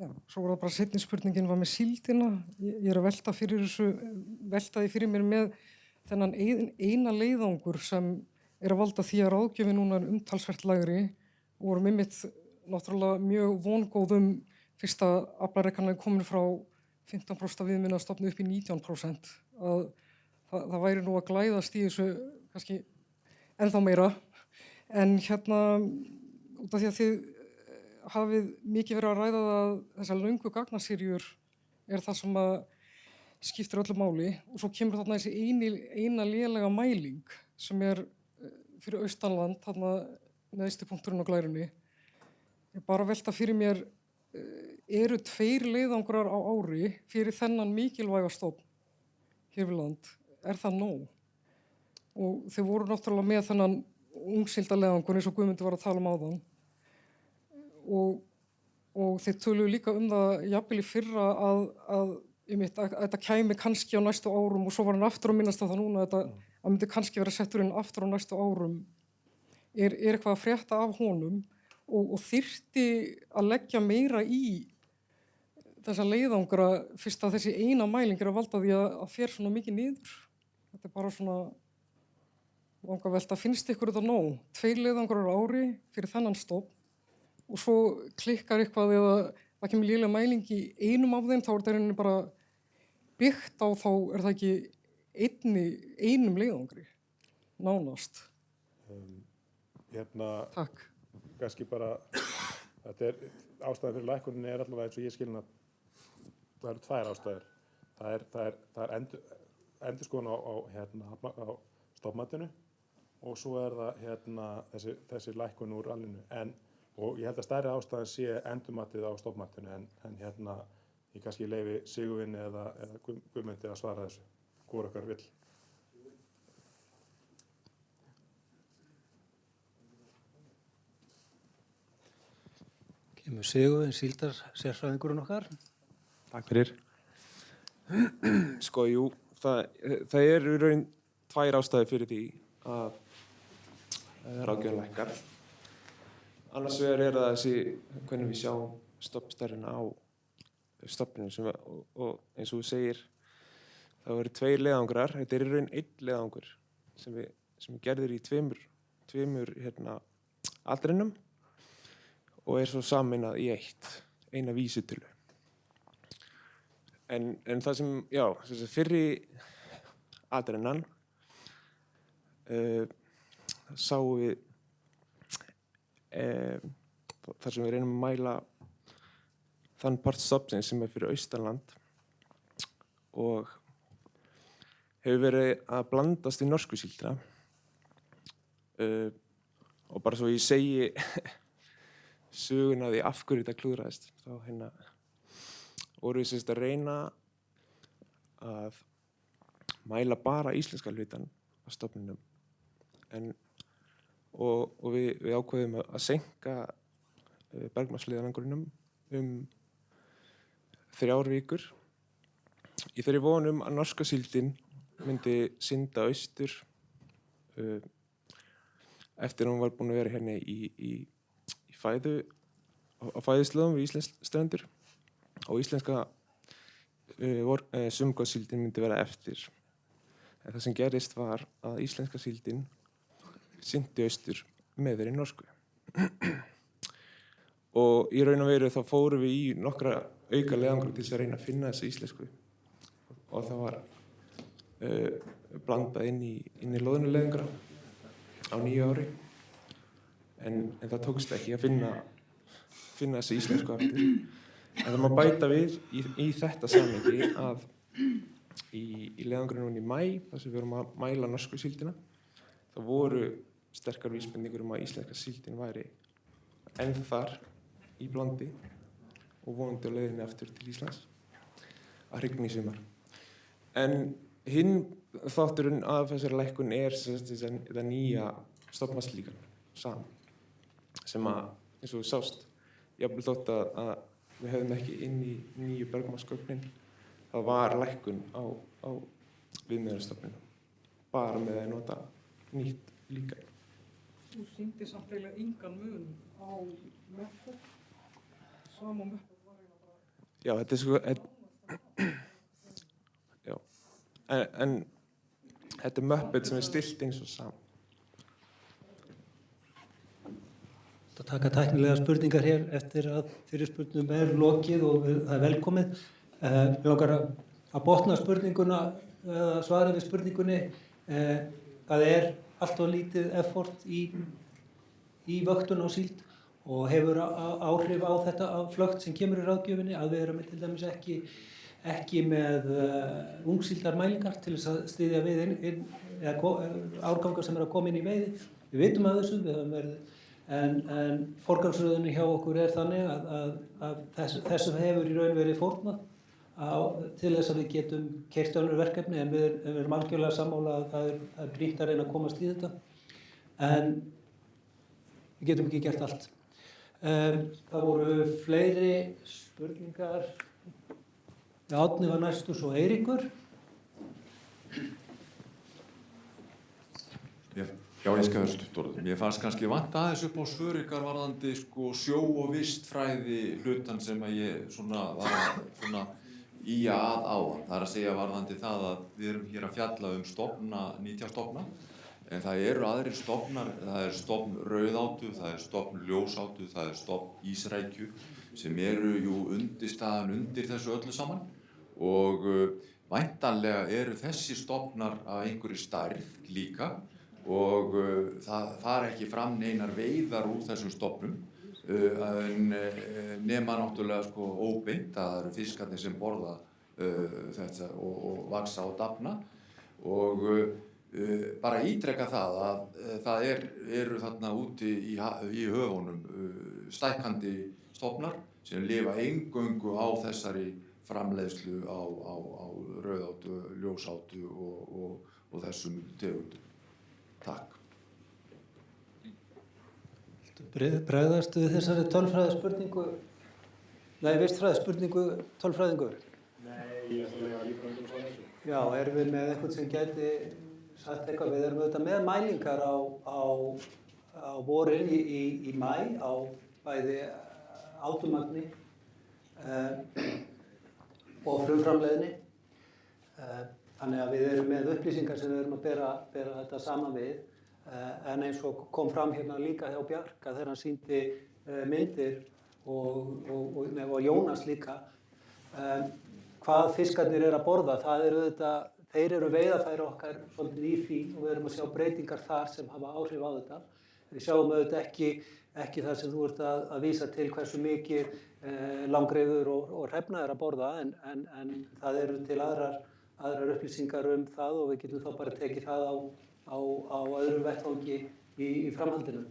Já, svo var það bara seinni spurningin var með síldina. Ég er að velta því fyrir mér með þennan eina leiðangur sem er að valda því að ráðgjöfin núna er umtalsvert lægri og vorum einmitt náttúrulega mjög vongóðum fyrst að aflarekanlega komin frá 15% viðmiðunarstofni upp í 19%. Það væri nú að glæðast í þessu kannski ennþá meira. En út af því að þið hafið mikið verið að ræða að þessar löngu gagnasýrjur er það sem að skiptir öllu máli og svo kemur þarna þessi eina lélega mæling sem er fyrir austanland, þarna neðsti punkturinn á glærunni. Ég bara velta fyrir mér, eru 2 leiðangrar á ári fyrir þennan mikilvæga stofn hér við land? Er það nóg? Og þeir voru náttúrulega með þennan ungsíldarleiðangur eins og Guðmundur var að tala áðan. Og þeir töluðu líka það jafnvel í fyrra að þetta kæmi kannski á næstu árum og svo var hann aftur að minnast á það núna að að myndi kannski vera settur inn aftur á næstu árum. Er eitthvað að frétta af honum og þyrfti að leggja meira í þessa leiðangra fyrst að þessi eina mæling er að valda því að fer svona mikið niður. Þetta er bara svona vangavelta, finnst ykkur þetta nóg? 2 leiðangrar á ári fyrir þennan stofn og svo klikkar eitthvað eða það kemur léleg mæling í einum af þeim, þá er þetta rauninni bara byggt á, þá er það ekki einum leiðangri, nánast. Takk. Kannski bara, þetta er ástæðan fyrir lækkuninni er allavega eins og ég skilin að það eru 2 ástæður. Það er endurskoðun á stofnmatinu og svo er það þessi lækkun úr allinu. Og ég held að stærri ástæðan sé endurmatið á stofnmatinu en ég kannski leyfi Sigurvini eða Guðmundi að svara þessu, hvor okkar vill. Kemur Sigurvin, síldar sérfræðingurinn okkar. Takk fyrir. Sko, jú, það er í raun 2 ástæður fyrir því að ráðgjöfin lækkar. Annars vegar er það þessi, hvernig við sjáum stofnstærðina á stofninu og eins og þú segir, það eru 2 leiðangrar. Þetta er í raun 1 leiðangur sem er gerður í 2 aldrinum og er svo sameinað í eina vísitölu. En það sem, já, fyrri aldrinnan sáum við þar sem við reynum að mæla þann part stofnsins sem er fyrir austanland og hefur verið að blandast í norsku síldina og bara svo ég segi söguna því af hverju þetta klúðraðist, þá voru við að reyna að mæla bara íslenska hlutan á stofninum og við ákveðum að seinka bergmálsleiðangrinum 3 vikur í þeirri vonum að norska síldin myndi synda austur eftir að hún var búin að vera hérna í fæðuslóðum við íslensk strendur og íslenska sumgóðsíldin myndi vera eftir. En það sem gerist var að íslenska síldin syndi austur með þeirri norsku. Og í raun og veru þá fórum við í nokkra auka leiðangra til þess að reyna að finna þessa íslensku. Og það var blandað inn í loðnuleiðangra á 9 ári. En það tókst ekki að finna þessa íslensku aftur. En það má bæta við í þetta samhengi að í leiðangrinum í maí, þar sem við vorum að mæla norsku síldina, það voru sterkar vísbendingur að íslenska síldin væri enn þar í blandi og vonandi á leiðinni aftur til Íslands að hrygna í sumar. En hinn þátturinn af þessari lækkun er þetta nýja stofnmatslíkan saman sem að, eins og þú sást, jafnvel þótt að við höfum ekki inn í nýju bergmálsgögnin, það var lækkun á viðmiðunarstofninu, bara með að nota nýtt líka. Þú sýndi samt eiginlega engan mun á möppu, sama möppu var eiginlega bara... Já, þetta er sko... Já, en þetta er möppet sem er stillt eins og saman. Það taka tæknilega spurningar hér eftir að fyrirspurnum er lokið og það er velkomið. Við langar að botna spurninguna eða svara við spurningunni. Það er alltaf lítið effort í vöktun á síld og hefur áhrif á þetta flökt sem kemur í ráðgjöfinni að við erum til dæmis ekki með ungsíldarmælingar til þess að styðja við árgangar sem er að koma inn í veiði. Við vitum að þessu, við höfum verið en forgangsröðunni hjá okkur er þannig að þessu hefur í raun verið fórnað til þess að við getum keyrt önnur verkefni en við erum algjörlega sammála að það er brýnt að reyna að komast í þetta en við getum ekki gert allt. Það voru fleiri spurningar. Árni var næstur, svo Eiríkur. ég skal vera stuttorð. Mér fannst kannski vanta aðeins upp á svör ykkar varðandi sko, sjó- og vistfræði hlutan sem að ég svona var að ýja að áðan. Það er að segja varðandi það að við erum hér að fjalla stofna, nytjastofna, en það eru aðrir stofnar, það er stofn rauðátu, það er stofn ljósátu, það er stofn ísrækju sem eru jú undirstaðan undir þessu öllu saman og væntanlega eru þessi stofnar af einhverju stærð líka og það fara ekki fram neinar veiðar úr þessum stofnum nema náttúrulega sko óbeint, það eru fiskarnir sem borða þetta og vaxa og dafna og bara ítreka það að það eru þarna úti í höfunum stækkandi stofnar sem lifa eingöngu á þessari framleiðslu á rauðátu, ljósátu og þessum tegundum. Takk. Bregðast við þessari tölfræðispurningu? Nei, vistfræðispurningu tölfræðingur? Nei, ég ætla að lega líka um svo þessu. Já, erum við með eitthvað sem gæti sagt eitthvað? Við erum auðvitað með mælingar á vorin í maí á bæði átumagni og frumframleiðni. Þannig að við erum með upplýsingar sem við erum að bera þetta saman við. En eins og kom fram hérna líka hjá Bjarka þegar hann sýndi myndir og Jónas líka, hvað fiskarnir eru að borða. Það eru auðvitað, þeir eru veiðarfæri okkar svolítið í því og við erum að sjá breytingar þar sem hafa áhrif á þetta. Við sjáum auðvitað ekki það sem þú ert að vísa til hversu mikið langreyður og hrefna er að borða en það eru til aðrar upplýsingar það og við getum þá bara tekið það á öðrum vettvangi í framhaldinu.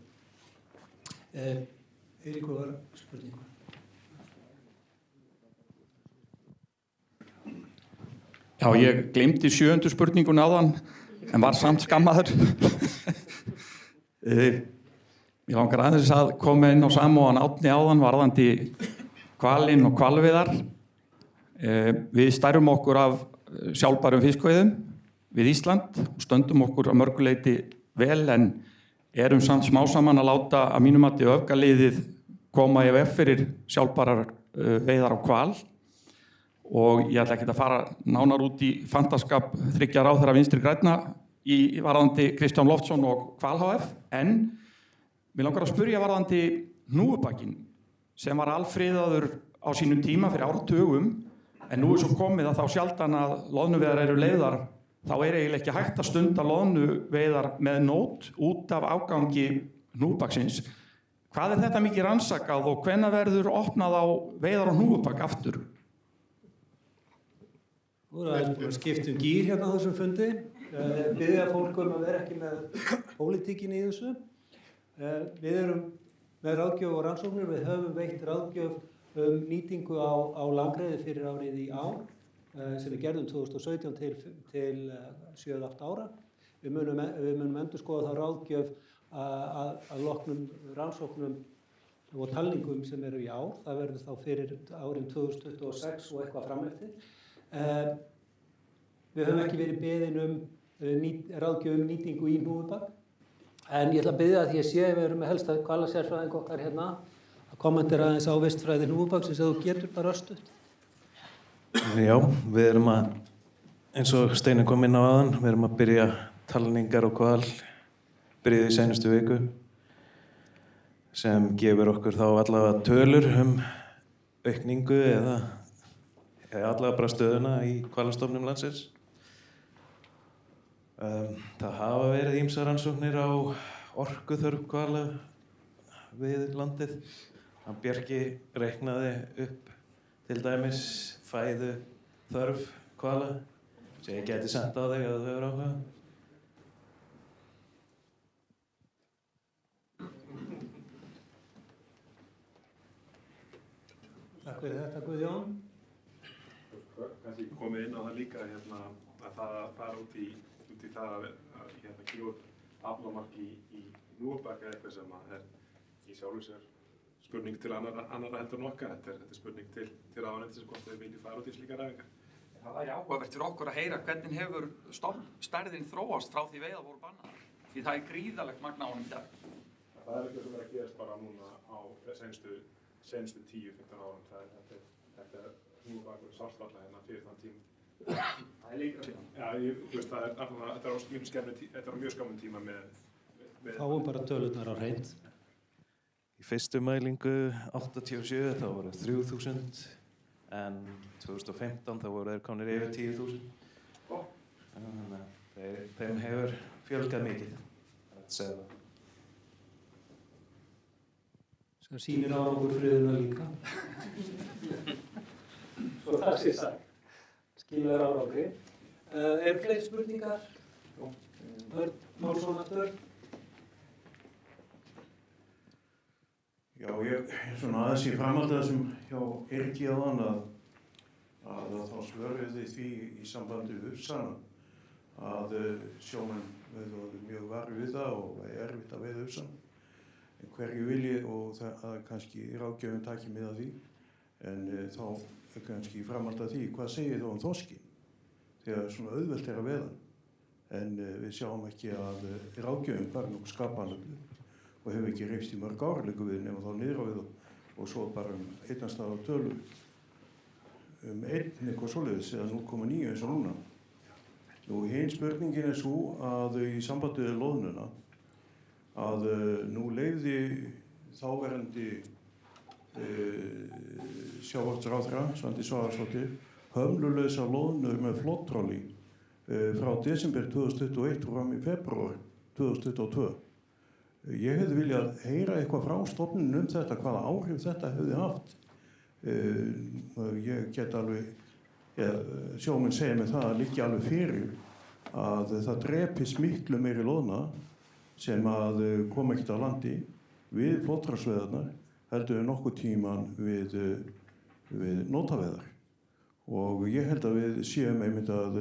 Eiríkur var spurningu. Já, ég gleymdi 7. spurningun áðan en var samt skammaður. Ég langar aðeins að koma inn á samóðan Árni áðan varðandi hvalinn og hvalveiðar. Við stærum okkur af sjálfbærum fiskveiðum við Ísland og stöndum okkur að mörguleiti vel en erum samt smá saman að láta að mínum mati öfgaliðið koma í veg fyrir sjálfbærar veiðar á hval og ég ætla ekki að fara nánar út í fantaskap þriggja ráðherra Vinstri grænna í varðandi Kristján Loftsson og Hval HF en mig langar að spyrja varðandi hnúfubakinn sem var alfriðaður á sínum tíma fyrir áratugum en nú er svo komið að þá sjaldan að loðnuveiðar eru leyfðar þá er eiginlega ekki hægt að stunda loðnuveiðar með nót út af afgangi hnúfubaksins. Hvað er þetta mikið rannsakað og hvenær verður opnað á veiðar á hnúfubak aftur? Nú er það skiptum gír hérna á þessum fundi. Biðja fólk að vera ekki með pólitíkin í þessu. Við erum með ráðgjöf og rannsóknir, við höfum veitt ráðgjöf nýtingu á langreyði fyrir árið í ár sem við gerðum 2017 til 7-8 ára. Við munum endurskoða þá ráðgjöf að loknum rannsóknum og talningum sem eru í ár. Það verður þá fyrir árin 2026 og eitthvað fram eftir. Við höfum ekki verið beðin ráðgjöf nýtingu í hnúfubak. En ég ætla að biðja að því að við erum með helsta hvalasérfræðing okkar hérna að kommentera aðeins á vistfræði hnúfubaksins ef þú getur bara örstutt. Já, við erum að, eins og Steinunn kom inn á áðan, við erum að byrja talningar og hval byrjuð í seinustu viku sem gefur okkur þá allavega tölur aukningu eða allavega bara stöðuna í hvalastofnum landsins. Það hafa verið ýmsar rannsóknir á orkuþörf hvala við landið. Bjarki reiknaði upp til dæmis fæðu þörf hvala sem ég geti sent á þig að þú hefur áhuga. Takk fyrir þetta, Guðjón. Kannski komið inn á það líka að það fara út í það að gefa upp aflamark í hnúfubak er eitthvað sem er í sjálfu sér spurning til annarra heldur en okkar. Þetta er spurning til ráðuneytisins hvort þeir vilji fara út í slíkar æfingar. Það væri áhugavert fyrir okkur að heyra hvernig hefur stofnstærðin þróast frá því veiðar voru bannaðar Því það gríðarlegt magn á honum í dag. Það ekki sem að gerast bara núna á senustu 10-15 árum. Þetta hnúðbakur Svartfalla hérna fyrir þann tíma. Það lengra tíma. Já, þetta er mjög skammun tíma með Fáum bara tölurnar á hreint. Í fyrstu mælingu 87 þá voru 3000 en 2015 þá voru þeir komnir yfir 10.000. Þannig að þeim hefur fjölgað mikið. Sem sýnir árangur friðuna líka. Svo það sé sagt. Skilar árangri. Er fleiri spurningar? Örn Málsson aftur. Já, ég svona aðeins í framhaldi þessum hjá Eiríki áðan að þá svöruðu því í sambandi við ufsana að sjómenn verður mjög varir við það og er erfitt að veiða ufsan. En hverju vilji og það kannski ráðgjöfum taki mið af því en þá er kannski í framhaldi af því hvað segir þú þorskin þegar svona auðvelt að veiða en við sjáum ekki að ráðgjöfum var nokkuð skapaðan og hefur ekki reifst í mörg árleiku við nema þá niður á við og svo bara einnastað á tölu einn eitthvað svoleiðis eða 0,9 eins og núna. Nú hinn spurningin er svo að í sambandi við loðnuna að nú leyfði þáverandi sjávarútvegsráðherra Svandís Svavarsdóttir hömlulausa loðnu með flottróli frá desember 2021 og fram í febrúar 2022. Ég hefði viljað heyra eitthvað frá stofnunum þetta, hvaða áhrif þetta hefði haft. Ég get alveg, sjómenn segja mig það að liggja alveg fyrir að það drepist miklu meiri loðna sem að koma ekkert á landi við flottrásveiðarnar heldur nokkuð tíman við nótaveðar. Og ég held að við séum einmitt að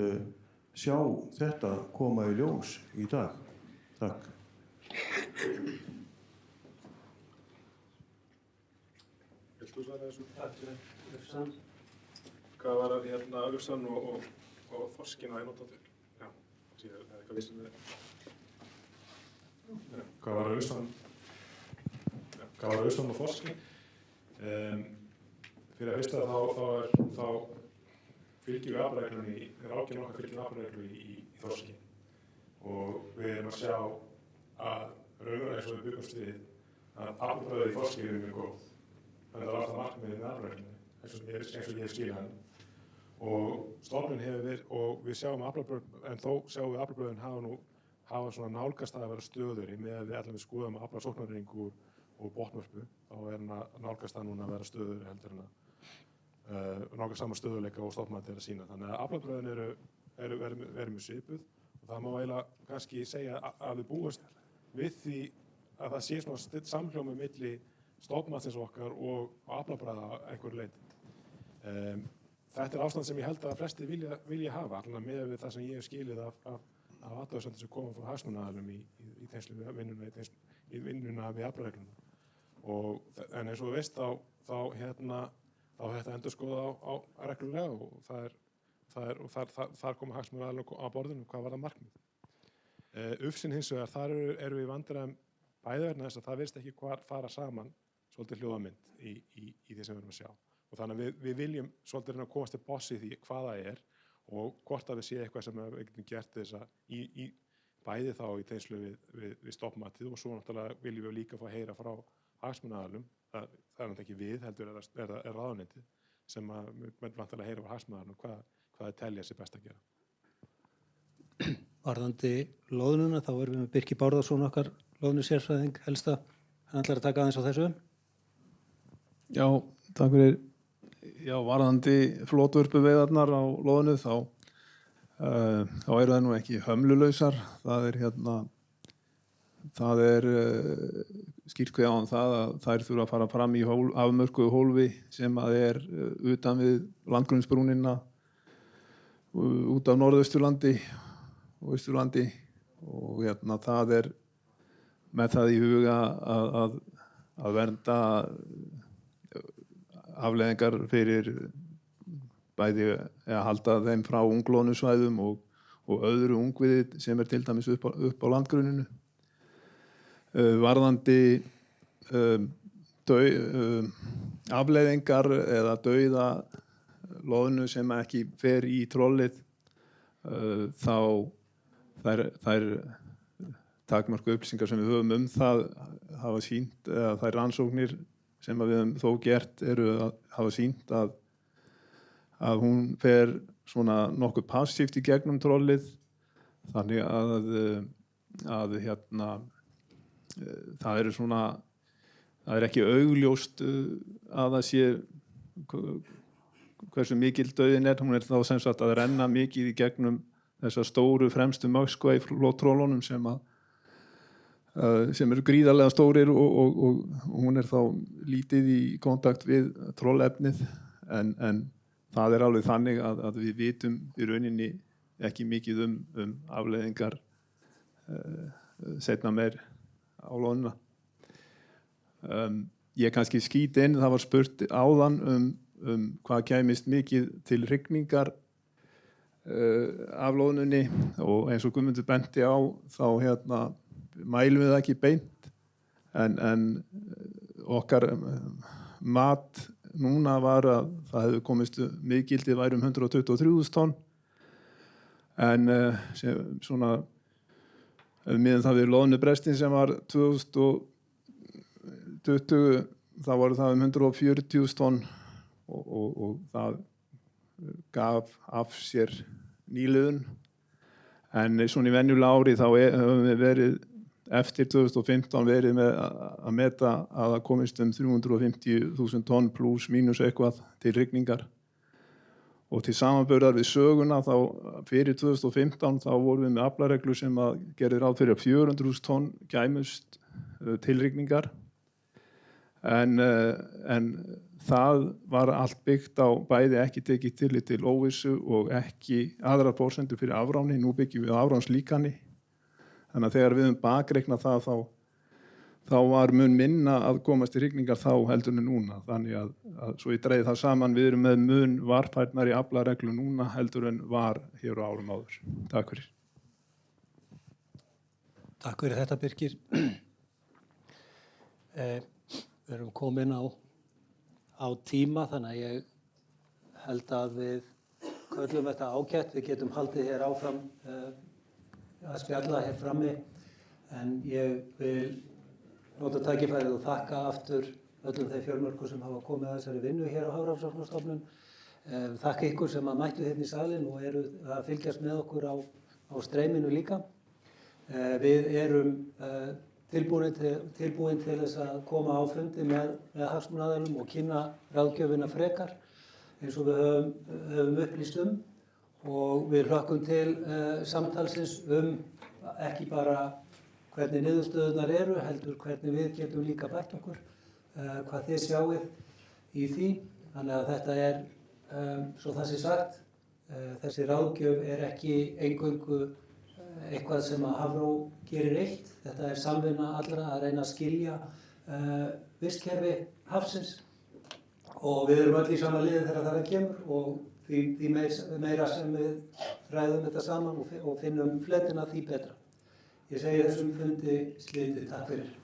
sjá þetta koma í ljós í dag. Takk. Vilt þú svara þessu? Ufsan. Hvað var það hérna ufsan og þorskina í nóttandur? Já, síðan er eitthvað vissum við. Hvað var það ufsan og þorski? Fyrir að fyrsta þá fylgjum við aflareglunni, ráðgjafinn okkar fylgjum aflareglu í þorski og við erum að sjá að raunverulega eins og við byggumst við að aflabröðið í þorski eru mjög góð. Þannig að það var alltaf markmiðið með aflareglunni eins og ég hef skilið hann. Og stofnun hefur verið, og við sjáum aflabröð, en þó sjáum við aflabröðin hafa svona nálgast að vera stöðuri með að við allir við skoðum aflasóknarringu og botnvörpu, þá er hann að nálgast það núna að vera stöðuri heldur en að nálgast sama stöðuleika og stofnmætti er að sína. Þannig að aflabröðin eru mjög svipuð og það má eiginlega kannski segja að við búumst við því að það sé svona samhljómi milli stofnmættsins okkar og aflabröða einhverju leyti. Þetta er ástand sem ég held að flesti vilja hafa, allavega með við það sem ég hef skilið af athugasemdum sem koma frá hagsmunaaðilum í tengslum við vinnuna við aflaregluna. En eins og þú veist þá þetta endurskoða á reglulega og þar koma hagsmunaaðilum á borðinu hvað var það markmið. Ufsinn hins vegar, þar eru við vandræðum bæði vegna þess að það virðist ekki fara saman svolítið hljóðamynd í því sem við erum að sjá. Og þannig að við viljum svolítið reyna að komast til botns í því hvað það er og hvort að við séum eitthvað sem við getum gert þess að bæði þá í tengslu við stofnmatið og svo náttúrulega viljum við líka fá að heyra frá hagsmunaaðilum. Það er náttúrulega ekki við, heldur er ráðuneytið sem að við vantilega heyra frá hagsmunaaðilum hvað það telja sér best að gera. Varðandi loðnuna, þá erum við með Birki Bárðarsson okkar loðnusérfræðing helsta. Hann ætlar að taka aðeins á þessu. Já, takk fyrir. Já, varðandi flotvörpuveiðarnar á loðnu þá eru það nú ekki hömlulausar. Það er skýrt kveðið á það að þær þurfa að fara fram í afmörkuðu hólfi sem að er utan við landgrunnsbrúnina út af Norðausturlandi og Austurlandi og það er með það í huga að vernda afleiðingar fyrir bæði að halda þeim frá unglónusvæðum og öðru ungviði sem er til dæmis upp á landgrunninu varðandi afleiðingar eða dauða loðnu sem ekki fer í trollið, þá þær takmörku upplýsingar sem við höfum það hafa sýnt, eða þær rannsóknir sem við höfum þó gert hafa sýnt að hún fer svona nokkuð passíft í gegnum trollið, þannig að það er ekki augljóst að það sé hversu mikil dauðinn hún er þá sem sagt að renna mikið í gegnum þessar stóru fremstu Musgrave-trollunum sem eru gríðarlega stórir og hún er þá lítið í kontakt við trollefnið, en það er alveg þannig að við vitum í rauninni ekki mikið um afleiðingar seinna meir á loðnuna. Ég kannski skýt inn, það var spurt áðan hvað kæmist mikið til hrygningar af loðnunni, og eins og Guðmundur benti á þá mælum við það ekki beint, en okkar mat núna var að það hefði komist miðgildi væri 123.000 tonn, en svona miðan það við loðnubrestin sem var 2020 þá voru það 140.000 tonn og það gaf af sér nýliðun, en svona í venjulega ári þá höfum við verið eftir 2015 verið með að meta að það komist 350.000 tonn pluss mínus eitthvað til hrygningar, og til samanburðar við söguna þá fyrir 2015 þá vorum við með aflareglu sem að gerði ráð fyrir að 400.000 tonn kæmust til hrygningar, en það var allt byggt á bæði ekki tekið tillit til óvissu og ekki aðrar forsendur fyrir afráni. Nú byggjum við afránslíkani, þannig að þegar við höfum bakreiknað það þá var mun minna að komast til hrygningar þá heldur en núna, þannig að svo ég dreigi það saman, við erum með mun varfærnari aflareglu núna heldur en var hér á árum áður. Takk fyrir. Takk fyrir þetta, Birkir. Við erum komin á tíma, þannig að ég held að við köllum þetta ágætt. Við getum haldið hér áfram að spjalla hér frammi, en ég vil nota tækifærið og þakka aftur öllum þeir fjölmörgu sem hafa komið að þessari vinnu hér á Hafrannsóknastofnun. Þakka ykkur sem að mættu hérna í salinn og eru að fylgjast með okkur á streyminu líka. Við erum tilbúin til þess að koma á fundi með hagsmunaaðilum og kynna ráðgjöfina frekar eins og við höfum upplýst og við hlökkum til samtalsins ekki bara hvernig niðurstöðurnar eru, heldur hvernig við getum líka bætt okkur, hvað þið sjáið í því. Þannig að þetta er, svo það sé sagt, þessi ráðgjöf er ekki eingöngu eitthvað sem að Hafró gerir eitt. Þetta er samvinna allra að reyna að skilja vistkerfi hafsins og við erum öll í sama liði þegar það kemur, og því meira sem við ræðum þetta saman og finnum fletina, því betra. Ég segi þessum fundi slitið. Takk fyrir.